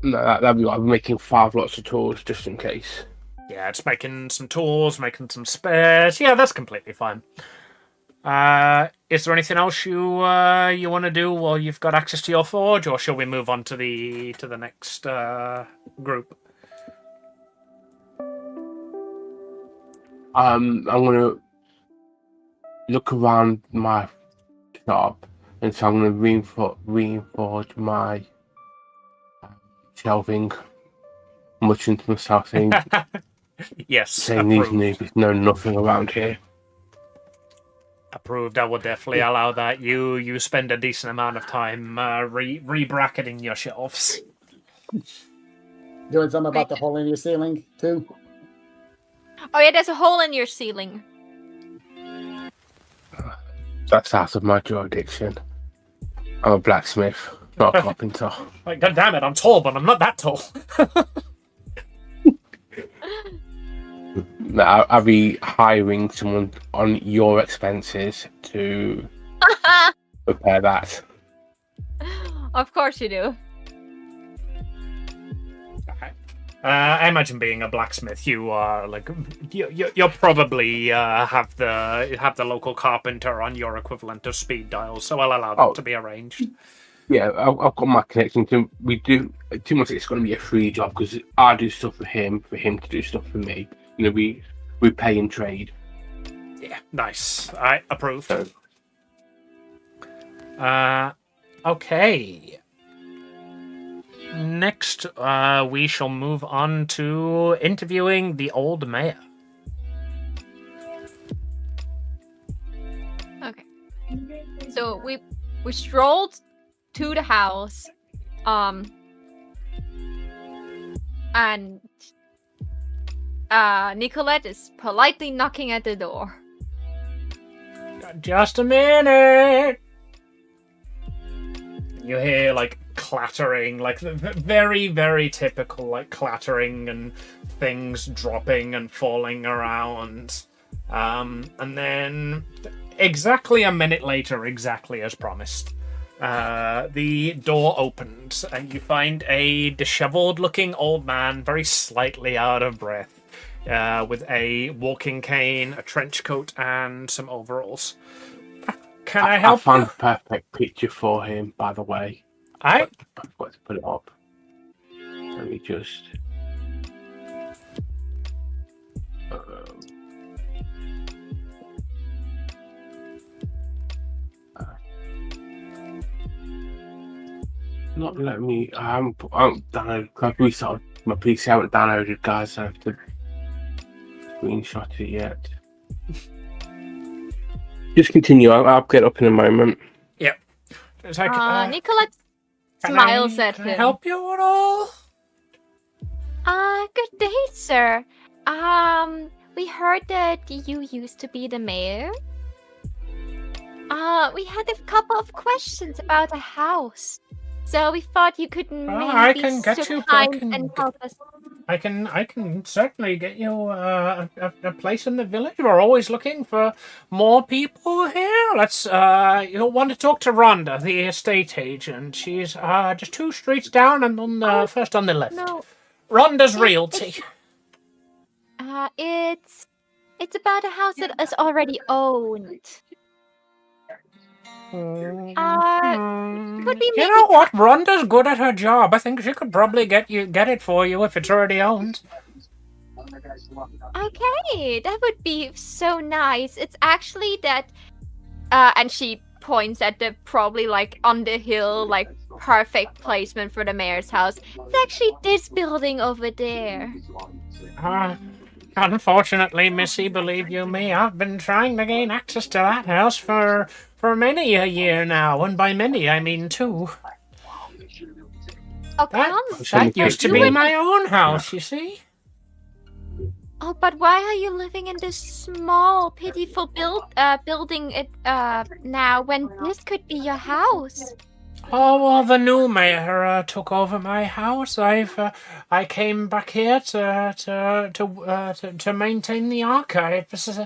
E: No, that'd be like making 5 lots of tools just in case.
A: Yeah, it's making some tools, making some spares. Yeah, that's completely fine. Is there anything else you want to do while you've got access to your forge, or shall we move on to the next group?
E: I'm gonna look around my shop, and so I'm gonna reinforce my shelving, muttering to myself, saying
A: Yes,
E: these
A: approved.
E: niggas know nothing around here.
A: Approved. I will definitely allow that. You spend a decent amount of time re-bracketing your shelves.
C: Doing something about the hole in your ceiling too.
B: Oh yeah, there's a hole in your ceiling.
E: That's out of my jurisdiction. I'm a blacksmith, not a carpenter.
A: Like, God damn it, I'm tall, but I'm not that tall.
E: No, I'll be hiring someone on your expenses to repair that.
B: Of course you do.
A: I imagine being a blacksmith, you are like you'll probably have the local carpenter on your equivalent of speed dial, so I'll allow that to be arranged.
E: Yeah, I've got my connection to. We do too much. It's going to be a free job because I do stuff for him to do stuff for me. You know, we pay and trade.
A: Yeah, nice. I approve. Okay. Next, we shall move on to interviewing the old mayor.
B: Okay. So we strolled to the house, and Nicolette is politely knocking at the door.
A: Just a minute. You hear like clattering, like very, very typical, like clattering and things dropping and falling around. And then exactly a minute later, exactly as promised, the door opens and you find a disheveled-looking old man, very slightly out of breath, with a walking cane, a trench coat, and some overalls. Can I help
E: I found
A: you?
E: a perfect picture for him, by the way.
A: I've
E: got to put it up. Let me just. Not let me. I'm downloaded. I've restarted my PC. I haven't downloaded, guys. I have to screenshot it yet. Just continue. I'll get up in a moment.
A: Yep. It's like,
B: Nicolette smiles at
A: can I
B: him.
A: help you at all?
B: Good day, sir. We heard that you used to be the mayor. We had a couple of questions about a house. So we thought you could maybe
A: I can get
B: so
A: you-
B: kind
A: I can
B: and
A: get-
B: help us.
A: I can certainly get you a place in the village. We're always looking for more people here. Let's you'll want to talk to Rhonda, the estate agent. She's just 2 streets down and on the first on the left.
B: No,
A: Rhonda's Realty.
B: it's about a house that is already owned. Could we
A: You
B: make
A: know what? Rhonda's good at her job. I think she could probably get it for you if it's already owned.
B: Okay, that would be so nice. It's actually that, and she points at the probably like on the hill, like perfect placement for the mayor's house. It's actually this building over there.
A: Unfortunately, Missy, believe you me, I've been trying to gain access to that house for many a year now, and by many I mean 2.
B: Oh,
A: That used to be my own house, you see?
B: Oh, but why are you living in this small, pitiful building now when this could be your house?
A: Oh, well, the new mayor took over my house. I came back here to maintain the archive. This is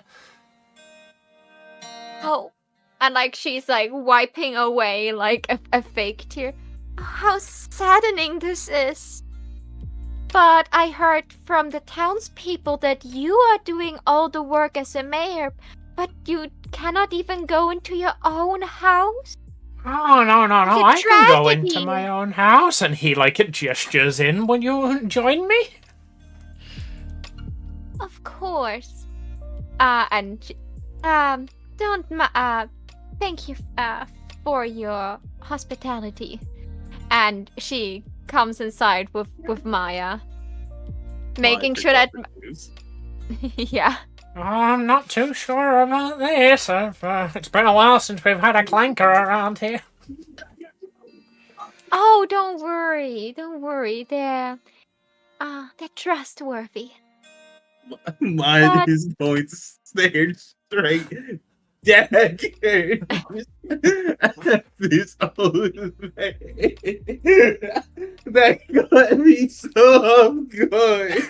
B: Oh, and like she's like wiping away like a fake tear. How saddening this is. But I heard from the townspeople that you are doing all the work as a mayor, but you cannot even go into your own house?
A: Oh, no.
B: It's a
A: I can go
B: tragedy.
A: into my own house. And he, gestures in. Will you join me?
B: Of course. Thank you for your hospitality. And she comes inside with Maya, making sure that yeah,
A: I'm not too sure about this. It's been a while since we've had a clanker around here.
B: Oh, don't worry. They're trustworthy.
G: Mine is going to stare straight daggers at this old man. That got me so good.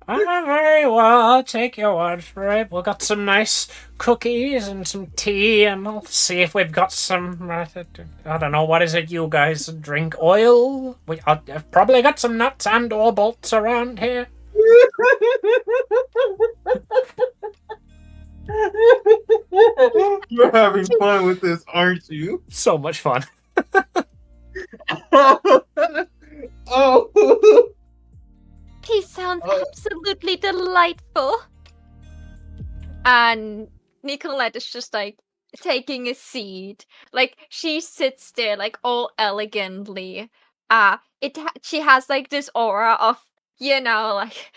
A: Very well, I'll take your word for it. We've got some nice cookies and some tea, and I'll see if we've got some, I don't know, what is it you guys drink? Oil? I've probably got some nuts and or bolts around here.
G: You're having fun with this, aren't you?
A: So much fun.
G: Oh.
B: He sounds absolutely delightful. And Nicolette is just like taking a seat. Like she sits there like all elegantly. She has like this aura of, you know, like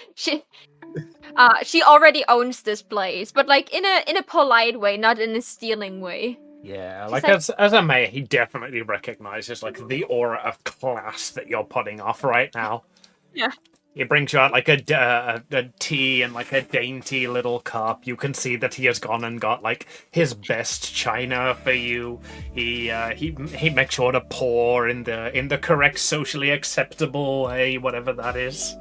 B: she already owns this place, but like in a polite way, not in a stealing way.
A: Yeah,
B: She's
A: like
B: like-
A: as a mayor, he definitely recognizes like the aura of class that you're putting off right now.
B: Yeah.
A: He brings you out like a tea and like a dainty little cup. You can see that he has gone and got like his best china for you. He makes sure to pour in the correct socially acceptable way, whatever that is.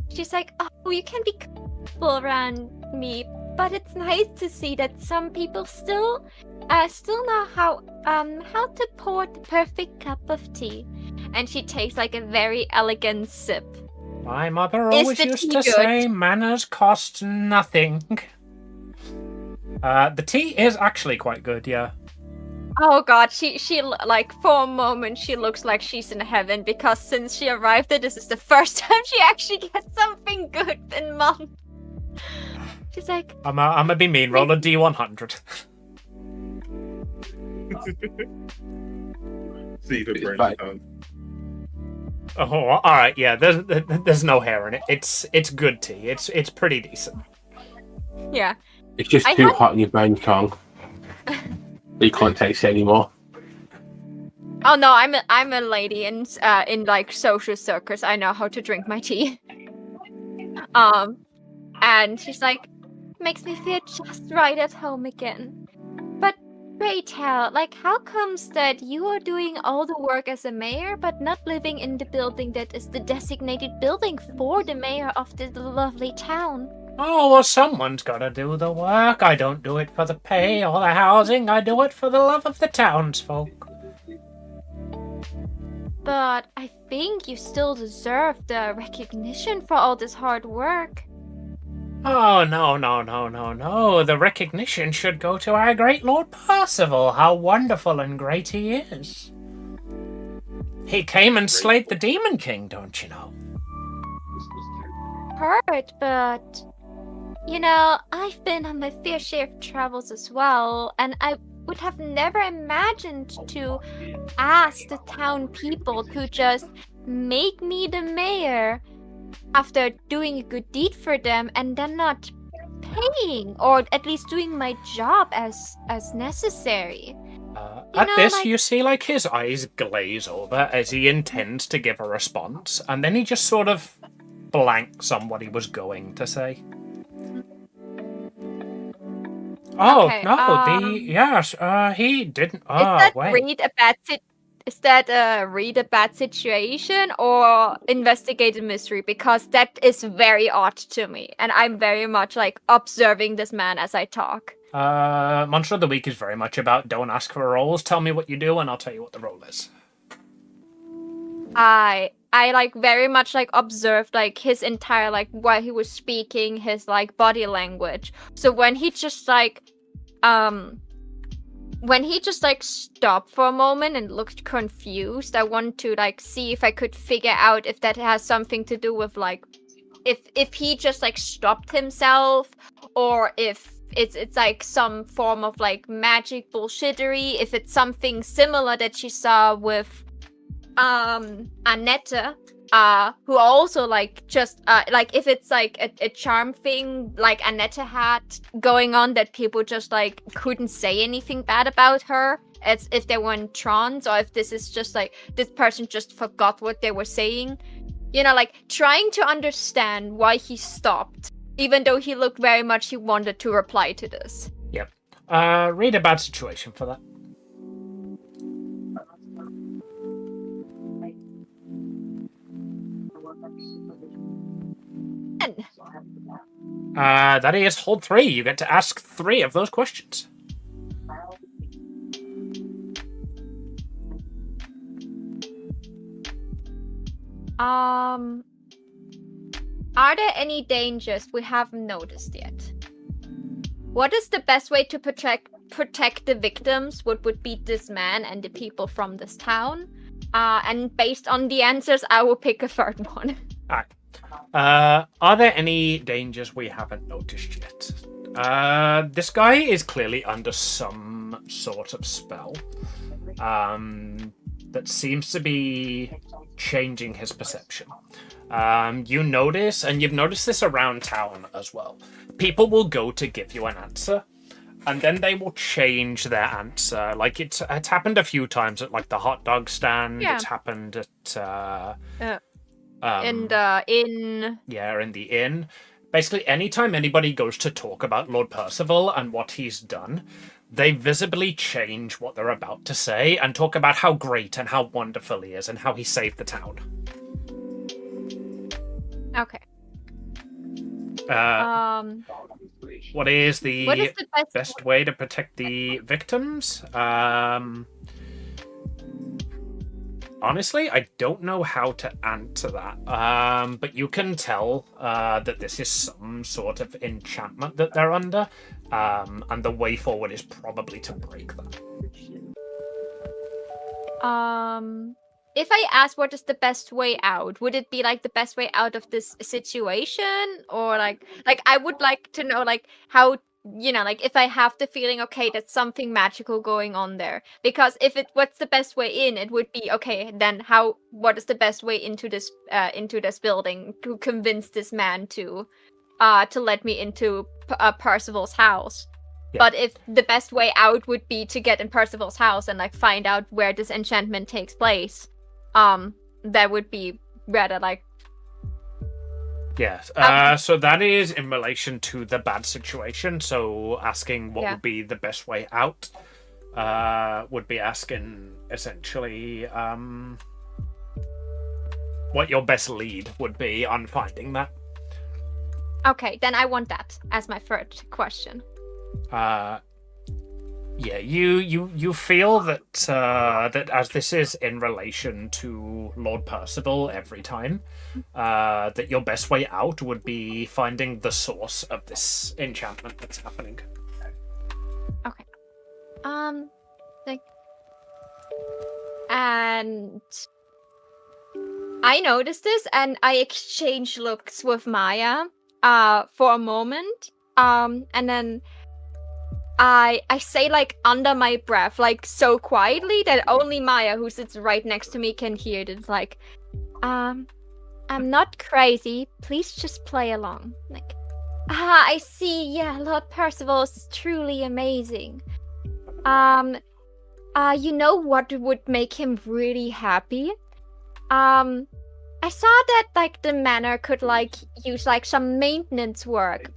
B: She's like, oh, you can be comfortable around me, but it's nice to see that some people still know how to pour the perfect cup of tea. And she takes like a very elegant sip.
A: My mother
B: Is
A: always
B: the
A: used
B: tea
A: to
B: good?
A: say manners cost nothing. The tea is actually quite good, yeah.
B: Oh god, she like for a moment she looks like she's in heaven because since she arrived there, this is the first time she actually gets something good in months. She's like,
A: I'm gonna be mean. Roll a D100.
G: See if it burns
E: Right.
G: out.
A: Oh, all right. Yeah, there's no hair in it. It's good tea. It's pretty decent.
B: yeah.
E: It's just
B: I
E: too
B: had-
E: hot in your brain tongue. You can't taste it anymore.
B: Oh no, I'm a lady in like social circles. I know how to drink my tea. And she's like, makes me feel just right at home again. But pray tell, like, how comes that you are doing all the work as a mayor, but not living in the building that is the designated building for the mayor of this lovely town?
A: Oh, well, someone's got to do the work. I don't do it for the pay or the housing. I do it for the love of the townsfolk.
B: But I think you still deserve the recognition for all this hard work.
A: Oh, no. The recognition should go to our great Lord Percival. How wonderful and great he is. He came and slayed the Demon King, don't you know?
B: Heard, but you know, I've been on my fair share of travels as well, and I would have never imagined to ask the town people to just make me the mayor after doing a good deed for them and then not paying or at least doing my job as necessary.
A: At
B: know,
A: this,
B: like-
A: you see, like, his eyes glaze over as he intends to give a response, and then he just sort of blanks on what he was going to say. Oh,
B: Okay,
A: no, he didn't. Oh, wait.
B: Is that read a bad situation or investigate a mystery? Because that is very odd to me, and I'm very much like observing this man as I talk.
A: Monster of the Week is very much about don't ask for rolls, tell me what you do, and I'll tell you what the roll is.
B: I like very much like observed like his entire like while he was speaking, his like body language. So when he just like stopped for a moment and looked confused, I want to like see if I could figure out if that has something to do with like if he just like stopped himself, or if it's like some form of like magic bullshittery, if it's something similar that she saw with Annette who also like just like if it's like a charm thing like Annette had going on that people just like couldn't say anything bad about her as if they were in trance, or if this is just like this person just forgot what they were saying, you know, like trying to understand why he stopped even though he looked very much he wanted to reply to this.
A: Yep. Read a bad situation for that. That is hold 3. You get to ask 3 of those questions.
B: Are there any dangers we haven't noticed yet? What is the best way to protect the victims? What would be this man and the people from this town? And based on the answers, I will pick a third one.
A: Alright. Are there any dangers we haven't noticed yet? This guy is clearly under some sort of spell that seems to be changing his perception. You notice, and you've noticed this around town as well, people will go to give you an answer, and then they will change their answer. Like, it's happened a few times at, like, the hot dog stand.
B: Yeah.
A: It's happened at...
B: in the inn.
A: Yeah, in the inn. Basically, anytime anybody goes to talk about Lord Percival and what he's done, they visibly change what they're about to say and talk about how great and how wonderful he is and how he saved the town.
B: Okay.
A: What is the
B: best
A: way to protect the victims? Honestly, I don't know how to answer that. But you can tell that this is some sort of enchantment that they're under, and the way forward is probably to break that.
B: If I ask what is the best way out, would it be like the best way out of this situation, or like I would like to know like how, you know, like if I have the feeling, okay, there's something magical going on there. Because if what's the best way in, it would be, okay, then what is the best way into this building to convince this man to let me into Percival's house. Yeah. But if the best way out would be to get in Percival's house and like find out where this enchantment takes place, that would be rather like...
A: Yes. So that is in relation to the bad situation. So asking what would be the best way out would be asking essentially what your best lead would be on finding that.
B: Okay, then I want that as my third question.
A: Yeah, you feel that that as this is in relation to Lord Percival every time, that your best way out would be finding the source of this enchantment that's happening.
B: Okay. And I noticed this, and I exchanged looks with Maya, for a moment, and then I say like under my breath, like so quietly that only Maya, who sits right next to me, can hear it. It's like, I'm not crazy. Please just play along. Like, I see. Yeah, Lord Percival is truly amazing. You know what would make him really happy? I saw that like the manor could like use like some maintenance work,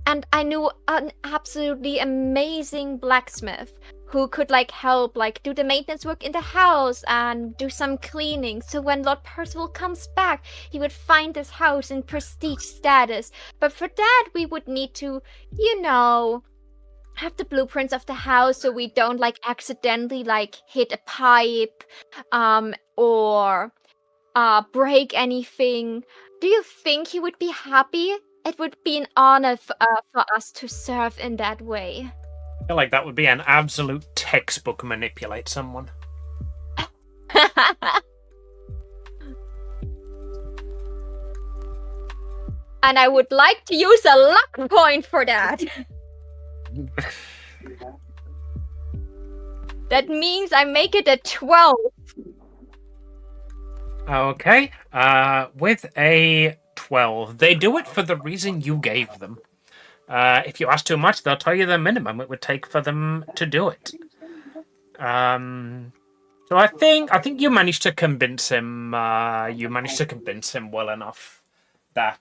B: and I knew an absolutely amazing blacksmith who could like help like do the maintenance work in the house and do some cleaning. So when Lord Percival comes back, he would find this house in prestige status. But for that, we would need to, you know, have the blueprints of the house so we don't like accidentally like hit a pipe, or break anything. Do you think he would be happy? It would be an honor for us to serve in that way.
A: I feel like that would be an absolute textbook manipulate someone.
B: And I would like to use a luck point for that. That means I make it a 12.
A: Okay. With a 12, they do it for the reason you gave them. If you ask too much, they'll tell you the minimum it would take for them to do it. So I think you managed to convince him. You managed to convince him well enough that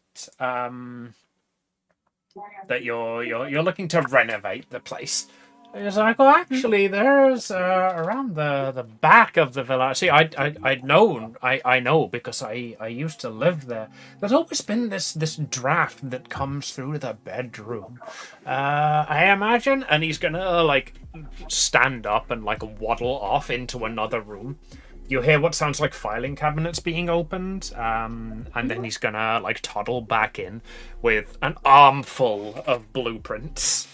A: that you're looking to renovate the place. He's like, well, actually, there's around the back of the villa. See, I know because I used to live there. There's always been this draft that comes through the bedroom. I imagine, and he's gonna like stand up and like waddle off into another room. You hear what sounds like filing cabinets being opened, and then he's gonna like toddle back in with an armful of blueprints.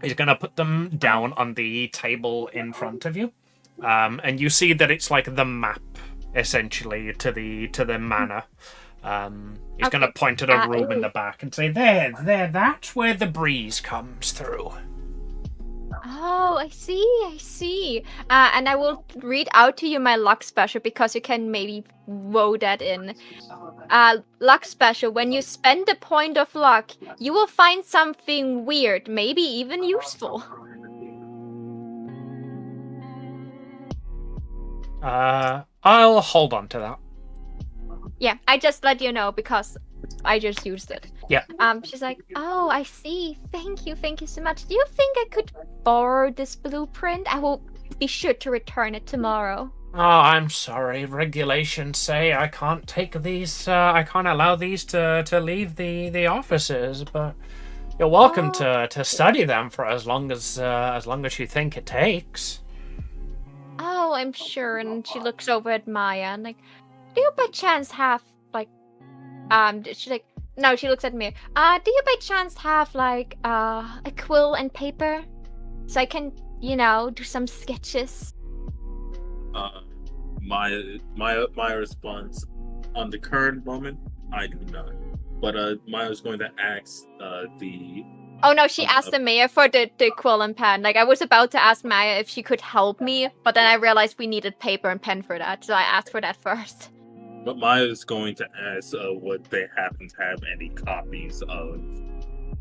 A: He's gonna put them down on the table in front of you, and you see that it's like the map essentially to the manor. He's gonna point at a room in the back and say, "There, that's where the breeze comes through."
B: Oh, I see. And I will read out to you my luck special because you can maybe vote that in. Luck special. When you spend a point of luck, you will find something weird, maybe even useful.
A: I'll hold on to that.
B: Yeah, I just let you know because I just used it.
A: Yeah.
B: She's like, oh, I see. Thank you so much. Do you think I could borrow this blueprint? I will be sure to return it tomorrow.
A: Oh, I'm sorry. Regulations say I can't take these. I can't allow these to leave the offices. But you're welcome to study them for as long as you think it takes.
B: Oh, I'm sure. And she looks over at Maya and like, do you by chance have like, she's like, no, she looks at me. Do you by chance have like a quill and paper, so I can, do some sketches?
G: My response on the current moment, I do not. But Maya's going to ask the.
B: Oh no, she asked the mayor for the quill and pen. Like I was about to ask Maya if she could help me, but then I realized we needed paper and pen for that, so I asked for that first.
G: But Maya's going to ask what they happen to have any copies of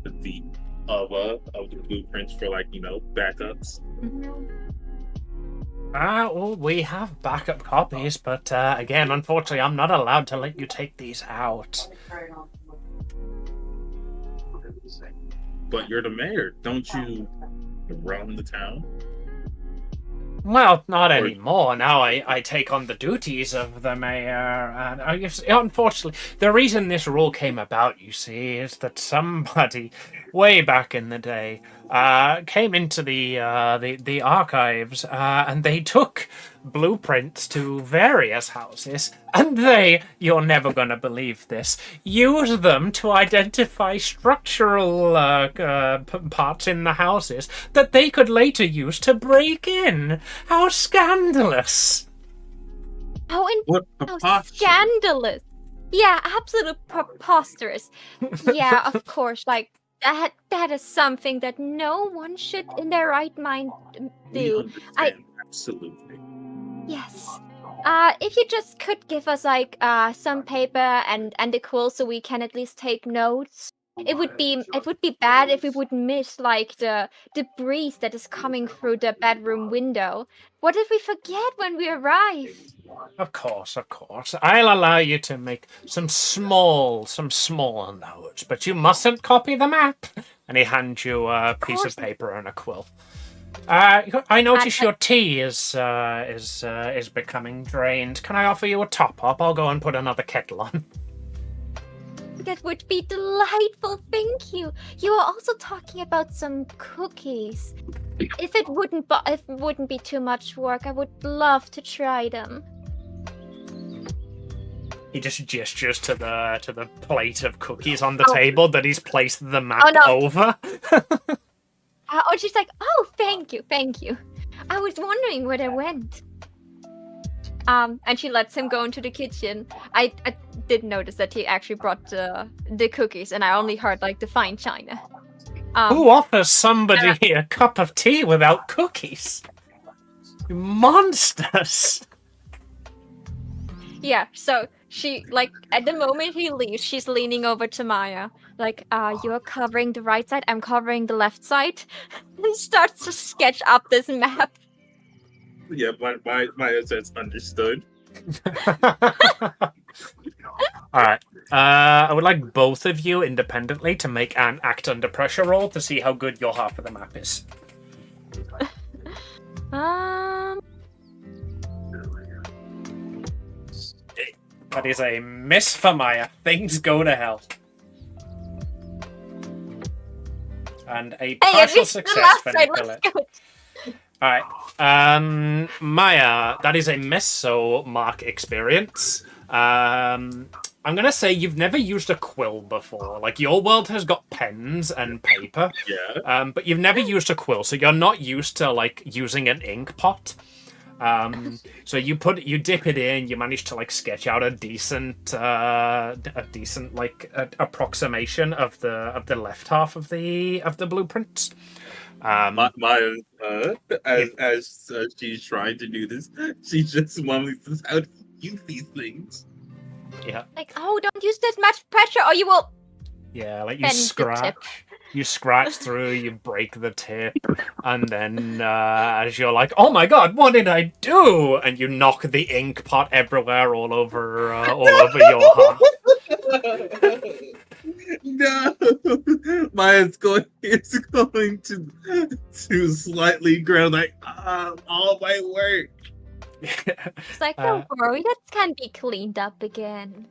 G: the blueprints for backups.
A: Well, we have backup copies, but again, unfortunately, I'm not allowed to let you take these out.
G: But you're the mayor, don't you run the town?
A: Well, not anymore. Now I take on the duties of the mayor. And unfortunately, the reason this rule came about, you see, is that somebody way back in the day came into the archives and they took blueprints to various houses, and you're never gonna believe this, used them to identify structural parts in the houses that they could later use to break in. How scandalous!
B: How
G: preposterous.
B: Scandalous! Yeah, absolute preposterous. Yeah, of course, like that is something that no one should in their right mind do.
G: Absolutely.
B: Yes. If you just could give us like some paper and a quill so we can at least take notes. It would be bad if we would miss like the breeze that is coming through the bedroom window. What if we forget when we arrive?
A: Of course. I'll allow you to make some small notes, but you mustn't copy the map. And he hands you a piece of paper and a quill. I notice your tea is becoming drained. Can I offer you a top up? I'll go and put another kettle on.
B: That would be delightful, thank you. You are also talking about some cookies. If it wouldn't be too much work, I would love to try them.
A: He just gestures to the plate of cookies on the table that he's placed the map over.
B: She's like, oh, thank you. I was wondering where they went. And she lets him go into the kitchen. I did notice that he actually brought the cookies, and I only heard like the fine china.
A: Who offers somebody a cup of tea without cookies? You monsters!
B: Yeah, so she, like, at the moment he leaves, she's leaning over to Maya. Like, you're covering the right side, I'm covering the left side. And starts to sketch up this map.
G: Yeah, my assets understood.
A: Alright. I would like both of you independently to make an act under pressure roll to see how good your half of the map is. That is a miss for Maya. Things go to hell. And a partial success for Nicolette. Alright. Maya, that is a miss, so mark experience. I'm gonna say you've never used a quill before. Like, your world has got pens and paper.
G: Yeah.
A: But you've never used a quill, so you're not used to, like, using an ink pot. So you dip it in, you manage to, like, sketch out a decent approximation of the left half of the blueprint.
G: Maya, as she's trying to do this, she just mumbles how to use these things.
A: Yeah.
B: Like, oh, don't use this much pressure or you will...
A: Yeah, like you
B: bend the tip.
A: you scratch through, you break the tip, and then as you're like, oh my god, what did I do? And you knock the ink pot everywhere, all over your heart.
G: No, Maya's going to slightly ground like all my work.
B: It's like, don't worry, that can be cleaned up again.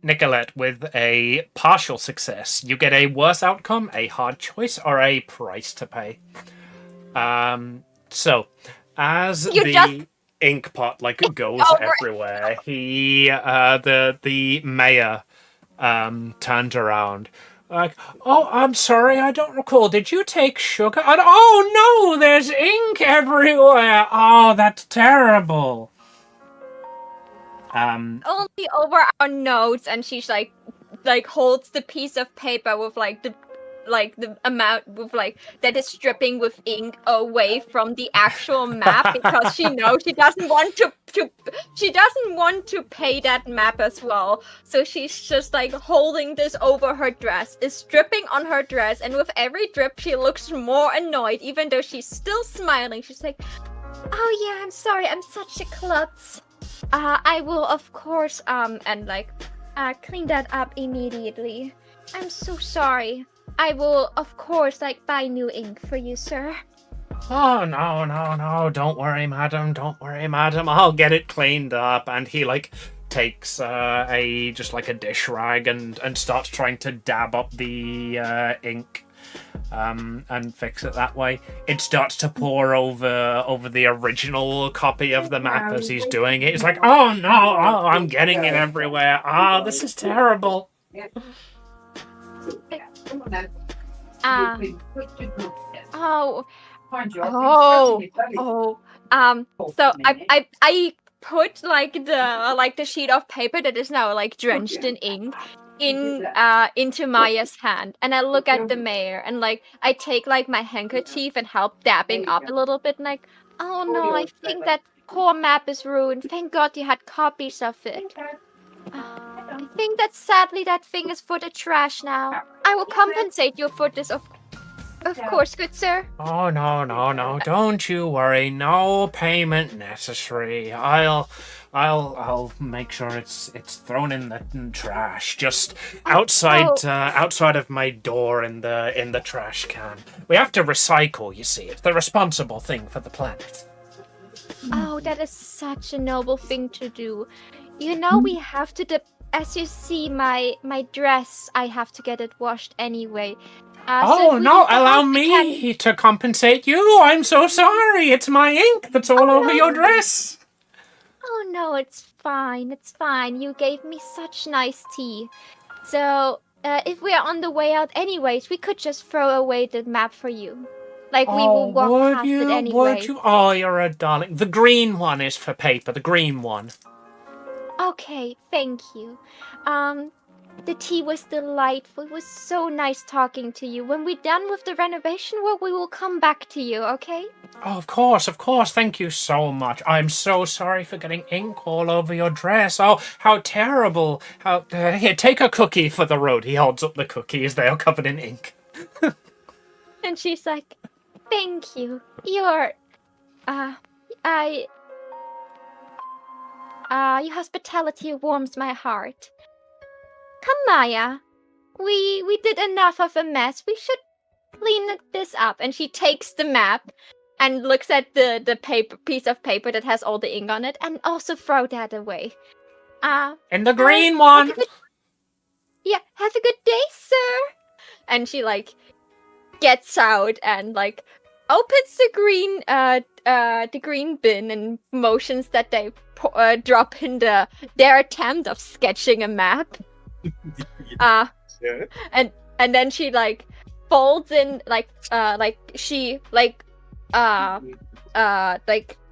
A: Nicolette, with a partial success, you get a worse outcome, a hard choice, or a price to pay. So, as the ink pot like goes everywhere, the mayor turned around. Like, oh, I'm sorry, I don't recall. Did you take sugar? And, oh no, there's ink everywhere. Oh, that's terrible.
B: Only over our notes, and she's like holds the piece of paper with the amount with that is dripping with ink away from the actual map because she knows she doesn't want to pay that map as well. So she's just like holding this over her dress, is dripping on her dress, and with every drip she looks more annoyed, even though she's still smiling. She's like, "Oh yeah, I'm sorry, I'm such a klutz. I will of course clean that up immediately. I'm so sorry. I will, of course, buy new ink for you, sir."
A: Oh, no. Don't worry, madam. I'll get it cleaned up. And he, takes a dish rag and starts trying to dab up the ink and fix it that way. It starts to pour over the original copy of the map as he's doing it. It's like, oh, no, I'm getting it everywhere. Oh, this is terrible.
B: So I put the sheet of paper that is now drenched in ink into Maya's hand, and I look at the mayor and I take my handkerchief and help dabbing up a little bit, and oh no, I think that poor map is ruined. Thank God you had copies of it. I think that sadly that thing is for the trash now. I will compensate you for this, of course, good sir.
A: Oh, no. Don't you worry. No payment necessary. I'll make sure it's thrown in the trash, just outside of my door in the trash can. We have to recycle, you see. It's the responsible thing for the planet.
B: Oh, that is such a noble thing to do. You know, we have to as you see, my dress, I have to get it washed anyway.
A: Allow me to compensate you. I'm so sorry. It's my ink that's all over your dress.
B: Oh no, it's fine. You gave me such nice tea. So, if we are on the way out anyways, we could just throw away the map for you. We will walk past it anyway.
A: Would you? Oh, you're a darling. The green one is for paper. The green one.
B: Okay, thank you. The tea was delightful. It was so nice talking to you. When we're done with the renovation work, we will come back to you, okay?
A: Oh, of course, of course. Thank you so much. I'm so sorry for getting ink all over your dress. Oh, how terrible. Here, take a cookie for the road. He holds up the cookies. They are covered in ink.
B: And she's like, thank you. Your hospitality warms my heart. Come, Maya. We did enough of a mess. We should clean this up. And she takes the map and looks at the piece of paper that has all the ink on it, and also throw that away.
A: And the green one.
B: Have a good day, sir. And she gets out and opens the green bin and motions that they drop in their attempt of sketching a map.
G: Yeah.
B: And then she folds in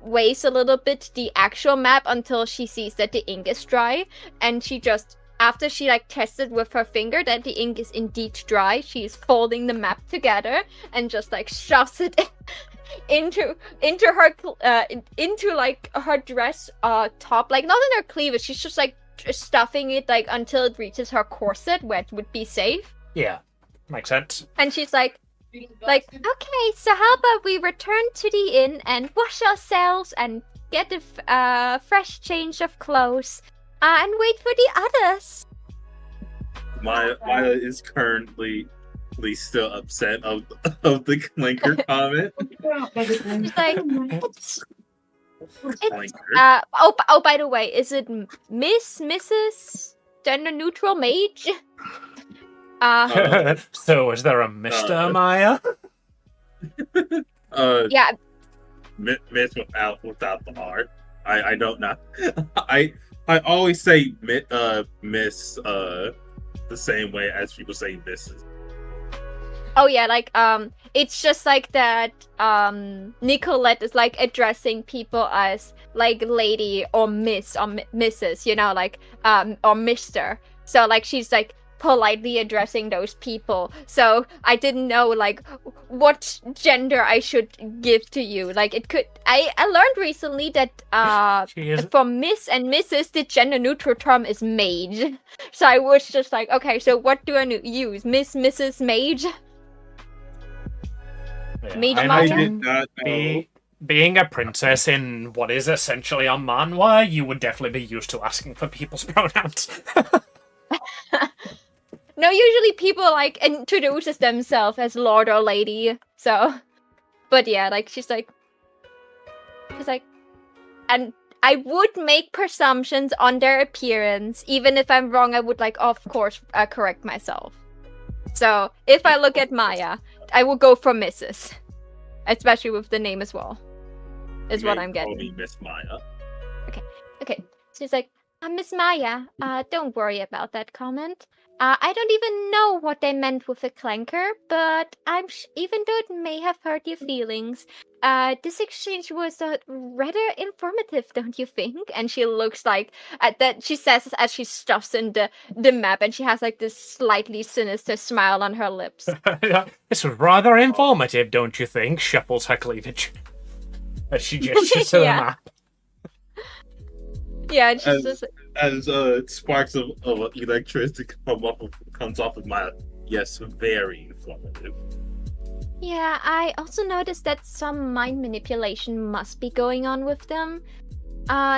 B: weighs a little bit the actual map until she sees that the ink is dry, and she just, after she tested with her finger that the ink is indeed dry, she's folding the map together and just shoves it into her dress top, not in her cleavage. She's just stuffing it until it reaches her corset where it would be safe.
A: Yeah, makes sense.
B: And she's okay, so how about we return to the inn and wash ourselves and get a fresh change of clothes and wait for the others.
G: Maya is currently still upset of the clinker comment.
B: She's it's
G: Clinker.
B: by the way, is it Mrs. Gender neutral mage?
A: So is there a Mr. Maya?
B: Yeah.
G: Miss without the R. I don't know. I always say miss the same way as people say Mrs.
B: Oh yeah, it's just that Nicolette is addressing people as lady or miss or Mrs, or Mister. So she's politely addressing those people. So I didn't know what gender I should give to you. I learned recently that for Miss and Mrs the gender neutral term is mage. So I was just okay, so what do I use? Miss, Mrs, mage?
A: Yeah,
B: Mage
A: I
B: Maya?
G: I
A: imagine
G: did not know.
A: being a princess in what is essentially a manhwa, you would definitely be used to asking for people's pronouns.
B: No, usually people introduces themselves as lord or lady. So, but yeah, she's and I would make presumptions on their appearance. Even if I'm wrong, I would of course correct myself. So if I look at Maya, I will go for Mrs. Especially with the name as well. Is what I'm getting.
G: Call me Miss Maya.
B: Okay. She's Miss Maya, don't worry about that comment. I don't even know what they meant with a clanker, but even though it may have hurt your feelings, this exchange was rather informative, don't you think? And she looks at that. She says as she stuffs in the map, and she has this slightly sinister smile on her lips.
A: This was rather informative, don't you think? Shuffles her cleavage as she gestures to the
B: Yeah.
A: map.
B: Yeah, and she's just
G: As sparks of electricity comes off of Maya. Yes, very informative.
B: Yeah, I also noticed that some mind manipulation must be going on with them.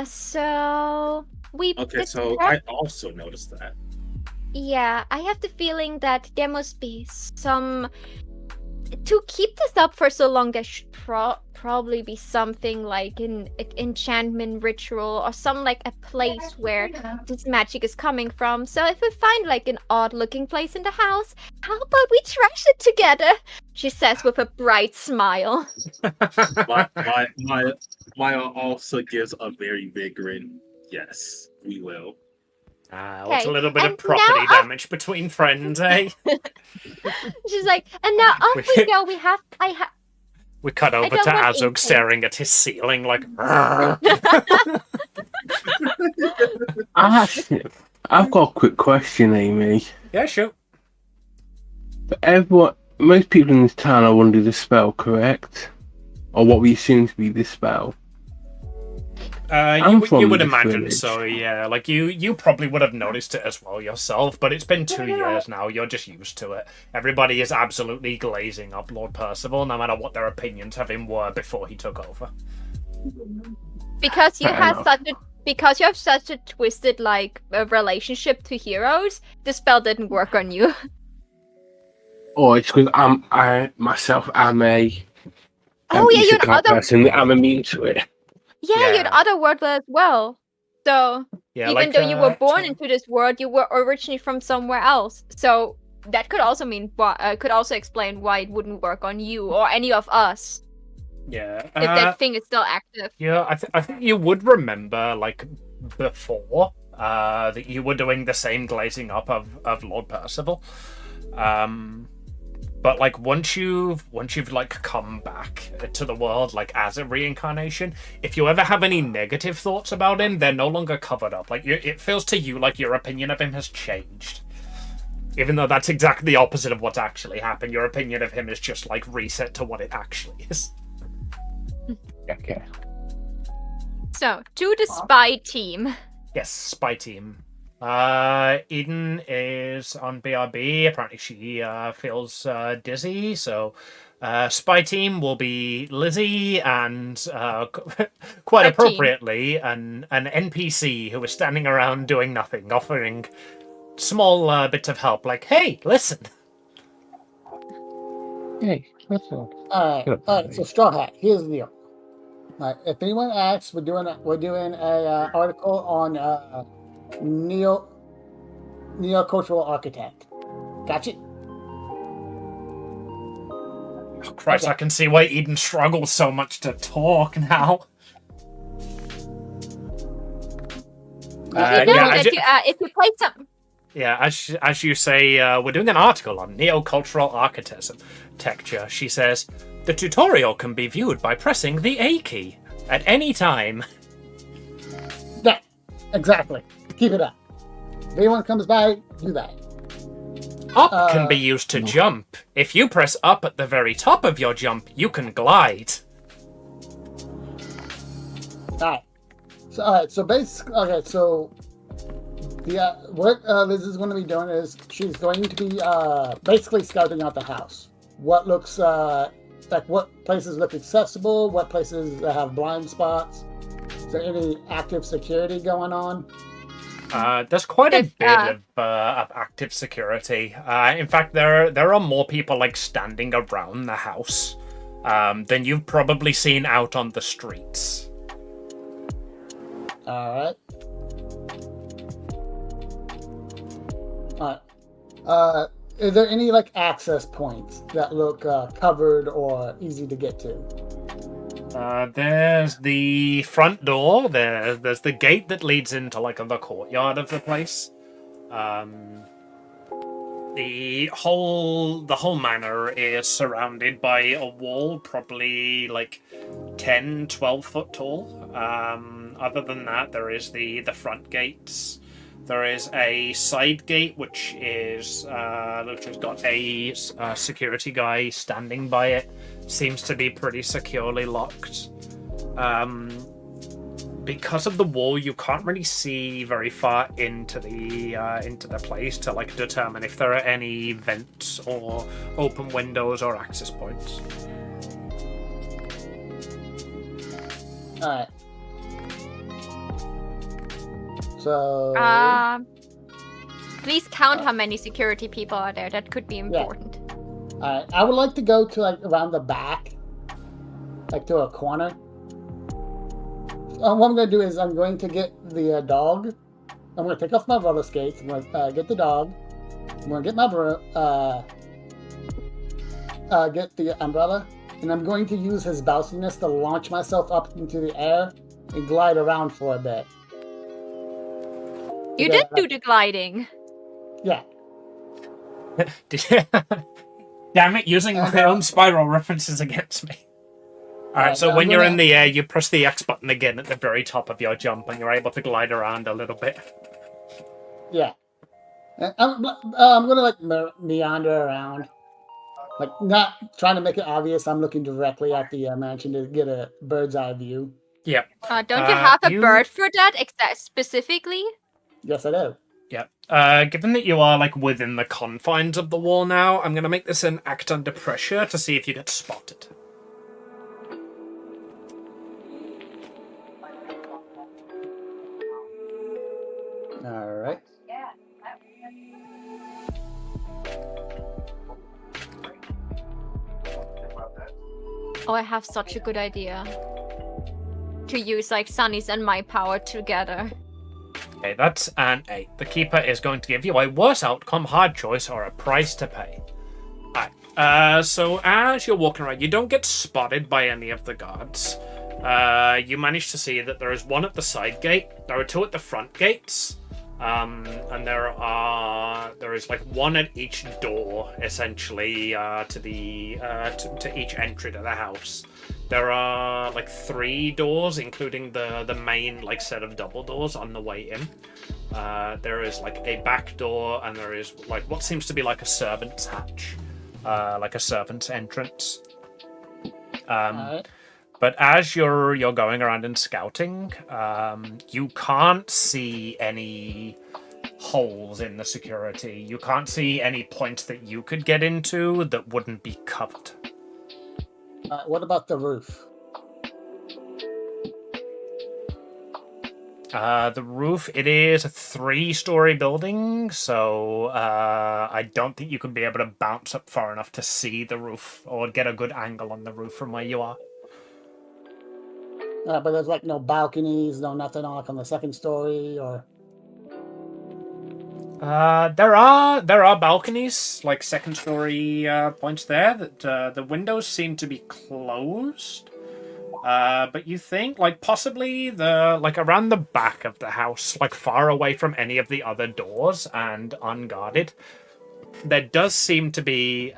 B: So we.
G: Okay, so I also noticed that.
B: Yeah, I have the feeling that there must be some. To keep this up for so long, there should probably be something an enchantment ritual or some a place where this magic is coming from. So if we find an odd looking place in the house, how about we trash it together? She says with a bright smile.
G: Maya also gives a very big grin. Yes, we will.
A: What's a
B: Okay,
A: little bit of
B: and
A: property
B: now
A: damage between friends, eh?
B: She's and now off we go.
A: We cut over
B: don't
A: to
B: want
A: Azog
B: ink.
A: staring at his ceiling
E: Shit. I've got a quick question, Amy.
A: Yeah, shoot.
E: Most people in this town are under the spell, correct? Or what we assume to be the spell.
A: You would
E: this
A: imagine
E: village.
A: so, yeah. Like, you probably would have noticed it as well yourself, but it's been 2 years now. You're just used to it. Everybody is absolutely glazing up Lord Percival, no matter what their opinions of him were before he took over.
B: Because you
E: Fair
B: have
E: enough.
B: because you have such a twisted relationship to heroes, the spell didn't work on you.
E: Or it's because I'm a
B: Oh yeah, you're
E: isekai
B: other
E: person. I'm immune to it.
B: you're
A: Yeah.
B: otherworldly as well. So
A: Yeah,
B: even
A: like,
B: though you were born
A: so-
B: into this world, you were originally from somewhere else. So that could also could also explain why it wouldn't work on you or any of us
A: Yeah.
B: if that thing is still active.
A: Yeah, I think you would remember, like, before, that you were doing the same glazing up of Lord Percival. But like once you've like come back to the world like as a reincarnation, if you ever have any negative thoughts about him, they're no longer covered up. Like it feels to you like your opinion of him has changed, even though that's exactly the opposite of what's actually happened. Your opinion of him is just like reset to what it actually is.
E: Okay.
B: So to the spy team.
A: Yes, spy team. Eden is on BRB. Apparently she feels dizzy, so spy team will be Lizzie and quite
B: Spy
A: appropriately an NPC who is standing around doing nothing, offering small bits of help like, hey, listen.
E: Hey, that's all.
C: Alright, so Straw Hat, here's the deal. Alright, if anyone asks, we're doing a article on neo-cultural architect. Gotcha?
A: Oh, Christ,
C: Okay.
A: I can see why Eden struggles so much to talk now.
B: You know
A: yeah,
B: that if you play some
A: Yeah, as you say, we're doing an article on neo-cultural architecture. She says, the tutorial can be viewed by pressing the A key at any time.
C: Yeah, exactly. Keep it up. If anyone comes by, do that.
A: Up can be used to jump. If you press up at the very top of your jump, you can glide.
C: Alright. So basically, so what Liz is going to be doing is she's going to be basically scouting out the house. What looks like what places look accessible, what places have blind spots. Is there any active security going on?
A: There's quite a
B: If,
A: bit of active security. In fact, there are more people like standing around the house than you've probably seen out on the streets.
C: Alright. Alright. Is there any like access points that look covered or easy to get to?
A: There's the front door. There's the gate that leads into like the courtyard of the place. The whole manor is surrounded by a wall, probably like 10, 12 foot tall. Other than that, there is the front gates. There is a side gate which has got a security guy standing by it. Seems to be pretty securely locked. Because of the wall, you can't really see very far into the place to like determine if there are any vents or open windows or access points.
C: Alright. So
B: please count how many security people are there. That could be important.
C: Alright, I would like to go to like around the back, like to a corner. What I'm going to do is I'm going to get the dog. I'm going to take off my roller skates. I'm going to get the dog. I'm going to get my get the umbrella, and I'm going to use his bounciness to launch myself up into the air and glide around for a bit.
B: You did do the gliding.
C: Yeah.
A: Damn it, using my own spiral references against me. Alright, so when you're in the air, you press the X button again at the very top of your jump, and you're able to glide around a little bit.
C: Yeah. I'm gonna like meander around, like not trying to make it obvious. I'm looking directly at the mansion to get a bird's eye view.
A: Yep.
B: Don't you have a
A: you-
B: bird for that specifically?
C: Yes, I do.
A: Yep. Given that you are like within the confines of the wall now, I'm gonna make this an act under pressure to see if you get spotted.
C: All right.
B: Oh, I have such a good idea. To use like Sunny's and my power together.
A: Okay, that's an 8. The keeper is going to give you a worse outcome, hard choice, or a price to pay. Alright. So as you're walking around, you don't get spotted by any of the guards. You manage to see that there is one at the side gate, there are 2 at the front gates, and there is like 1 at each door, essentially, to each entry to the house. There are like 3 doors, including the main like set of double doors on the way in. There is like a back door, and there is like what seems to be like a servant's hatch, like a servant's entrance.
C: All right.
A: But as you're going around and scouting, you can't see any holes in the security. You can't see any points that you could get into that wouldn't be covered.
C: What about the roof?
A: The roof, it is a 3-story building, so I don't think you could be able to bounce up far enough to see the roof or get a good angle on the roof from where you are.
C: But there's like no balconies, no nothing like on the 2nd story, or
A: There are balconies, like 2nd-story points there. That the windows seem to be closed. But you think, like, possibly around the back of the house, like far away from any of the other doors and unguarded, there does seem to be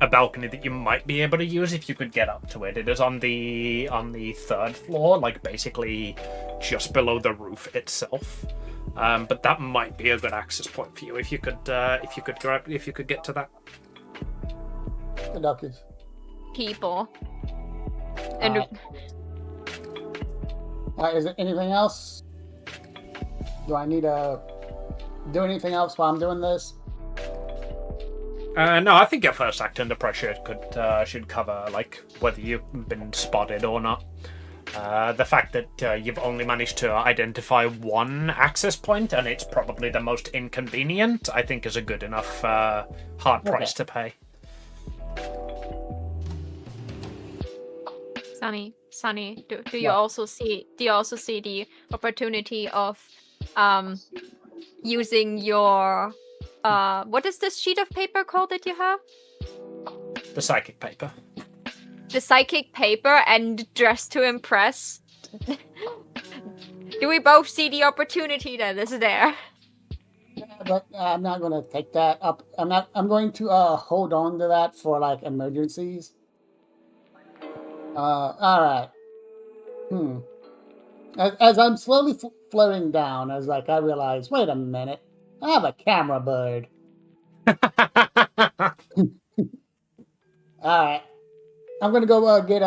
A: a balcony that you might be able to use if you could get up to it. It is on the 3rd floor, like basically just below the roof itself. But that might be a good access point for you if you could get to that.
C: the duckies.
B: People. And
C: Is there anything else? Do I need to do anything else while I'm doing this?
A: No, I think your first act under pressure should cover like whether you've been spotted or not. The fact that you've only managed to identify 1 access point, and it's probably the most inconvenient, I think is a good enough hard price to pay.
B: Sunny, do you also see the opportunity of using your what is this sheet of paper called that you have?
A: The psychic paper.
B: The psychic paper and dress to impress. Do we both see the opportunity that is there?
C: Yeah, but I'm not going to take that up. I'm going to hold on to that for like emergencies. All right. As I'm slowly floating down, I realize, wait a minute, I have a camera bird. All right. I'm gonna go get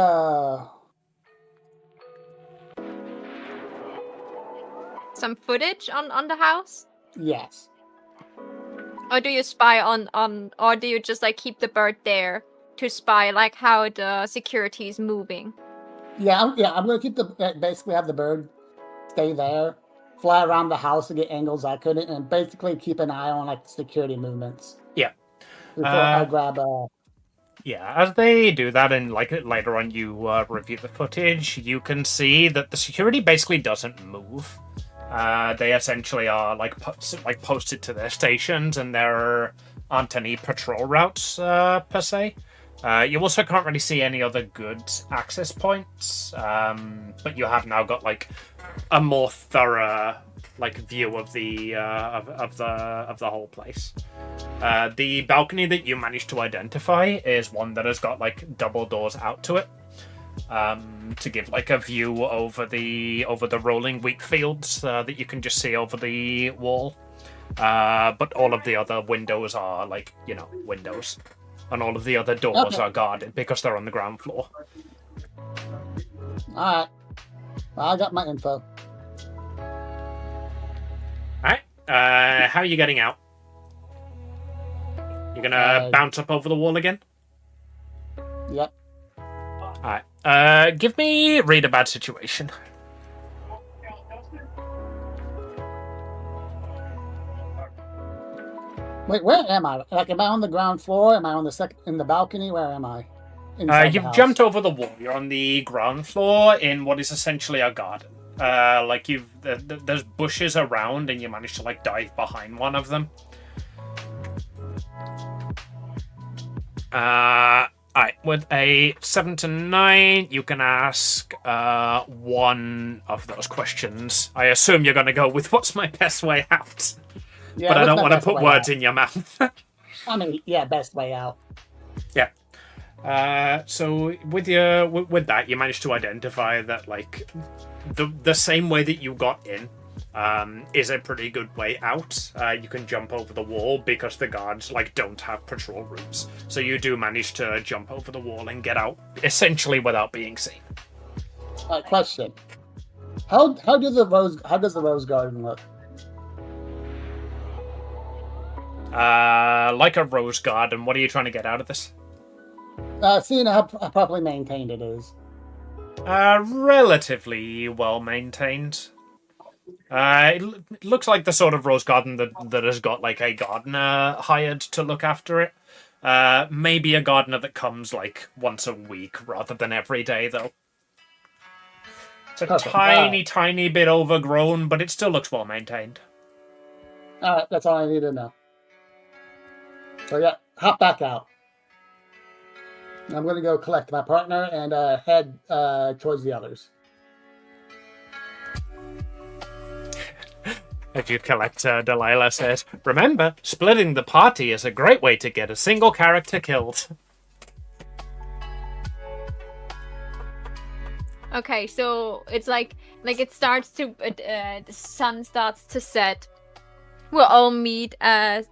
B: some footage on the house?
C: Yes.
B: Or do you spy on or do you just like keep the bird there to spy like how the security is moving?
C: I'm gonna keep basically have the bird stay there, fly around the house to get angles I couldn't, and basically keep an eye on like the security movements.
A: Yeah.
C: Before I grab
A: Yeah, as they do that, and like later on you review the footage, you can see that the security basically doesn't move. They essentially are like posted to their stations, and there aren't any patrol routes per se. You also can't really see any other good access points, but you have now got like a more thorough like view of the whole place. The balcony that you managed to identify is one that has got like double doors out to it. to give like a view over the rolling wheat fields that you can just see over the wall. But all of the other windows are like, windows. And all of the other doors are guarded because they're on the ground floor.
C: Alright. Well, I got my info.
A: Alright. How are you getting out? You're gonna bounce up over the wall again?
C: Yep.
A: Alright. Give me read a bad situation.
C: Wait, where am I? Like, am I on the ground floor? Am I on the in the balcony? Where am I? Inside the
A: You've
C: house.
A: jumped over the wall. You're on the ground floor in what is essentially a garden. Like there's bushes around, and you managed to like dive behind one of them. Alright, with a 7 to 9, you can ask one of those questions. I assume you're going to go with what's my best way out.
C: Yeah,
A: But I
C: what's
A: don't
C: my
A: want to
C: best
A: put
C: way
A: words
C: out?
A: in your mouth.
C: I mean, yeah, best way out.
A: Yeah. So with that, you managed to identify that like the same way that you got in is a pretty good way out. You can jump over the wall because the guards like don't have patrol rooms. So you do manage to jump over the wall and get out essentially without being seen.
C: Question: How does the rose garden look?
A: Like a rose garden. What are you trying to get out of this?
C: Seeing how properly maintained it is.
A: Relatively well maintained. It looks like the sort of rose garden that has got like a gardener hired to look after it. Maybe a gardener that comes like once a week rather than every day, though. It's a tiny bit overgrown, but it still looks well maintained.
C: Alright, that's all I need to know. So yeah, hop back out. I'm going to go collect my partner and head towards the others.
A: As you collect, Delilah says, "Remember, splitting the party is a great way to get a single character killed."
B: Okay, so it's like it starts to the sun starts to set. We'll all meet in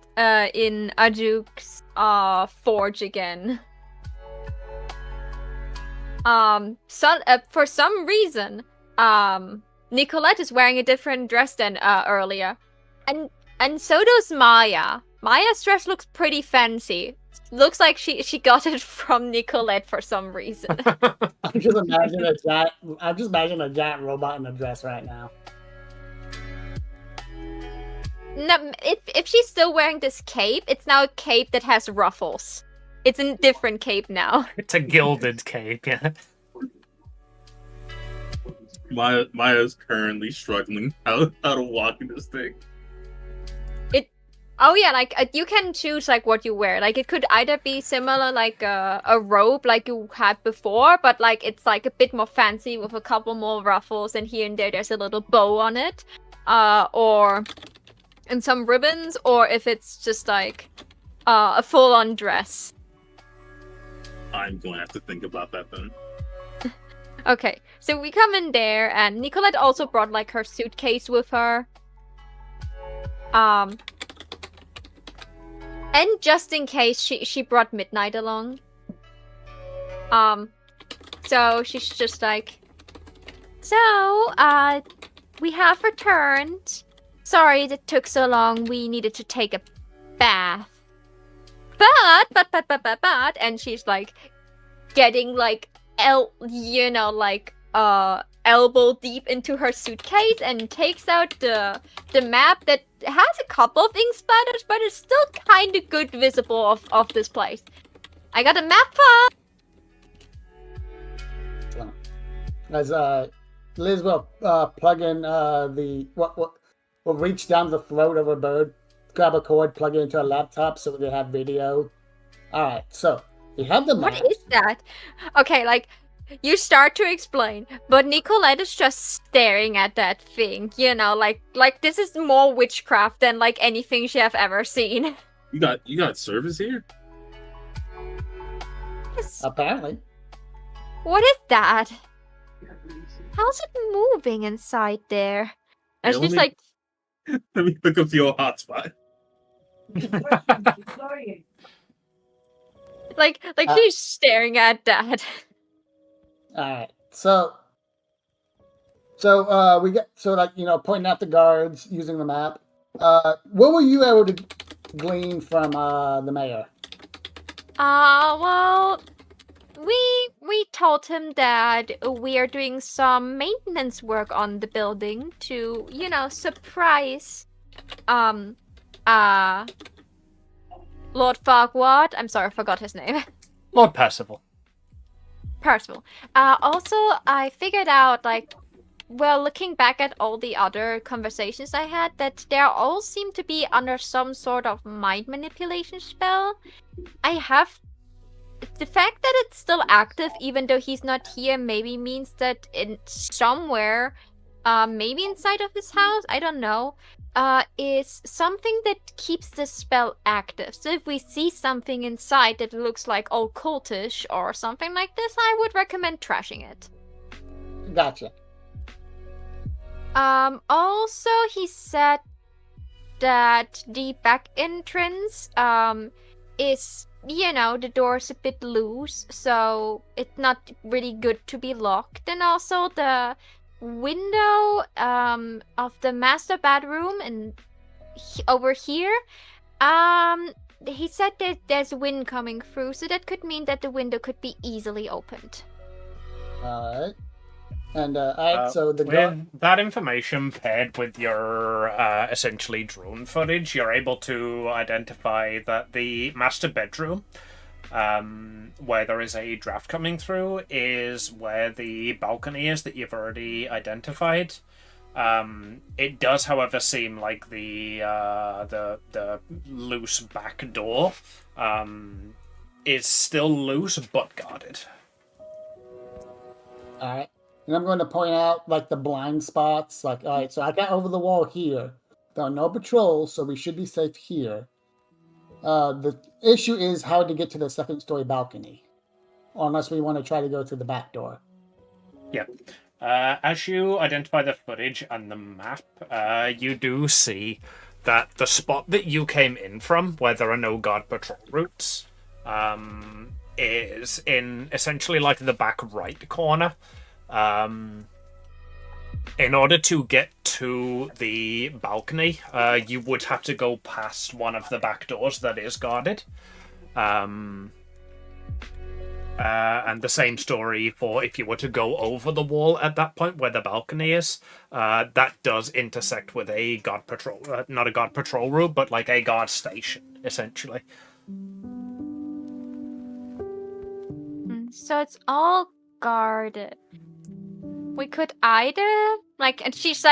B: Ajuk's forge again. For some reason, Nicolette is wearing a different dress than earlier, and so does Maya. Maya's dress looks pretty fancy. Looks like she got it from Nicolette for some reason.
C: I'm just imagining a giant robot in a dress right now.
B: No, if she's still wearing this cape, it's now a cape that has ruffles. It's a different cape now.
A: It's a gilded cape, yeah.
G: Maya's currently struggling how to walk in this thing.
B: Oh yeah, like you can choose like what you wear. Like it could either be similar like a robe like you had before, but like it's like a bit more fancy with a couple more ruffles, and here and there's a little bow on it, and some ribbons, or if it's just like a full-on dress.
G: I'm going to have to think about that then.
B: Okay, so we come in there, and Nicolette also brought like her suitcase with her. And just in case, she brought Midnight along. So she's just like, so, we have returned. Sorry it took so long. We needed to take a bath. But, and she's like getting like, elbow deep into her suitcase and takes out the map that has a couple of ink splatters, but it's still kind of good visible of this place. I got a map up.
C: As Liz will plug in we'll reach down the throat of a bird, grab a cord, plug it into a laptop so we can have video. Alright, so we have the map.
B: What is that? Okay, like you start to explain, but Nicolette is just staring at that thing, like this is more witchcraft than like anything she have ever seen.
G: You got service here?
B: Yes.
C: Apparently.
B: What is that? How's it moving inside there? And
G: Yeah,
B: she's
G: let me-
B: like,
G: Let me look up your hotspot.
B: she's staring at that.
C: All right. So we get pointing out the guards using the map. What were you able to glean from the mayor?
B: Well, we told him that we are doing some maintenance work on the building to, surprise Lord Farquaad. I'm sorry, I forgot his name.
A: Lord Percival.
B: Percival. Also, I figured out, looking back at all the other conversations I had, that they all seem to be under some sort of mind manipulation spell. The fact that it's still active, even though he's not here, maybe means that in somewhere, maybe inside of his house, I don't know, is something that keeps the spell active. So if we see something inside that looks like occultish or something like this, I would recommend trashing it.
C: Gotcha.
B: Also, he said that the back entrance, is, the door's a bit loose, so it's not really good to be locked. And also the window, of the master bedroom and over here, he said that there's wind coming through, so that could mean that the window could be easily opened.
C: Alright. And, alright, so the guard...
A: With that information paired with your essentially drone footage, you're able to identify that the master bedroom, where there is a draft coming through, is where the balcony is that you've already identified. It does, however, seem like the loose back door is still loose but guarded.
C: Alright. And I'm going to point out, the blind spots. Alright, so I got over the wall here. There are no patrols, so we should be safe here. The issue is how to get to the second-story balcony. Unless we want to try to go through the back door.
A: Yep. As you identify the footage and the map, you do see that the spot that you came in from, where there are no guard patrol routes, is in essentially the back right corner. In order to get to the balcony, you would have to go past one of the back doors that is guarded. And the same story for if you were to go over the wall at that point where the balcony is. That does intersect with a guard patrol, not a guard patrol route, but a guard station, essentially.
B: So it's all guarded. We could either and she's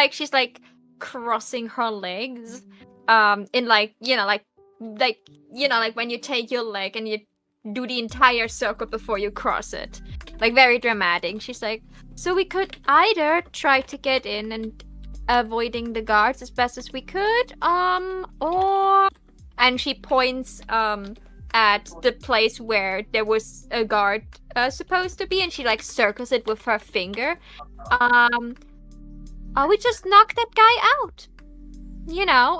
B: crossing her legs, in when you take your leg and you do the entire circle before you cross it, very dramatic. She's like, so we could either try to get in and avoiding the guards as best as we could, and she points at the place where there was a guard supposed to be, and she circles it with her finger. We just knock that guy out.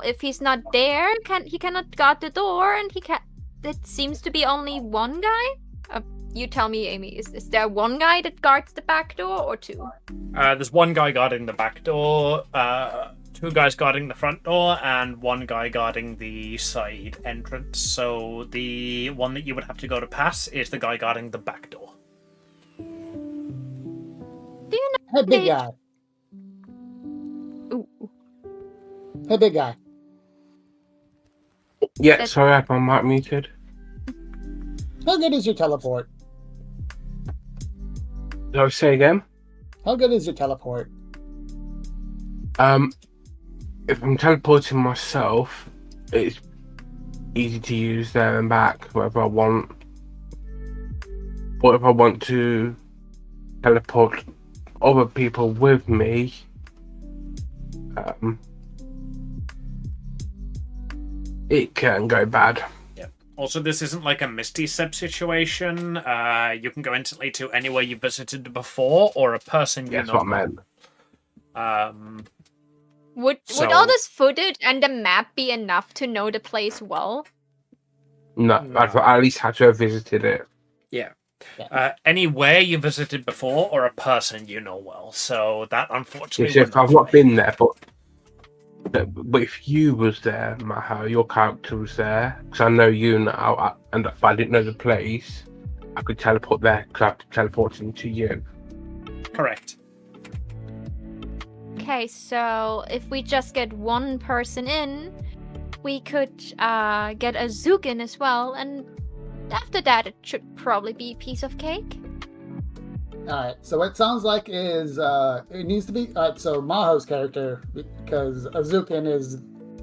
B: If he's not there, he cannot guard the door, and it seems to be only one guy. You tell me, Amy, is there one guy that guards the back door or two?
A: There's one guy guarding the back door, two guys guarding the front door, and one guy guarding the side entrance. So the one that you would have to go to pass is the guy guarding the back door.
B: Do you know?
C: Hey, big guy.
B: Ooh.
C: Hey, big guy.
E: Yeah, sorry, I have my mic muted.
C: How good is your teleport?
E: So say again.
C: How good is your teleport?
E: If I'm teleporting myself, it's easy to use there and back, whatever I want. But if I want to teleport other people with me, it can go bad.
A: Also, this isn't like a Misty Step situation. You can go instantly to anywhere you visited before or a person you
E: That's
A: know.
E: what I meant.
B: Would
A: So-
B: all this footage and the map be enough to know the place well?
E: No,
A: No.
E: I at least had to have visited it.
A: Anywhere you visited before or a person you know well. So that unfortunately
E: Yes,
A: would
E: if I've
A: fly.
E: not been there, but if you was there, Maho, your character was there, because I know you now, but I didn't know the place, I could teleport there because I teleported into you.
A: Correct.
B: Okay, so if we just get one person in, we could get a Zook in as well, and after that it should probably be a piece of cake.
C: Alright, so what it sounds like is it needs to be so Maho's character, because Azukin is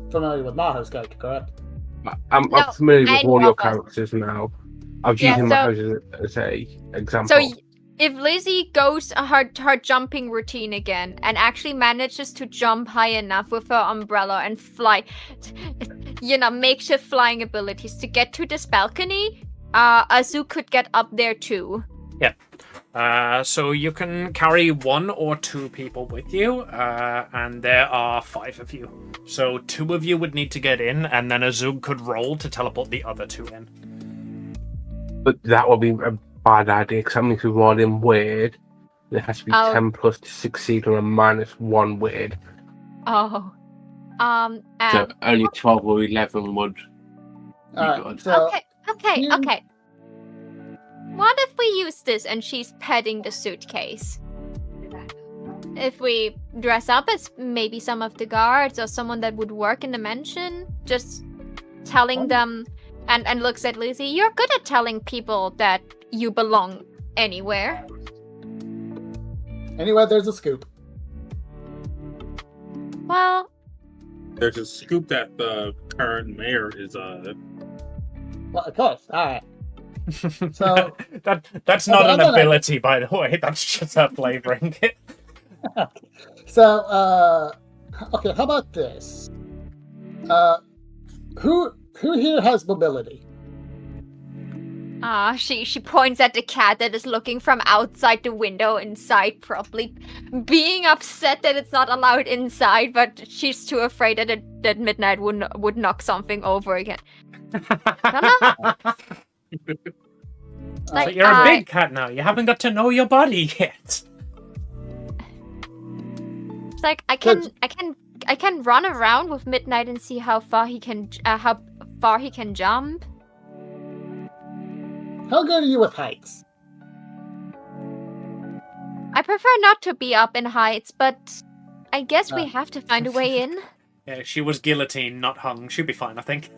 C: familiar with Maho's character, correct?
E: I'm
B: No,
E: familiar with
B: any
E: all your
B: of us.
E: characters now. I was
B: Yeah,
E: using
B: so-
E: Maho as a example.
B: So if Lizzie goes her jumping routine again and actually manages to jump high enough with her umbrella and fly, makeshift flying abilities to get to this balcony, Azu could get up there too.
A: So you can carry 1 or 2 people with you, and there are 5 of you. So 2 of you would need to get in, and then Azug could roll to teleport the other 2 in.
E: But that would be a bad idea because that means we roll in weird. It has to be
B: Oh.
E: 10 plus to succeed on a -1 weird.
B: Oh.
E: So only 12 or 11 would be
C: Alright,
E: good.
C: so
B: Okay.
C: here-
B: What if we use this and she's petting the suitcase? If we dress up as maybe some of the guards or someone that would work in the mansion, just telling them and looks at Lizzie, you're good at telling people that you belong anywhere.
C: anyway, there's a scoop.
B: Well,
G: There's a scoop that the current mayor is
C: Well, of course. Alright. So
A: that's
C: No,
A: not
C: but
A: an
C: I don't know.
A: ability, by the way. That's just her flavoring it.
C: So okay, how about this? Who here has mobility?
B: she points at the cat that is looking from outside the window inside, probably being upset that it's not allowed inside, but she's too afraid that Midnight would knock something over again.
A: But you're a big cat now. You haven't got to know your body yet.
B: It's like I can run around with Midnight and see how far he can jump.
C: How good are you with heights?
B: I prefer not to be up in heights, but I guess we have to find a way in.
A: Yeah, she was guillotined, not hung. She'll be fine, I think.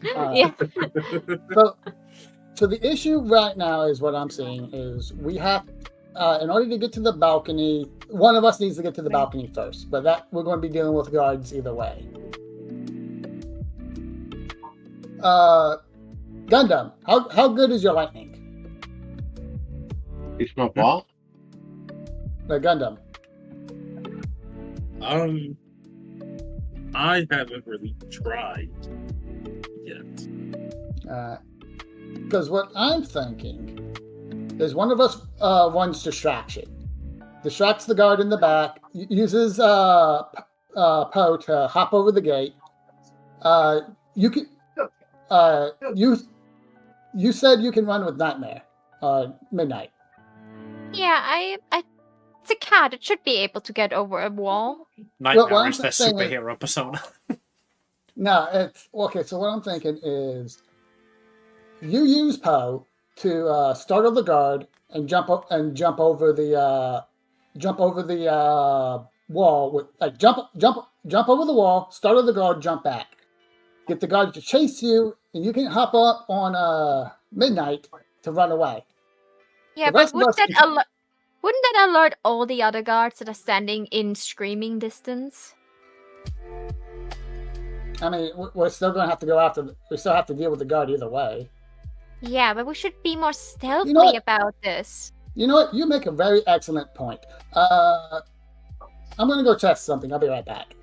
B: Yeah.
C: So the issue right now is what I'm seeing is we have, in order to get to the balcony, one of us needs to get to the balcony first, but that we're going to be dealing with guards either way. Gundam, how good is your lightning?
E: It's not what?
C: The Gundam.
G: I haven't really tried yet.
C: Because what I'm thinking is one of us wants distraction. Distracts the guard in the back, uses Poe to hop over the gate. You can. You said you can run with Nightmare. Midnight.
B: Yeah, it's a cat. It should be able to get over a wall.
A: Nightmare
C: Well, I'm
A: is their
C: saying it-
A: superhero persona.
C: No, it's okay. So what I'm thinking is, you use Poe to startle the guard and jump over the wall with jump over the wall, startle the guard, jump back, get the guard to chase you, and you can hop up on Midnight to run away.
B: Yeah,
C: The
B: but
C: rest of us
B: wouldn't that alert all the other guards that are standing in screaming distance?
C: I mean, we're still going to have to go after. We still have to deal with the guard either way.
B: Yeah, but we should be more stealthy
C: what?
B: about this.
C: You know what? You make a very excellent point. I'm going to go test something. I'll be right back.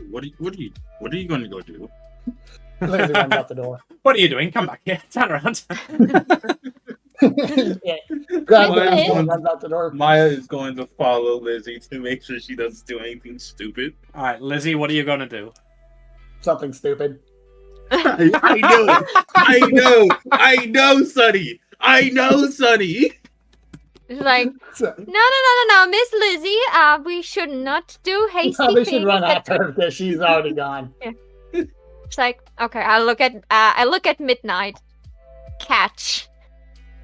G: What are you going to go do?
C: Lizzie runs out the door.
A: What are you doing? Come back here. Turn around.
C: Yeah. Grabs the
G: Maya,
C: apple and runs out the door.
G: Maya is going to follow Lizzie to make sure she doesn't do anything stupid.
A: All right, Lizzie, what are you gonna do?
C: Something stupid.
G: I know it. I know, Sonny. I know, Sonny.
B: It's like,
C: So,
B: no, Miss Lizzie. We should not do hasty
C: no, they should
B: things
C: run
B: that
C: after her because she's already gone.
B: It's like, okay, I look at Midnight. Catch.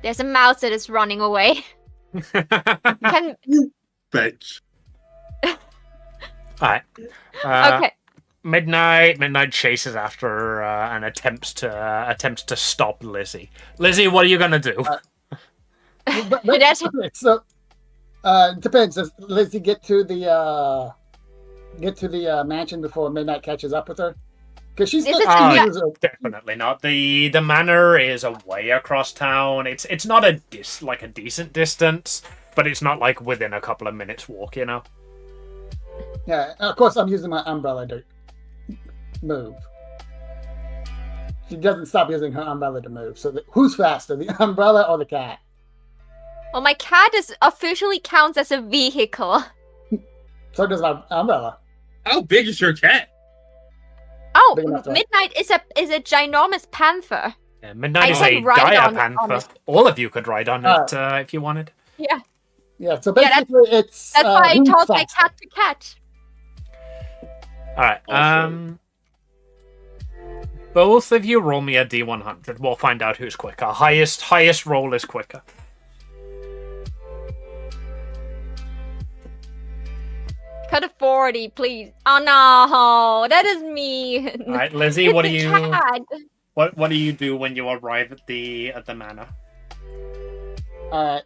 B: There's a mouse that is running away. Can
G: Bitch.
A: All right.
B: okay.
A: Midnight chases after her and attempts to stop Lizzie. Lizzie, what are you gonna do?
C: But,
B: That's-
C: okay, so depends. Does Lizzie get to the mansion before Midnight catches up with her? Because she's
B: This
C: still
B: is-
A: yeah.
C: uses
A: Definitely not. The manor is a way across town. It's not a decent distance, but it's not like within a couple of minutes walk. You know.
C: Yeah, of course I'm using my umbrella to move. She doesn't stop using her umbrella to move. So who's faster, the umbrella or the cat?
B: Well, my cat is officially counts as a vehicle.
C: So does my umbrella.
G: How big is your cat?
B: Oh,
C: Big enough to-
B: Midnight is a ginormous panther.
A: Yeah, Midnight
B: I
A: is
B: can
A: a
B: ride
A: dire
B: on
A: panther.
B: it.
A: All of you could ride on it if you wanted.
C: Yeah, so
B: Yeah, that's-
C: basically it's
B: That's why I
C: who's
B: taught my
C: faster.
B: cat to catch.
A: All right.
G: Also-
A: Both of you roll me a D100. We'll find out who's quicker. Highest roll is quicker.
B: Cut a 40, please. Oh no, that is me.
A: All right, Lizzie, what do
B: It's a
A: you
B: cat.
A: what do you do when you arrive at the manor?
C: All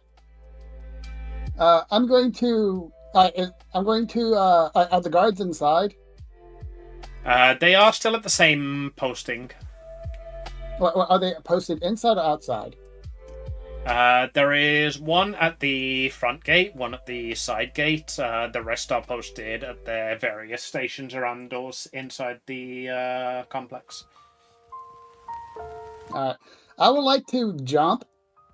C: right. I'm going to. Are the guards inside?
A: They are still at the same posting.
C: Are they posted inside or outside?
A: There is one at the front gate, one at the side gate. The rest are posted at their various stations around doors inside the complex.
C: I would like to jump,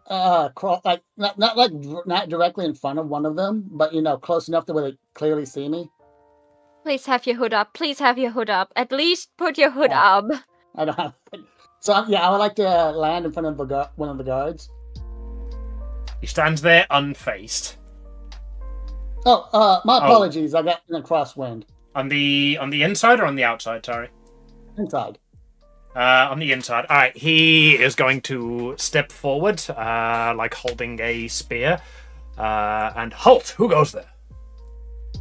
C: like not directly in front of one of them, but close enough to where they clearly see me.
B: Please have your hood up. Please have your hood up. At least put your hood up.
C: I don't have. So I would like to land in front of one of the guards.
A: He stands there unfazed.
C: Oh, my apologies. I got in a crosswind.
A: On the inside or on the outside? Sorry.
C: Inside.
A: On the inside. All right. He is going to step forward, like holding a spear, and halt. Who goes there?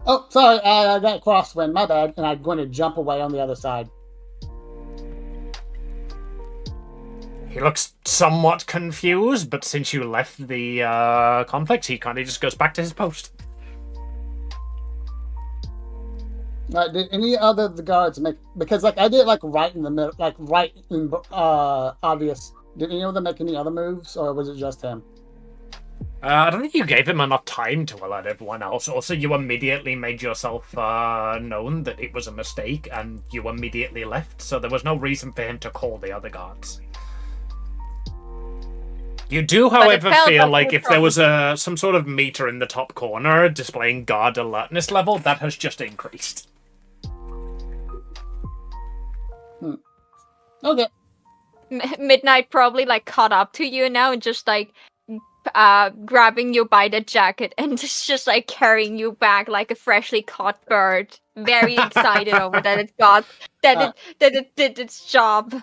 C: Oh, sorry. I got a crosswind. My bad. And I'm going to jump away on the other side.
A: He looks somewhat confused, but since you left the complex, he kind of just goes back to his post.
C: Did any other of the guards make? Because I did right in the middle, right in obvious. Did any of them make any other moves, or was it just him?
A: I don't think you gave him enough time to alert everyone else. Also, you immediately made yourself known that it was a mistake, and you immediately left, so there was no reason for him to call the other guards. You do, however,
B: felt
A: feel
B: like
A: like
B: you
A: if there was some sort of meter in the top corner displaying guard alertness level, that has just increased.
C: Okay.
B: Midnight probably caught up to you now and just grabbing you by the jacket and just carrying you back like a freshly caught bird. Very excited over that it did its job.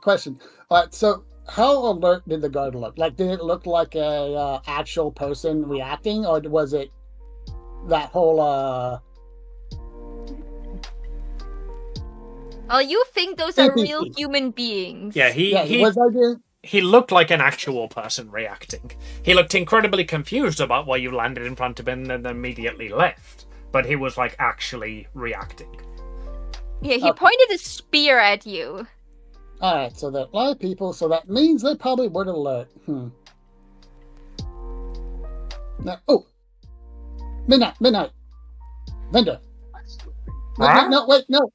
C: Question. All right. So, how alert did the guard look? Did it look like a actual person reacting, or was it that whole?
B: Oh, you think those are
C: NPC.
B: real human beings?
A: Yeah, he looked like an actual person reacting. He looked incredibly confused about why you landed in front of him and then immediately left. But he was actually reacting.
B: Yeah, he pointed a spear at you.
C: All right. So there are a lot of people. So that means they probably would alert. Now, Midnight, Vendor.
A: Huh?
C: No, wait, no.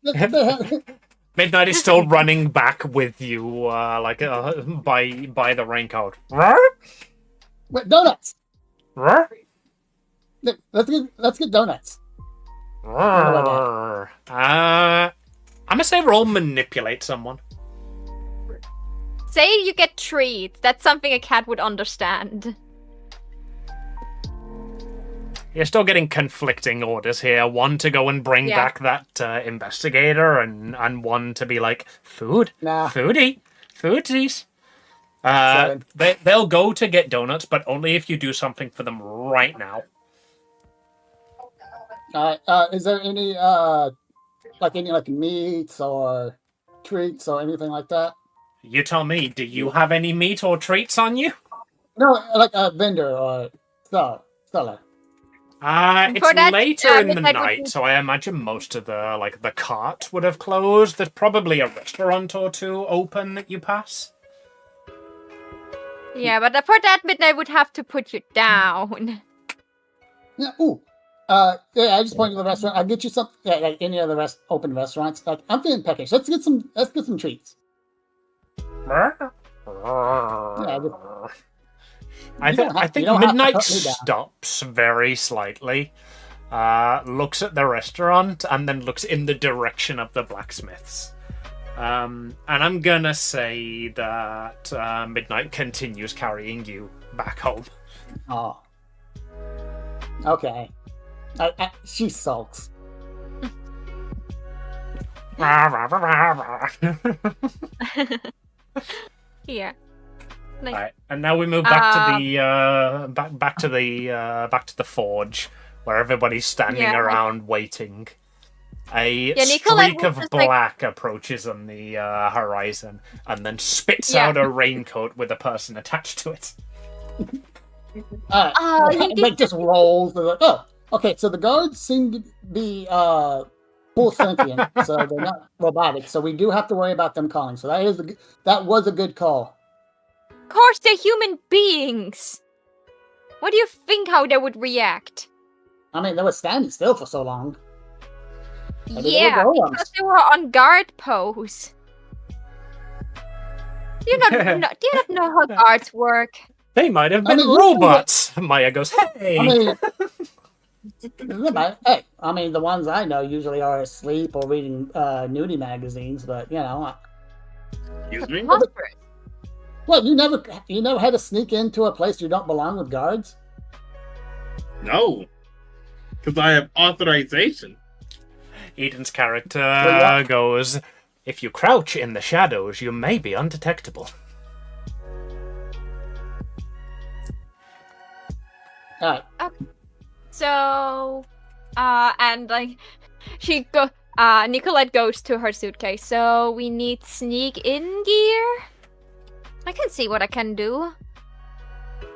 A: Midnight is still running back with you, by the raincoat.
C: Wait, donuts.
A: Roar?
C: Let's get donuts.
A: I'm gonna say roll manipulate someone.
B: Say you get treats. That's something a cat would understand.
A: You're still getting conflicting orders here. One to go and bring
B: Yeah.
A: back that investigator, and one to be like, food?
C: Nah.
A: Foodies.
C: Seven.
A: They'll go to get donuts, but only if you do something for them right now.
C: Is there any meats or treats or anything like that?
A: You tell me, do you have any meat or treats on you?
C: No, like a vendor or seller.
A: It's
B: For that,
A: later in the
B: midnight would
A: night,
B: be-
A: so I imagine most of the cart would have closed. There's probably a restaurant or two open that you pass.
B: Yeah, but for that, Midnight would have to put you down.
C: Yeah. Ooh. Yeah. I just pointed to the restaurant. I'll get you some. Yeah, like any other open restaurants. Like I'm feeling peckish. Let's get some treats. Yeah,
A: I think
C: you don't have to
A: Midnight
C: cut me down.
A: stops very slightly, looks at the restaurant, and then looks in the direction of the blacksmiths. And I'm gonna say that Midnight continues carrying you back home.
C: Oh. Okay. She sulks.
B: Yeah. Like,
A: Right, and now we move back to the back to the forge, where everybody's standing
B: Yeah, like-
A: around waiting. A
B: Nicolette
A: streak
B: was
A: of
B: just like-
A: black approaches on the horizon, and then spits
B: Yeah.
A: out a raincoat with a person attached to it.
B: Oh, you did-
C: Like just rolls. They're like, oh, okay. So the guards seem to be full sentient, so they're not robotic. So we do have to worry about them calling. So that was a good call.
B: of course, they're human beings. What do you think how they would react?
C: I mean, they were standing still for so long. Maybe they were
B: Yeah,
C: golems.
B: because they were on guard pose. Do you not know how guards work?
A: They might have
C: I
A: been
C: mean, you-
A: robots. Maya goes, "Hey."
C: I mean, hey, I mean, the ones I know usually are asleep or reading nudie magazines, but you know,
G: Excuse me?
B: Preposterous.
C: what you never had to sneak into a place you don't belong with guards?
G: No. Because I have authorization.
A: Eden's character
C: yeah.
A: goes, "If you crouch in the shadows, you may be undetectable."
C: All right.
B: So, and like, Nicolette goes to her suitcase. So we need sneak in gear. I can see what I can do.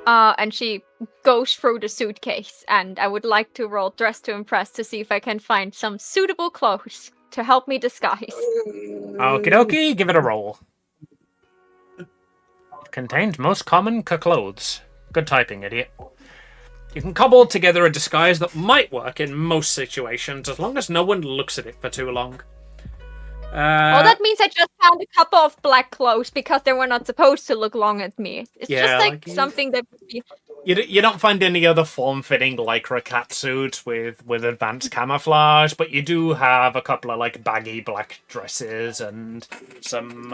B: And she goes through the suitcase, and I would like to roll Dress to Impress to see if I can find some suitable clothes to help me disguise.
A: Okie dokie, give it a roll. Contains most common clothes. Good typing, idiot. You can cobble together a disguise that might work in most situations, as long as no one looks at it for too long.
B: Well, that means I just found a couple of black clothes because they were not supposed to look long at me. It's
A: Yeah,
B: just like
A: like,
B: something that would be...
A: You don't find any other form-fitting lycra catsuits with advanced camouflage, but you do have a couple of like baggy black dresses and some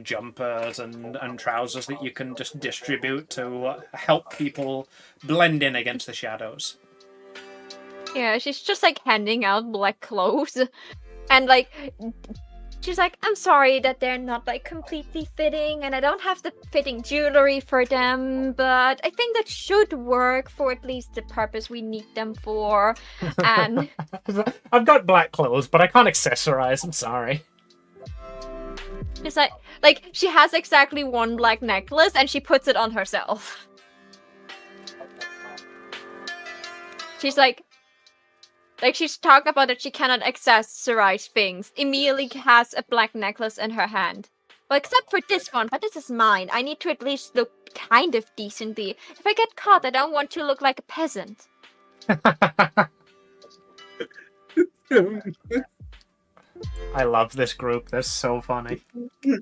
A: jumpers and trousers that you can just distribute to help people blend in against the shadows.
B: Yeah, she's just like handing out black clothes. And like, she's like, I'm sorry that they're not like completely fitting and I don't have the fitting jewelry for them, but I think that should work for at least the purpose we need them for. And
A: I've got black clothes, but I can't accessorize. I'm sorry.
B: it's like she has exactly one black necklace and she puts it on herself. She's like she's talking about that she cannot accessorize things. Amelia has a black necklace in her hand. Well, except for this one, but this is mine. I need to at least look kind of decently. If I get caught, I don't want to look like a peasant.
A: I love this group. They're so funny.
G: Do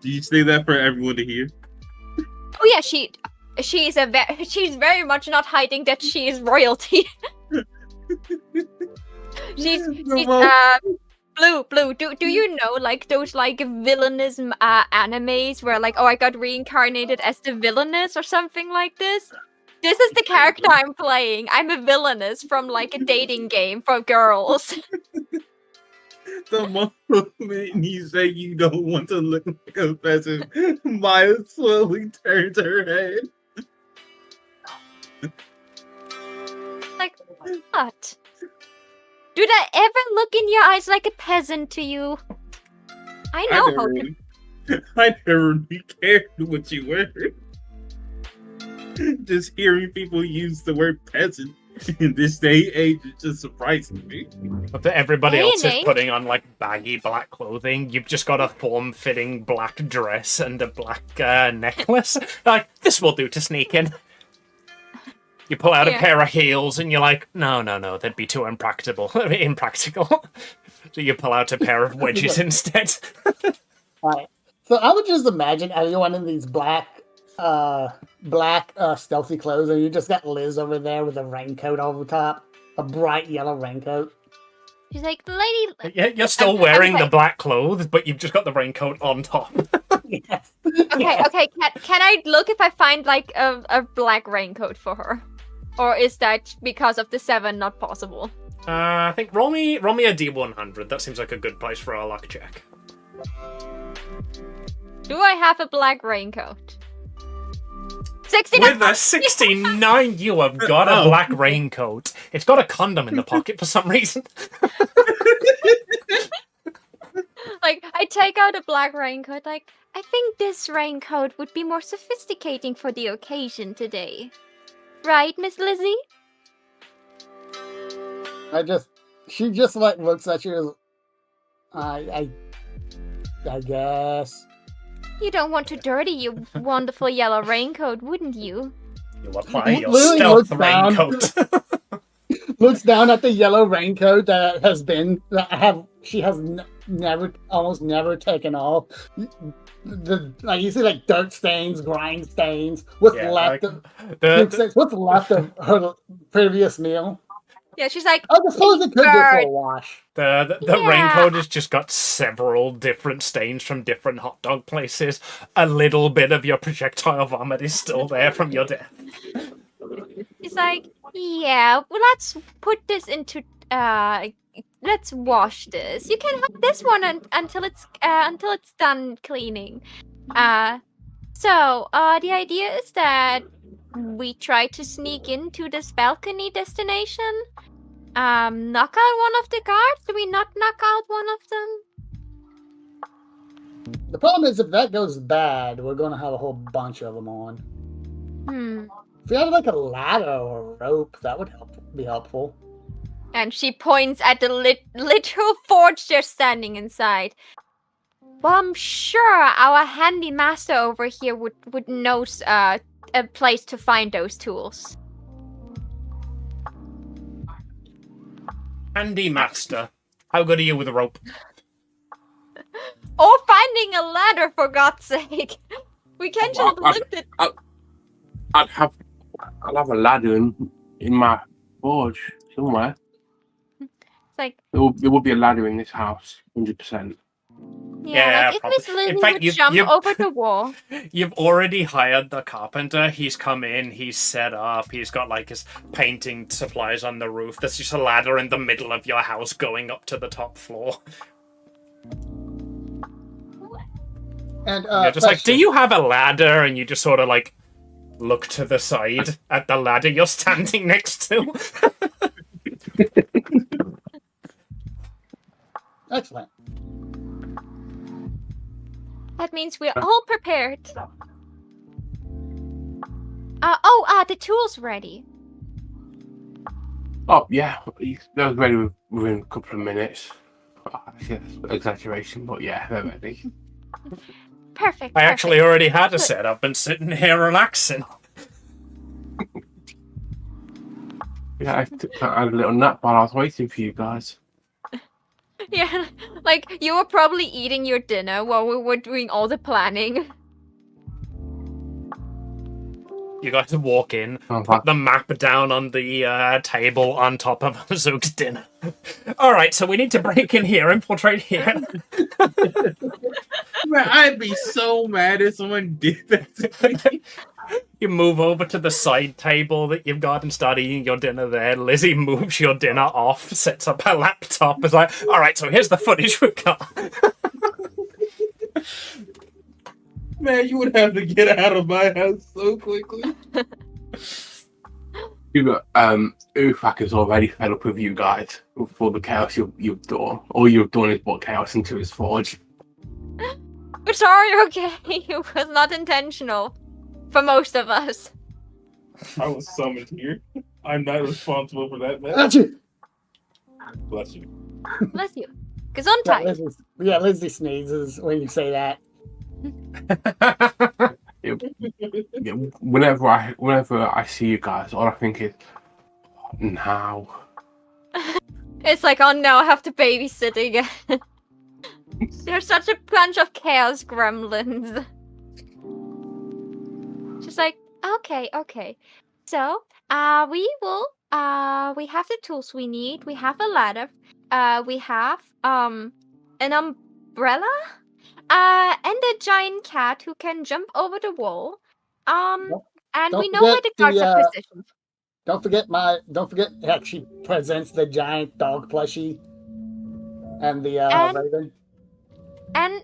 G: you say that for everyone to hear?
B: Oh yeah, she's very much not hiding that she is royalty. she's Blue. Do you know like those like villainous animes where like, oh, I got reincarnated as the villainess or something like this? This is the character I'm playing. I'm a villainess from like a dating game for girls.
G: The moment you say you don't want to look like a peasant, Maya slowly turns her head.
B: Like, what? Did I ever look in your eyes like a peasant to you? I know how to.
G: I never really cared what you were. Just hearing people use the word peasant in this day and age is just surprising me.
A: But everybody else is
B: Nick.
A: putting on like baggy black clothing. You've just got a form-fitting black dress and a black necklace. Like, this will do to sneak in. You pull out a pair of heels and you're like, no, that'd be too impractical. So you pull out a pair of wedges instead.
C: Alright. So I would just imagine everyone in these black stealthy clothes, and you just got Liz over there with a raincoat over top, a bright yellow raincoat.
B: She's like, lady.
A: Yeah, you're still wearing the black clothes, but you've just got the raincoat on top.
C: Yes.
B: Okay. Can I look if I find like a black raincoat for her, or is that because of the 7 not possible?
A: I think roll me a D100. That seems like a good place for a luck check.
B: Do I have a black raincoat? 69.
A: With a 69, you have got a black raincoat. It's got a condom in the pocket for some reason.
B: Like, I take out a black raincoat, like, I think this raincoat would be more sophisticating for the occasion today. Right, Miss Lizzie?
C: She just like looks at you. I guess.
B: You don't want to dirty your wonderful yellow raincoat, wouldn't you?
A: You apply your
C: Lily
A: stealth
C: looks down.
A: raincoat.
C: Looks down at the yellow raincoat she has almost never taken off. Like you see, like dirt stains, grind stains. What's left of her previous meal?
B: Yeah, she's like,
C: I suppose it could go for a wash.
A: The
B: Yeah.
A: raincoat has just got several different stains from different hot dog places. A little bit of your projectile vomit is still there from your death.
B: She's like, yeah, well, let's put this into, let's wash this. You can have this one until it's done cleaning. So, the idea is that we try to sneak into this balcony destination, knock out one of the guards. Do we not knock out one of them?
C: The problem is, if that goes bad, we're going to have a whole bunch of them on. If we had like a ladder or a rope, that would be helpful.
B: And she points at the literal forge they're standing inside. Well, I'm sure our handy master over here would know a place to find those tools.
A: Handy master. How good are you with a rope?
B: Or finding a ladder, for God's sake. We can't just look at...
E: I'll have a ladder in my forge somewhere.
B: It's like...
E: There will be a ladder in this house, 100%.
B: Yeah, like if Miss Lily would jump over the wall.
A: You've already hired the carpenter. He's come in, he's set up, he's got like his painting supplies on the roof. There's just a ladder in the middle of your house going up to the top floor.
C: And
A: you're just like, do you have a ladder? And you just sort of like look to the side at the ladder you're standing next to.
C: Excellent.
B: That means we're all prepared. The tool's ready.
E: Oh, yeah. That was ready within a couple of minutes. Yes, exaggeration, but yeah, they're ready.
B: Perfect.
A: I actually already had a set. I've been sitting here relaxing.
E: Yeah, I had a little nap while I was waiting for you guys.
B: Yeah, like you were probably eating your dinner while we were doing all the planning.
A: You guys walk in,
E: Uh-huh.
A: put the map down on the table on top of Zook's dinner. All right, so we need to break in here, infiltrate here.
G: Man, I'd be so mad if someone did that to me.
A: You move over to the side table that you've got and start eating your dinner there. Lizzie moves your dinner off, sets up her laptop. Is like, all right, so here's the footage we've got.
G: Man, you would have to get out of my house so quickly.
E: Ufak is already fed up with you guys for the chaos you've done. All you've done is put chaos into his forge.
B: We're sorry, okay? It was not intentional. For most of us.
G: I was summoned here. I'm not responsible for that mess.
C: Achoo!
G: Bless you.
B: Bless you. Gesundheit.
C: Lizzie sneezes when you say that.
E: Yeah, whenever I see you guys, all I think is, now.
B: It's like, oh no, I have to babysit again. They're such a bunch of chaos gremlins. She's like, okay. So, we have the tools we need. We have a ladder. We have, an umbrella. And a giant cat who can jump over the wall. And
C: don't
B: we know where the
C: forget
B: guards are
C: the,
B: positioned.
C: Don't forget it actually presents the giant dog plushie and the raven.
B: And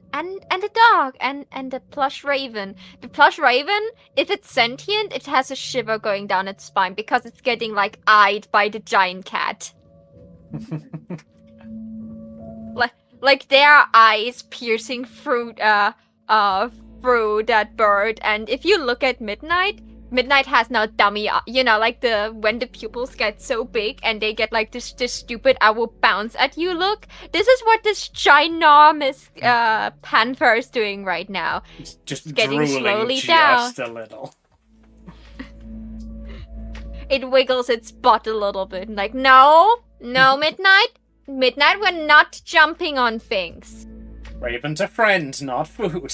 B: the dog and the plush raven. The plush raven, if it's sentient, it has a shiver going down its spine because it's getting like eyed by the giant cat. Like there are eyes piercing through through that bird, and if you look at Midnight has now dummy, like when the pupils get so big and they get like this stupid I will bounce at you look. This is what this ginormous panther is doing right now.
A: It's just
B: getting
A: drooling
B: slowly
A: just
B: down.
A: a little.
B: It wiggles its butt a little bit, like no, Midnight, we're not jumping on things.
A: Raven's a friend, not food.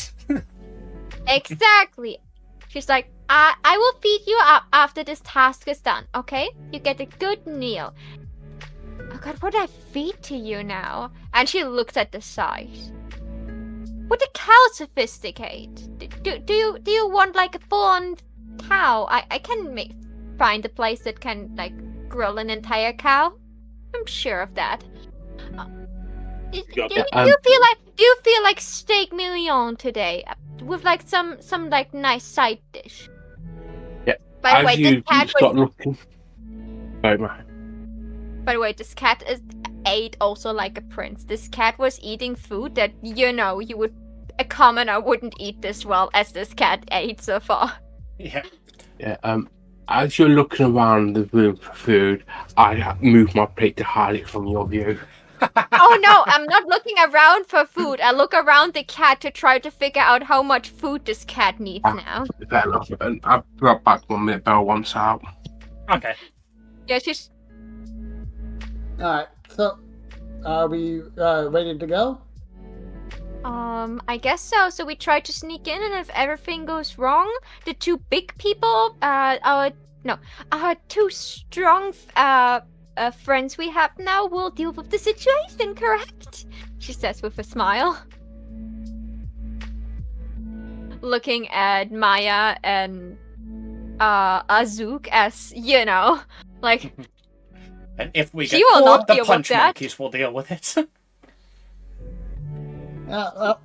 B: Exactly. She's like, I will feed you up after this task is done, okay? You get a good meal. Oh god, what do I feed to you now? And she looks at the size. Would a cow sophisticate? Do you want like a full-on cow? I can find a place that can like grill an entire cow. I'm sure of that. Do you feel like steak mignon today with like some like nice side dish?
E: Yeah.
B: By the way, this cat
E: start looking. Sorry, man.
B: By the way, this cat ate also like a prince. This cat was eating food that a commoner wouldn't eat this well as this cat ate so far.
A: Yeah.
E: Yeah. As you're looking around the room for food, I move my plate to hide it from your view.
B: Oh no, I'm not looking around for food. I look around the cat to try to figure out how much food this cat needs now.
E: Fair enough. And I'll be right back 1 minute, Bell wants out.
A: Okay.
B: Yeah, she's...
C: Alright, so are we ready to go?
B: I guess so. So we try to sneak in, and if everything goes wrong, the two big people, our two strong friends we have now will deal with the situation, correct? She says with a smile. Looking at Maya and Azuk as, like...
A: And if we
B: She
A: get
B: will
A: caught,
B: not
A: the
B: deal with
A: punch
B: that.
A: monkeys will deal with it.
C: Well,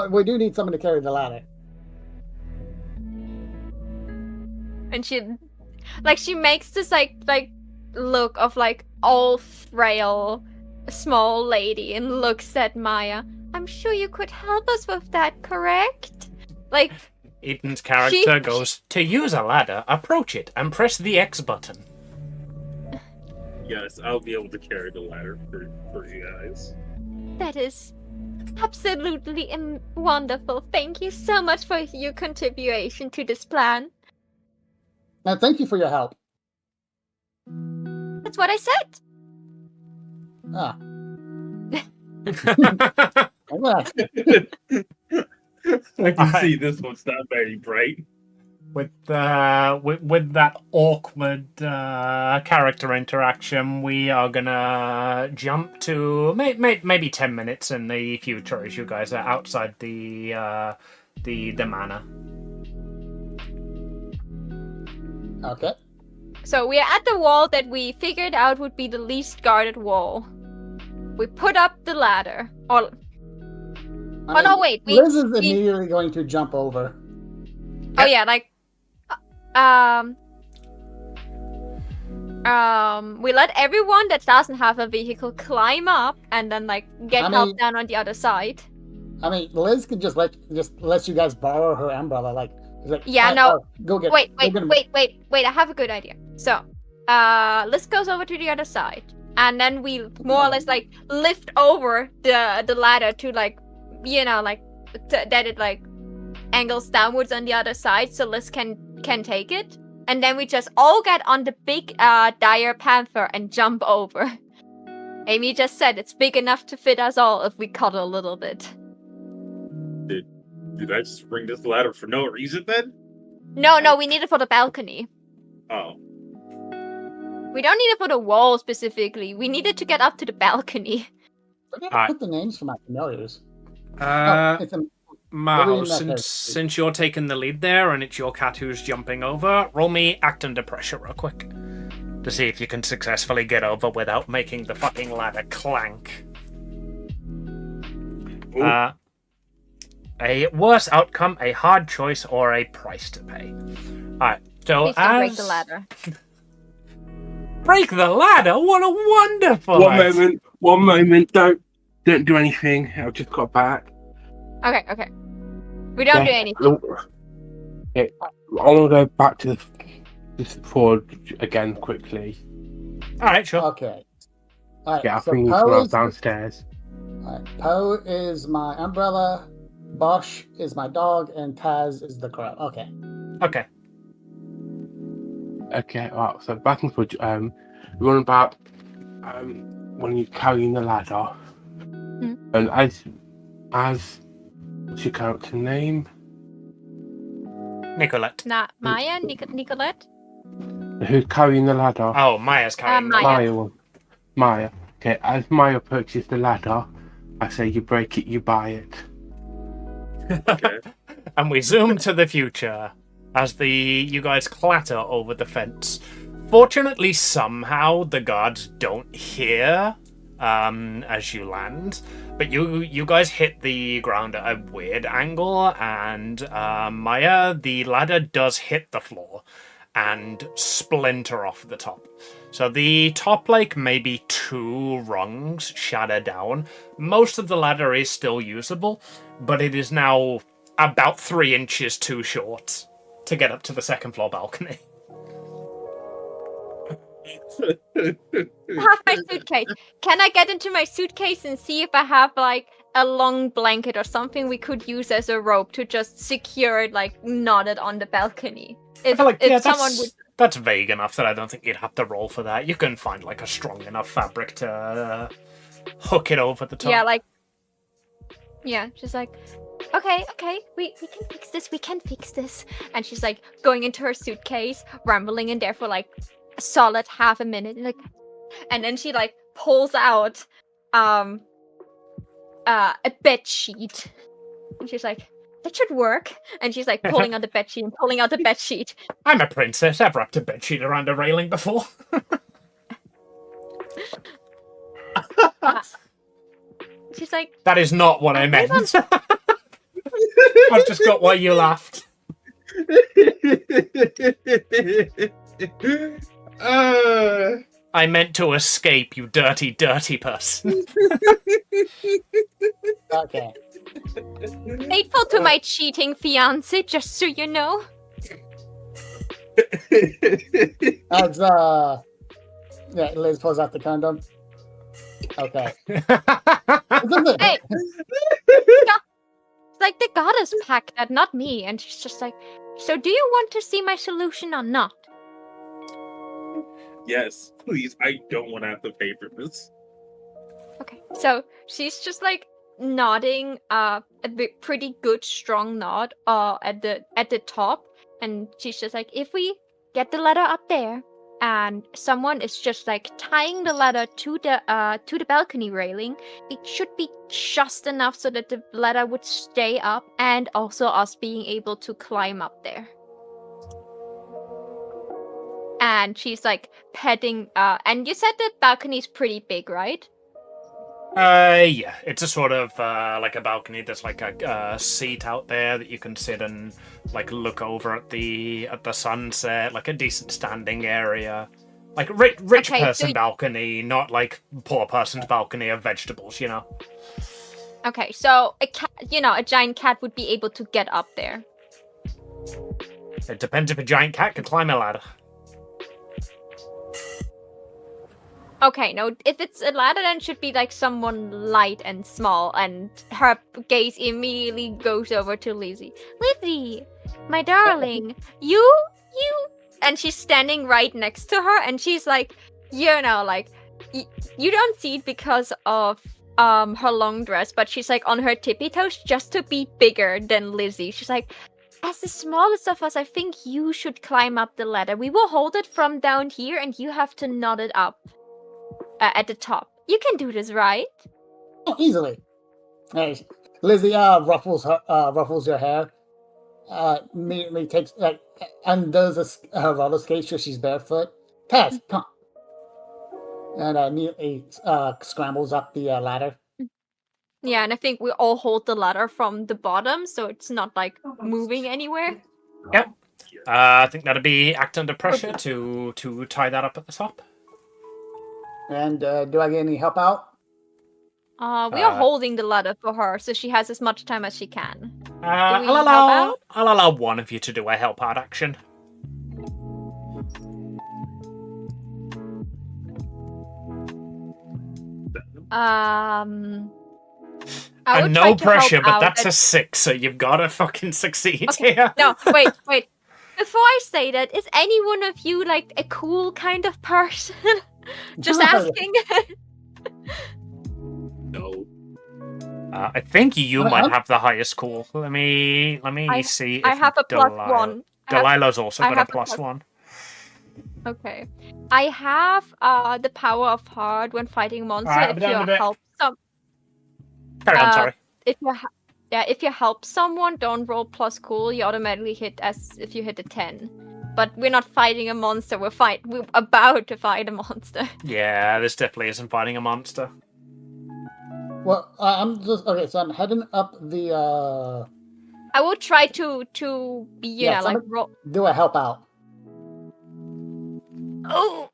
C: we do need someone to carry the ladder.
B: And she makes this like look of like all frail small lady and looks at Maya. I'm sure you could help us with that, correct? Like
A: Eden's character goes, to use a ladder, approach it and press the X button.
G: Yes, I'll be able to carry the ladder for you guys.
B: That is absolutely wonderful. Thank you so much for your contribution to this plan.
C: And thank you for your help.
B: That's what I said.
G: I can
A: Alright.
G: see this one's not very bright.
A: With that awkward character interaction, we are gonna jump to maybe 10 minutes in the future as you guys are outside the manor.
C: Okay.
B: So we are at the wall that we figured out would be the least guarded wall. We put up the ladder.
C: I mean,
B: No, wait.
C: Liz is immediately going to jump over.
B: Oh yeah, like we let everyone that doesn't have a vehicle climb up and then like get help down on the other side.
C: I mean, Liz can just let you guys borrow her umbrella. Like
B: Yeah, no.
C: Go get.
B: Wait. I have a good idea. So, Liz goes over to the other side, and then we more or less like lift over the ladder to like, that it like angles downwards on the other side, so Liz can take it, and then we just all get on the big dire panther and jump over. Amy just said it's big enough to fit us all if we cuddle a little bit.
G: Did I just bring this ladder for no reason then?
B: No, we need it for the balcony.
G: Oh.
B: We don't need it for the wall specifically. We need it to get up to the balcony.
C: I gotta put the names for my familiars.
A: Maho, since you're taking the lead there and it's your cat who's jumping over, roll me act under pressure real quick to see if you can successfully get over without making the fucking ladder clank. A worse outcome, a hard choice, or a price to pay. Alright, so
B: Please don't break the ladder.
A: Break the ladder? What a wonderful
E: One moment, don't do anything. I've just got back.
B: Okay. We don't do anything.
E: I want to go back to this forward again quickly.
A: Alright, sure.
C: Okay. Alright,
E: Yeah, I
C: so
E: think it's downstairs.
C: Alright, Poe is my umbrella, Bosch is my dog, and Taz is the crow. Okay.
E: Okay, right, so back and forth. We run about when you're carrying the ladder. And as what's your character name?
A: Nicolette.
B: Maya? Nicolette?
E: Who's carrying the ladder?
A: Oh, Maya's carrying the ladder.
E: Maya. Okay, as Maya approaches the ladder, I say you break it, you buy it.
G: Okay.
A: And we zoom to the future as you guys clatter over the fence. Fortunately, somehow the guards don't hear as you land, but you guys hit the ground at a weird angle, and Maya, the ladder does hit the floor and splinter off the top. So the top, like, maybe 2 rungs shatter down. Most of the ladder is still usable, but it is now about 3 inches too short to get up to the second floor balcony.
B: I have my suitcase. Can I get into my suitcase and see if I have, like, a long blanket or something we could use as a rope to just secure it, like, knotted on the balcony? If someone would...
A: That's vague enough that I don't think you'd have to roll for that. You can find, like, a strong enough fabric to hook it over the top.
B: Yeah, she's like, okay, we can fix this. And she's, like, going into her suitcase, rambling in there for, like, a solid half a minute. And then she, like, pulls out a bed sheet. And she's like, that should work. And she's like pulling out the bed sheet and pulling out the bed sheet.
A: I'm a princess. I've wrapped a bed sheet around a railing before.
B: She's like,
A: that is not what I meant. I've just got why you laughed. I meant to escape, you dirty, dirty person.
C: Okay.
B: Faithful to my cheating fiance, just so you know.
C: As Liz pulls out the condom. Okay.
B: Hey, like the goddess packed that, not me. And she's just like, so do you want to see my solution or not?
G: Yes, please. I don't want to have to pay for this.
B: Okay, so she's just like nodding pretty good strong nod at the top, and she's just like, if we get the ladder up there and someone is just like tying the ladder to the balcony railing, it should be just enough so that the ladder would stay up and also us being able to climb up there. And she's like petting and you said the balcony's pretty big, right?
A: Yeah, it's a sort of like a balcony. There's like a seat out there that you can sit and like look over at the sunset, like a decent standing area, like rich
B: Okay,
A: person
B: so-
A: balcony, not like poor person's balcony of vegetables, you know.
B: Okay, so a cat, a giant cat would be able to get up there.
A: It depends if a giant cat can climb a ladder.
B: Okay, no, if it's a ladder, then it should be like someone light and small, and her gaze immediately goes over to Lizzie. Lizzie, my darling, you, and she's standing right next to her, and she's like, you don't see it because of her long dress, but she's like on her tippy toes just to be bigger than Lizzie. She's like, as the smallest of us, I think you should climb up the ladder. We will hold it from down here, and you have to nod it up. At the top. You can do this, right?
C: Oh, easily. Hey, Lizzie ruffles her hair. Immediately takes undoes her roller skates so she's barefoot. Taz, come. And immediately scrambles up the ladder.
B: Yeah, and I think we all hold the ladder from the bottom, so it's not like moving anywhere.
A: Yep. I think that'd be act under pressure to tie that up at the top.
C: And do I get any help out?
B: We are holding the ladder for her, so she has as much time as she can.
A: I'll allow one of you to do a help out action.
B: I
A: And
B: would
A: no
B: try to
A: pressure,
B: help
A: but
B: out
A: that's a
B: at-
A: 6, so you've got to fucking succeed
B: Okay,
A: here.
B: no, wait. Before I say that, is any one of you like a cool kind of person? Just asking.
G: No.
A: I think you
C: I'm-
A: might have the highest call. Let me see if
B: I have a plus
A: Delilah-
B: one. I have-
A: Delilah's also
B: I
A: got a
B: have a
A: plus
B: plus-
A: 1.
B: Okay. I have the power of heart when fighting monster.
A: Alright,
B: If
A: I'm done
B: you
A: with it.
B: help
A: Carry on, sorry.
B: if you help someone, don't roll plus cool. You automatically hit as if you hit a 10. But we're not fighting a monster. We're about to fight a monster.
A: Yeah, this definitely isn't fighting a monster.
C: Well, I'm just okay. So I'm heading up the.
B: I will try to be
C: Yeah,
B: like
C: somebody-
B: roll.
C: Do a help out.
B: Oh.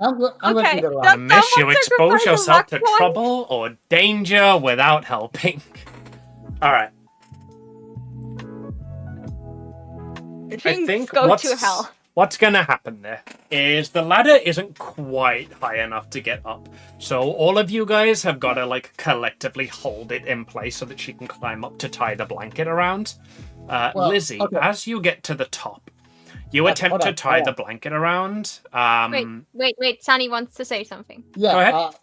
C: I'm going
B: Okay,
C: to do
B: that's-
C: that.
A: Miss, you
B: Someone
A: expose
B: sacrifice a
A: yourself
B: luck
A: to
B: point.
A: trouble or danger without helping. Alright. I
B: Things
A: think
B: go to hell.
A: what's gonna happen there is the ladder isn't quite high enough to get up. So all of you guys have got to like collectively hold it in place so that she can climb up to tie the blanket around.
C: Well,
A: Lizzie,
C: okay.
A: as you get to the top, you
C: Okay,
A: attempt
C: hold
A: to
C: on,
A: tie
C: hold
A: the
C: on.
A: blanket around.
B: Wait. Sunny wants to say something.
C: Yeah,
A: Go ahead.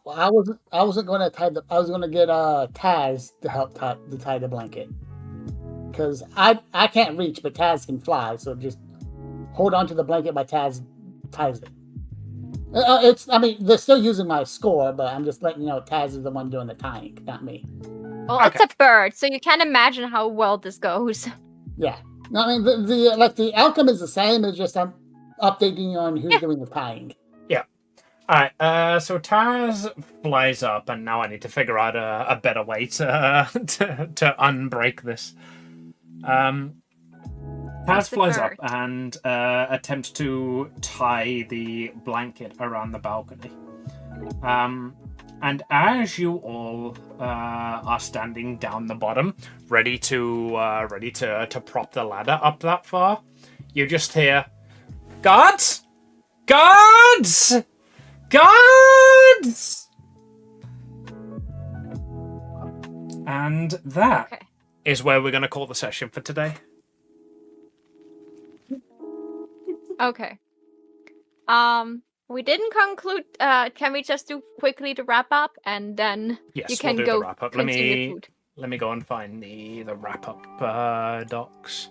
C: I wasn't going to tie the. I was going to get Taz to help tie the blanket because I can't reach, but Taz can fly. So just hold on to the blanket by Taz ties it. I mean, they're still using my score, but I'm just letting you know Taz is the one doing the tying, not me.
B: Well,
A: Okay.
B: it's a bird, so you can't imagine how well this goes.
C: Yeah, no, I mean the outcome is the same. It's just I'm updating you on who's doing the tying.
A: Alright, so Taz flies up, and now I need to figure out a better way to unbreak this. Taz
B: What's the
A: flies up
B: bird?
A: and attempts to tie the blanket around the balcony. And as you all are standing down the bottom, ready to prop the ladder up that far, you just hear, "Guards! Guards! Guards!" And that is
B: Okay.
A: where we're going to call the session for today.
B: Okay. We didn't conclude. Can we just do quickly the wrap up and then
A: Yes,
B: you can
A: we'll do
B: go
A: the wrap up.
B: consume your food?
A: Let me go and find the wrap up docs.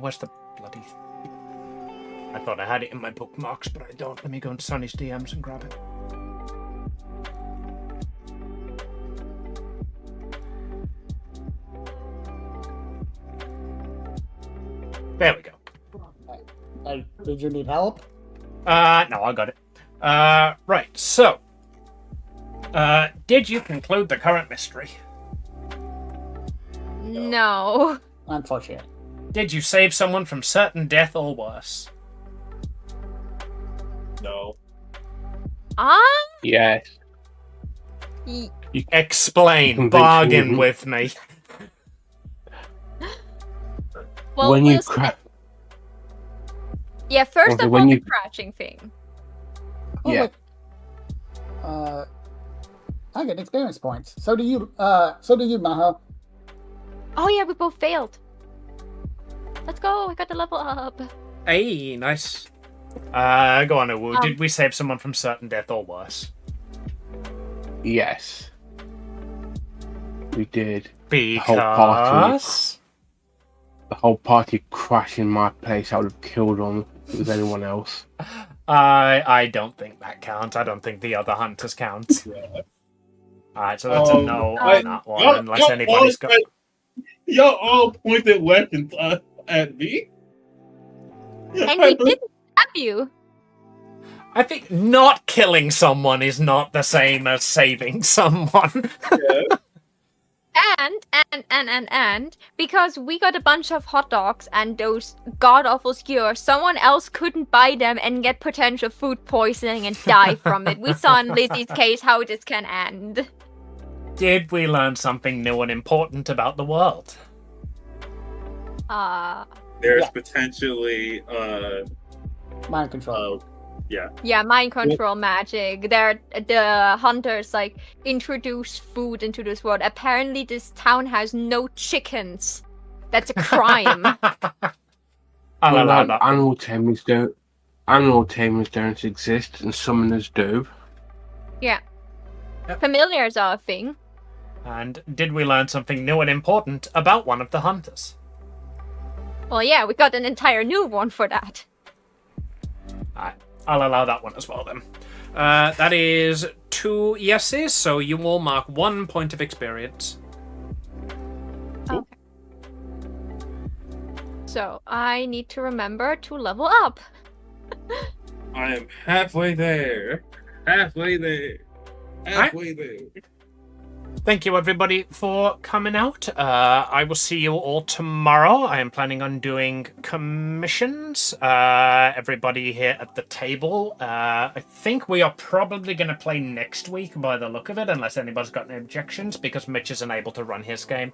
A: Where's the bloody... I thought I had it in my bookmarks, but I don't. Let me go into Sonny's DMs and grab it. There we go.
C: Did you need help?
A: No, I got it. Right, so... did you conclude the current mystery?
B: No.
C: Unfortunate.
A: Did you save someone from certain death or worse?
G: No.
E: Yes.
A: Explain.
E: Convince
A: Bargain
E: me.
A: with me.
B: Well,
E: when you
B: we'll
E: crash,
B: yeah, first
E: Okay,
B: of
E: when
B: all,
E: you-
B: the crashing thing.
C: Oh,
E: yeah.
C: look. I get experience points. So do you. So do you, Maho.
B: Oh yeah, we both failed. Let's go. I got the level up.
A: Hey, nice. Go on, Uwu.
B: Um,
A: Did we save someone from certain death or worse?
E: Yes. We did. whole
A: Because...
E: The whole party crashing my place. I would have killed them with anyone else.
A: I don't think that counts. I don't think the other hunters count. Alright, so that's a no on that one, unless anybody's got...
G: Y'all all pointed weapons at me.
B: And we didn't stab you.
A: I think not killing someone is not the same as saving someone.
B: And because we got a bunch of hot dogs and those god awful skewers, someone else couldn't buy them and get potential food poisoning and die from it. We saw in Lizzie's case how this can end.
A: Did we learn something new and important about the world?
G: There's
C: Yeah.
G: potentially
C: Mind control.
B: Yeah, mind control magic. The hunters like introduce food into this world. Apparently this town has no chickens. That's a crime.
A: I'll
E: Well,
A: allow that.
E: Animal tamers don't exist, and summoners do.
B: Familiars are a thing.
A: And did we learn something new and important about one of the hunters?
B: Well, yeah, we got an entire new one for that.
A: I'll allow that one as well then. That is 2 yeses, so you will mark 1 point of experience.
B: Okay. So I need to remember to level up.
G: I am halfway there. Halfway there. Halfway there.
A: Thank you everybody for coming out. I will see you all tomorrow. I am planning on doing commissions. Everybody here at the table. I think we are probably going to play next week by the look of it, unless anybody's got any objections, because Mitch isn't able to run his game.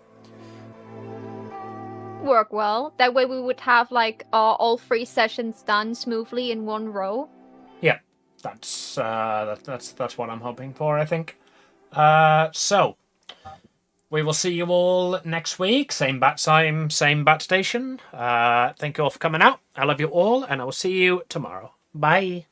B: Work well. That way we would have like all 3 sessions done smoothly in one row.
A: Yeah, that's what I'm hoping for, I think. So we will see you all next week. Same bat time, same bat station. Thank you all for coming out. I love you all, and I will see you tomorrow. Bye.